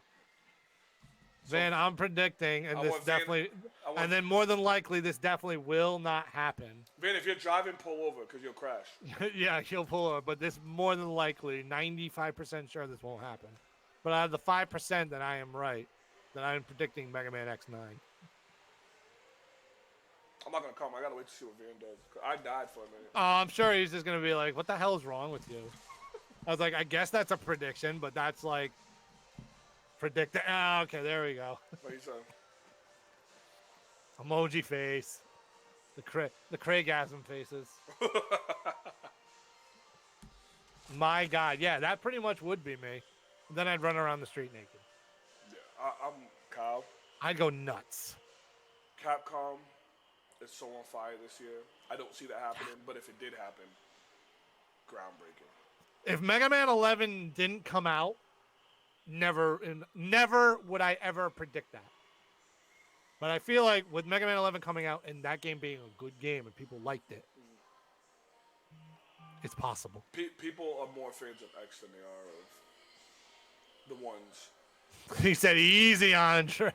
Van, I'm predicting, and this definitely, and then more than likely, this definitely will not happen. Van, if you're driving, pull over, because you'll crash. Yeah, he'll pull over, but this more than likely, 95% sure this won't happen. But out of the 5% that I am right, that I'm predicting Mega Man X9. I'm not going to come. I got to wait to see what Van does. I died for a minute. I'm sure he's just going to be like, what the hell is wrong with you? I was like, I guess that's a prediction, but that's like, okay, there we go. What are you saying? Emoji face. The Craigasm faces. My God. Yeah, that pretty much would be me. Then I'd run around the street naked. Yeah, I'm Kyle. I'd go nuts. Capcom is so on fire this year. I don't see that happening, but if it did happen, groundbreaking. If Mega Man 11 didn't come out, never would I ever predict that. But I feel like with Mega Man 11 coming out and that game being a good game and people liked it, it's possible. People are more fans of X than they are of the ones. He said, "Easy on Trey."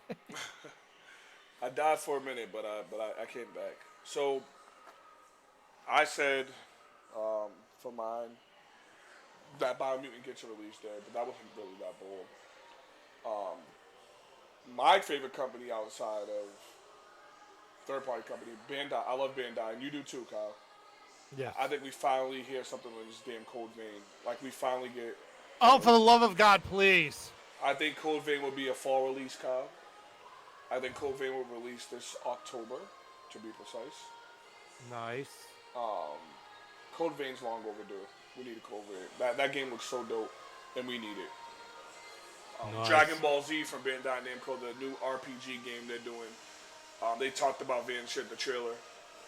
I died for a minute, but I came back. So I said for mine that Biomutant gets a release date, but that wasn't really that bold. My favorite company outside of third-party company, Bandai. I love Bandai, and you do too, Kyle. Yeah. I think we finally hear something in this damn Code Vein. Like we finally get. Oh, for the love of God, please! I think Code Vein will be a fall release, Kyle. I think Code Vein will release this October, to be precise. Nice. Code Vein's long overdue. We need a Code Vein. That game looks so dope, and we need it. Nice. Dragon Ball Z from Bandai Namco, the new RPG game they're doing. They talked about Van shit, the trailer.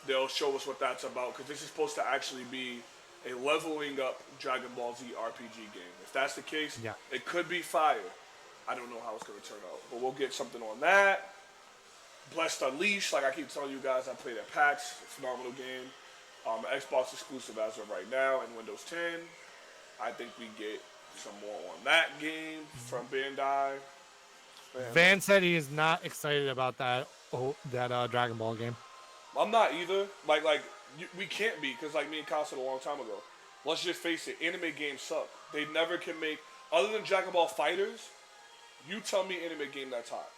They'll show us what that's about, because this is supposed to actually be a leveling up Dragon Ball Z RPG game. If that's the case, yeah. It could be fire. I don't know how it's going to turn out, but we'll get something on that. Blessed Unleashed, like I keep telling you guys, I played at PAX, phenomenal game. Xbox exclusive as of right now, and Windows 10. I think we get some more on that game from Bandai. Van said he is not excited about that Dragon Ball game. I'm not either. We can't be, because like me and Kyle said a long time ago. Let's just face it, anime games suck. They never can make, other than Dragon Ball Fighters, you tell me anime game that's hot.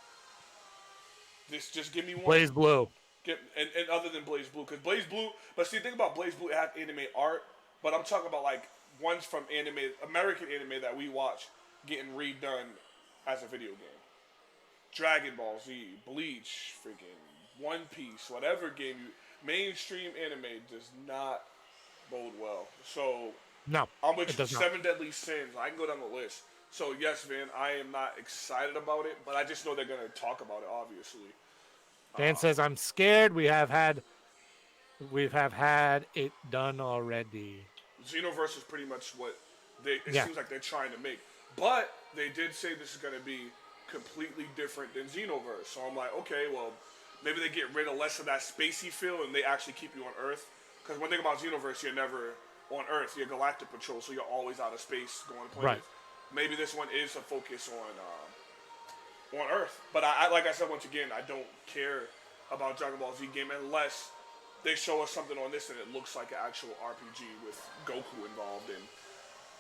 Just give me one. Blaze Blue. And other than Blaze Blue, because Blaze Blue, but see, think about Blaze Blue, it had anime art, but I'm talking about like ones from anime, American anime that we watch. getting redone as a video game. Dragon Ball Z, Bleach, freaking One Piece, whatever game mainstream anime does not bode well. So No, I'm with it you. does not. Seven Deadly Sins. I can go down the list. So yes, Van, I am not excited about it, but I just know they're gonna talk about it. Obviously, Dan says I'm scared. We have had it done already. Xenoverse is pretty much what it Yeah. seems like they're trying to make. But they did say this is gonna be completely different than Xenoverse. So I'm like, okay, well, maybe they get rid of less of that spacey feel and they actually keep you on Earth. Because one thing about Xenoverse, you're never on Earth. You're Galactic Patrol, so you're always out of space going places. Right. Maybe this one is a focus on Earth. But I like I said once again, I don't care about Dragon Ball Z game unless they show us something on this and it looks like an actual RPG with Goku involved and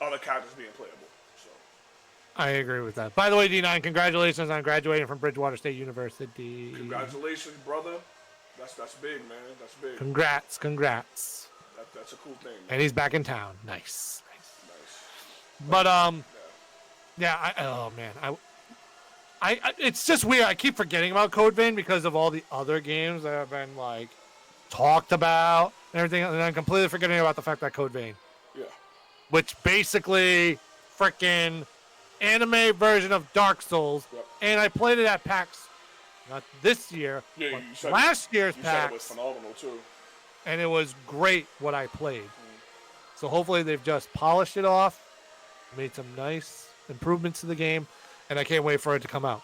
other characters being playable. So I agree with that. By the way, D9, congratulations on graduating from Bridgewater State University. congratulations, brother. That's big, man. That's big. Congrats. That's a cool thing, man. And he's back in town. Nice. Nice. But yeah. Oh man, I it's just weird. I keep forgetting about Code Vein because of all the other games that have been like talked about and everything, and I'm completely forgetting about the fact that Code Vein, Yeah. which basically freaking anime version of Dark Souls, Yep. and I played it at PAX, not this year, Yeah, but you said last year's you said it was PAX, phenomenal too. and it was great what I played. So hopefully they've just polished it off, made some nice improvements to the game, and I can't wait for it to come out.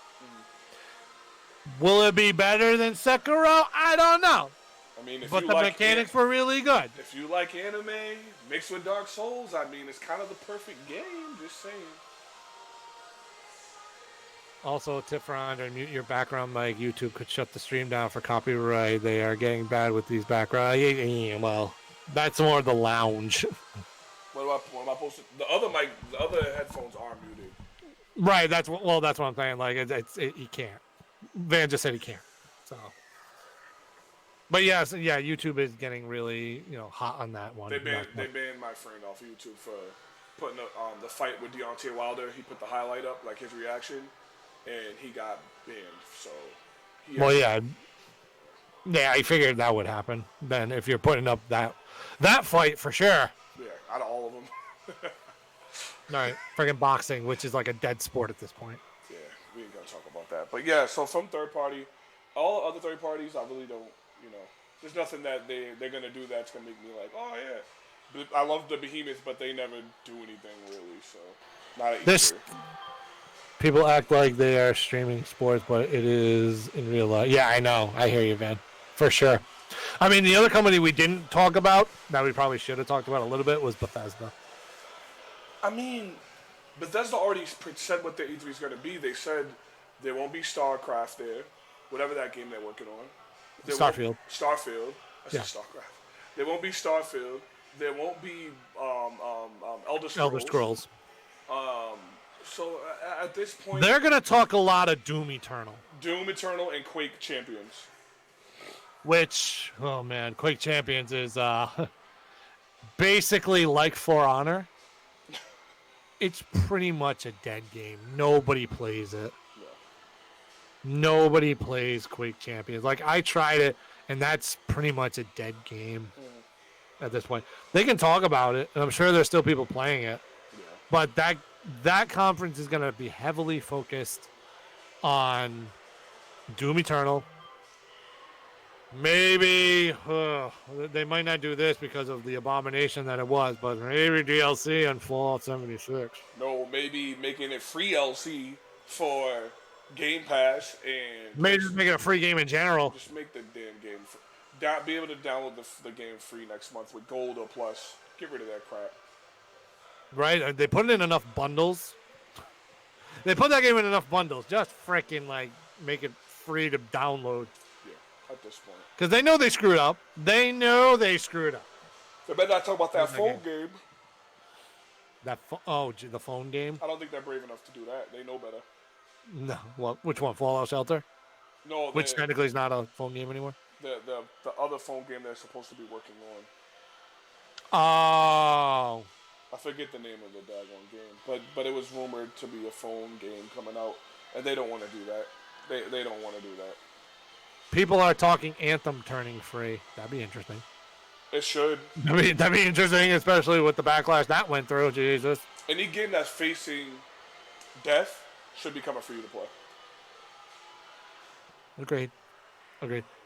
Will it be better than Sekiro? I don't know. I mean, if But you the like mechanics were really good. If you like anime mixed with Dark Souls, I mean, it's kind of the perfect game. Just saying. Also, a tip for Andre, mute your background mic. YouTube could shut the stream down for copyright. They are getting bad with these background. Well, that's more the lounge. What am I supposed to? The other headphones are muted. Right. That's what I'm saying. Like, he can't. Van just said he can't. So. But yeah, YouTube is getting really, hot on that one. They banned my friend off YouTube for putting the fight with Deontay Wilder. He put the highlight up, like his reaction, and he got banned. So. Yeah, I figured that would happen. Then if you're putting up that fight for sure. Yeah, out of all of them. All right, friggin' boxing, which is like a dead sport at this point. Yeah, we ain't gonna talk about that. But yeah, so from third party, all other third parties, I really don't. There's nothing that they're gonna do that's gonna make me like, oh yeah. I love the behemoths, but they never do anything really. So not an This people act like they are streaming sports, but it is in real life. Yeah, I know. I hear you, man. For sure. I mean, the other company we didn't talk about that we probably should have talked about a little bit was Bethesda. I mean, Bethesda already said what their E3 is going to be. They said there won't be StarCraft there, whatever that game they're working on. Starfield. I said StarCraft. There won't be Starfield. There won't be Elder Scrolls. Elder Scrolls. So at this point, They're going to talk a lot of Doom Eternal. Doom Eternal and Quake Champions. Which, oh man, Quake Champions is basically like For Honor. It's pretty much a dead game. Nobody plays it. Nobody plays Quake Champions. Like, I tried it, and that's pretty much a dead game at this point. They can talk about it, and I'm sure there's still people playing it. Yeah. But that conference is going to be heavily focused on Doom Eternal. Maybe they might not do this because of the abomination that it was, but maybe DLC on Fallout 76. No, maybe making it free LC for Game Pass and Maybe just make it a free game in general. just make the damn game. Be able to download the game free next month with Gold or Plus. Get rid of that crap. Right? They put it in enough bundles. They put that game in enough bundles. Just freaking make it free to download. Yeah, at this point. Because they know they screwed up. They know they screwed up. They better not talk about that phone game. The phone game? I don't think they're brave enough to do that. They know better. No. Well, which one? Fallout Shelter? No, Which technically is not a phone game anymore? The other phone game they're supposed to be working on. Oh. I forget the name of the daggone game, but it was rumored to be a phone game coming out, and they don't want to do that. They don't want to do that. People are talking Anthem turning free. That'd be interesting. It should. That'd be interesting, especially with the backlash that went through. Jesus. Any game that's facing death should become a free to play. Agreed.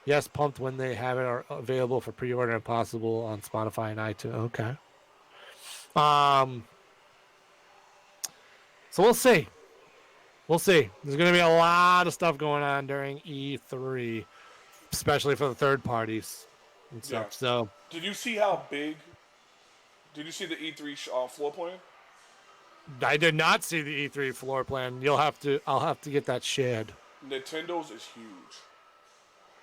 Yes, pumped when they have it are available for pre-order and possible on Spotify and iTunes. Okay. So we'll see. There's going to be a lot of stuff going on during E3, especially for the third parties and stuff. Yeah. So, did you see how big? Did you see the E3 floor plan? I did not see the E3 floor plan. I'll have to get that shared. Nintendo's is huge.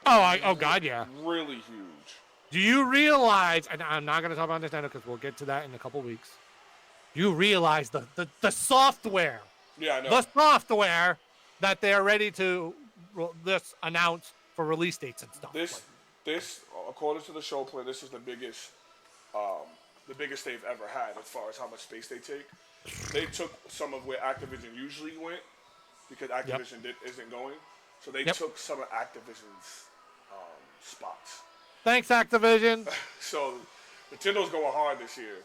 Oh God, yeah. Really huge. Do you realize? And I'm not going to talk about Nintendo because we'll get to that in a couple weeks. You realize the software. Yeah, I know. The software that they are ready to announce for release dates and stuff. This, according to the show plan, this is the biggest they've ever had as far as how much space they take. They took some of where Activision usually went because Activision isn't going, so they took some of Activision's spots. Thanks, Activision. So Nintendo's going hard this year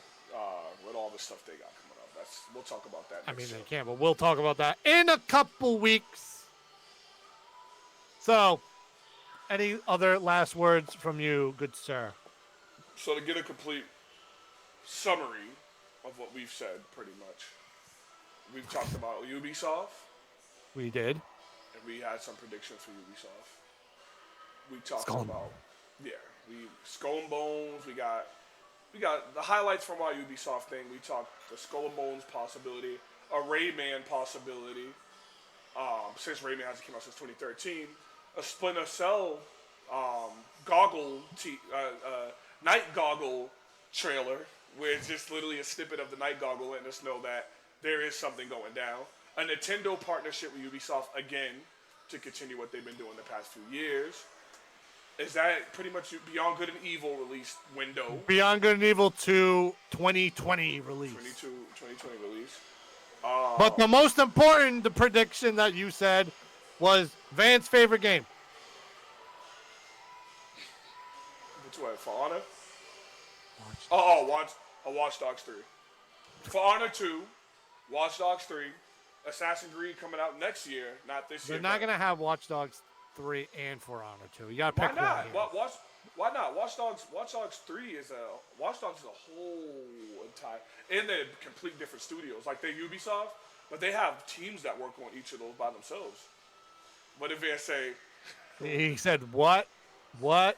with all the stuff they got coming up. We'll talk about that. I mean, they can't, but we'll talk about that in a couple weeks. So, any other last words from you, good sir? So to get a complete summary of what we've said, pretty much, we've talked about Ubisoft. We did. And we had some predictions for Ubisoft. We talked about Skull and Bones. We got the highlights from our Ubisoft thing. We talked the Skull and Bones possibility, a Rayman possibility. Since Rayman hasn't come out since 2013, a Splinter Cell night goggle trailer, where it's just literally a snippet of the night goggle letting us know that there is something going down. A Nintendo partnership with Ubisoft again to continue what they've been doing the past few years. Is that pretty much Beyond Good and Evil release window? Beyond Good and Evil 2 2020 release. 2020 release. But the most important, the prediction that you said was Van's favorite game. Which one? For Honor? Watch Dogs 3. For Honor 2, Watch Dogs 3, Assassin's Creed coming out next year, not this year. They're not going to have Watch Dogs 3 and For Honor 2. You got to pick one. Why not? One. Why not? Watch Dogs 3 is a whole entire, and they're complete different studios. Like they're Ubisoft, but they have teams that work on each of those by themselves. What if they say? He said what? What?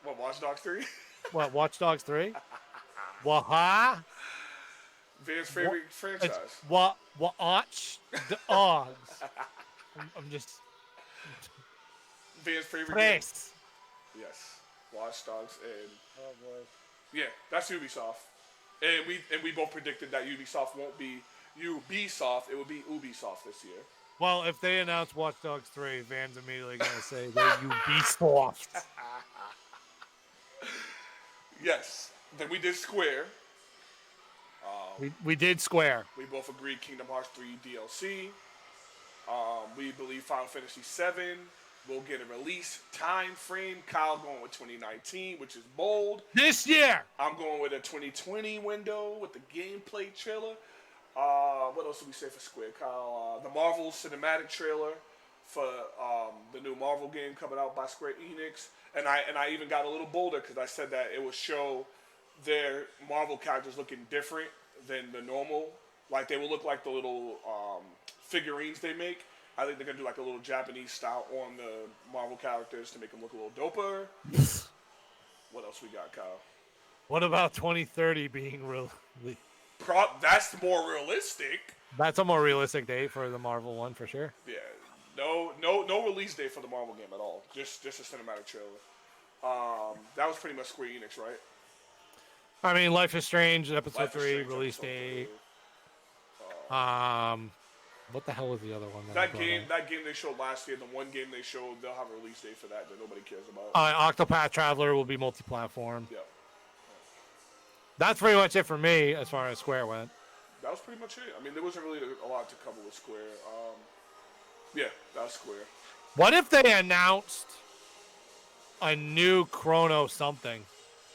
What, Watch Dogs 3? What, Watch Dogs 3? What? Huh? Van's favorite franchise. Watch the odds. I'm just. Van's favorite Press. game. Yes. Watch Dogs and. Oh boy. Yeah, that's Ubisoft. And we both predicted that Ubisoft won't be Ubisoft. It will be Ubisoft this year. Well, if they announce Watch Dogs 3, Van's immediately going to say they're Ubisoft. Yes. Then we did Square. We did Square. We both agreed Kingdom Hearts 3 DLC. We believe Final Fantasy 7 will get a release time frame. Kyle going with 2019, which is bold. This year. I'm going with a 2020 window with the gameplay trailer. What else did we say for Square, Kyle? The Marvel cinematic trailer for the new Marvel game coming out by Square Enix. And I even got a little bolder because I said that it would show their Marvel characters looking different than the normal. Like they will look like the little figurines they make. I think they're going to do like a little Japanese style on the Marvel characters to make them look a little doper. What else we got, Kyle? What about 2030 being real? That's more realistic. That's a more realistic date for the Marvel one for sure. Yeah. No release date for the Marvel game at all. Just a cinematic trailer. That was pretty much Square Enix, right? I mean, Life is Strange, Episode 3, release date. What the hell was the other one? That game they showed last year, the one game they showed, they'll have a release date for that nobody cares about. Octopath Traveler will be multi-platform. Yeah. That's pretty much it for me as far as Square went. That was pretty much it. I mean, there wasn't really a lot to cover with Square. Yeah, that was Square. What if they announced a new Chrono something?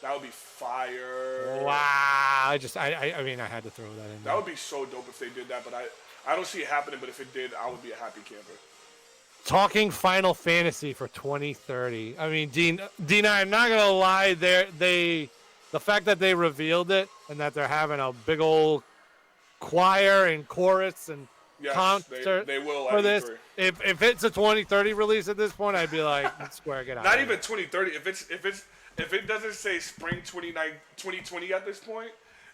That would be fire. Wow! I mean, I had to throw that in. That would be so dope if they did that, but I don't see it happening. But if it did, I would be a happy camper. Talking Final Fantasy for 2030. I mean, Dina, I'm not gonna lie. The fact that they revealed it and that they're having a big old choir and chorus and concert they will for this. E3. If it's a 2030 release at this point, I'd be like, Square, get out. Not even 2030. If it doesn't say spring 2020 at this point,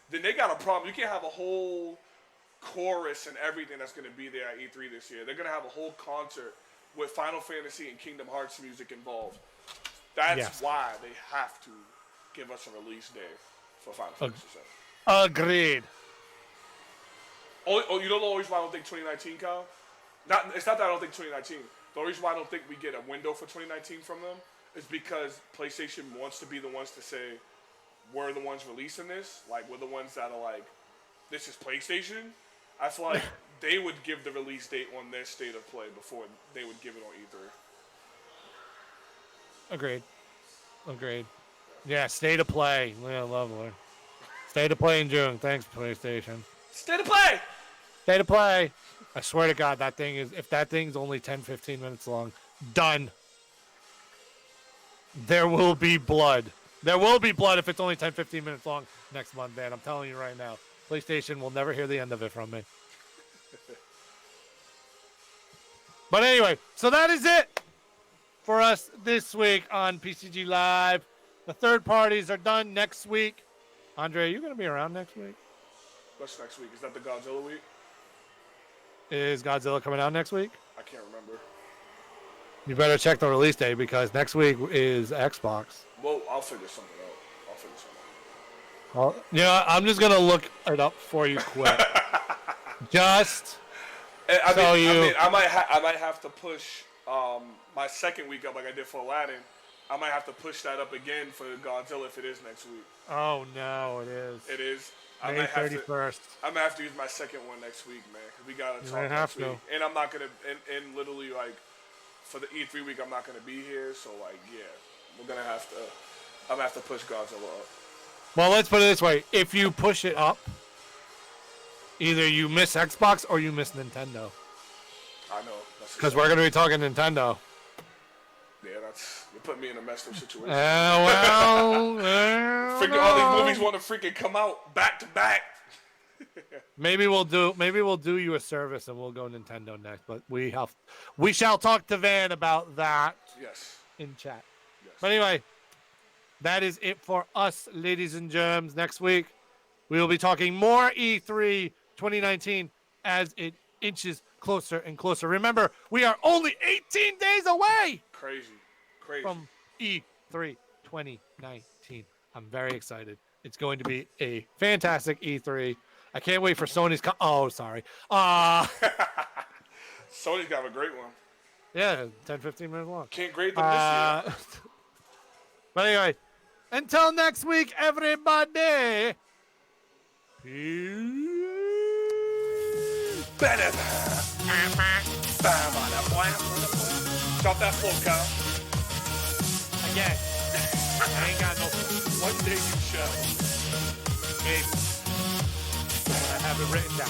then they got a problem. You can't have a whole chorus and everything that's going to be there at E3 this year. They're going to have a whole concert with Final Fantasy and Kingdom Hearts music involved. That's why they have to give us a release day for Final Fantasy VII. Agreed. Oh, you don't know the reason why I don't think 2019, Kyle? It's not that I don't think 2019. The reason why I don't think we get a window for 2019 from them is because PlayStation wants to be the ones to say, we're the ones releasing this. Like, we're the ones that are like, this is PlayStation. I feel like they would give the release date on their state of play before they would give it on E3. Agreed. Yeah, state of play. Yeah, lovely. State of play in June. Thanks, PlayStation. State of play! State of play. I swear to God, if that thing's only 10, 15 minutes long, done. There will be blood. There will be blood if it's only 10, 15 minutes long next month, man. I'm telling you right now. PlayStation will never hear the end of it from me. But anyway, so that is it for us this week on PCG Live. The third parties are done next week. Andre, are you going to be around next week? What's next week? Is that the Godzilla week? Is Godzilla coming out next week? I can't remember. You better check the release date because next week is Xbox. Well, I'll figure something out. Well, yeah, I'm just going to look it up for you quick. I might have to push my second week up like I did for Aladdin. I might have to push that up again for Godzilla if it is next week. Oh, no, it is. It is. May 31st. I'm going to have to use my second one next week, man, because we got to talk next week. And I'm not going to, and literally, like, for the E3 week, I'm not going to be here. So, like, yeah, I'm going to have to push Godzilla up. Well, let's put it this way. If you push it up, either you miss Xbox or you miss Nintendo. I know. Because we're going to be talking Nintendo. Yeah, you're putting me in a messed up situation. Freaking all these movies want to freaking come out back to back. Maybe we'll do you a service and we'll go Nintendo next. But we shall talk to Van about that. Yes. In chat. Yes. But anyway, that is it for us, ladies and germs. Next week, we will be talking more E3 2019 as it inches closer and closer. Remember, we are only 18 days away. Crazy. From E3 2019. I'm very excited. It's going to be a fantastic E3. I can't wait for Sony's. Oh, sorry. Sony's got a great one. Yeah, 10, 15 minutes long. Can't grade them this year. But anyway, until next week, everybody. Peace. Drop that flow, Kyle. Again. I ain't got no. One day you shall. Maybe. I have it written down.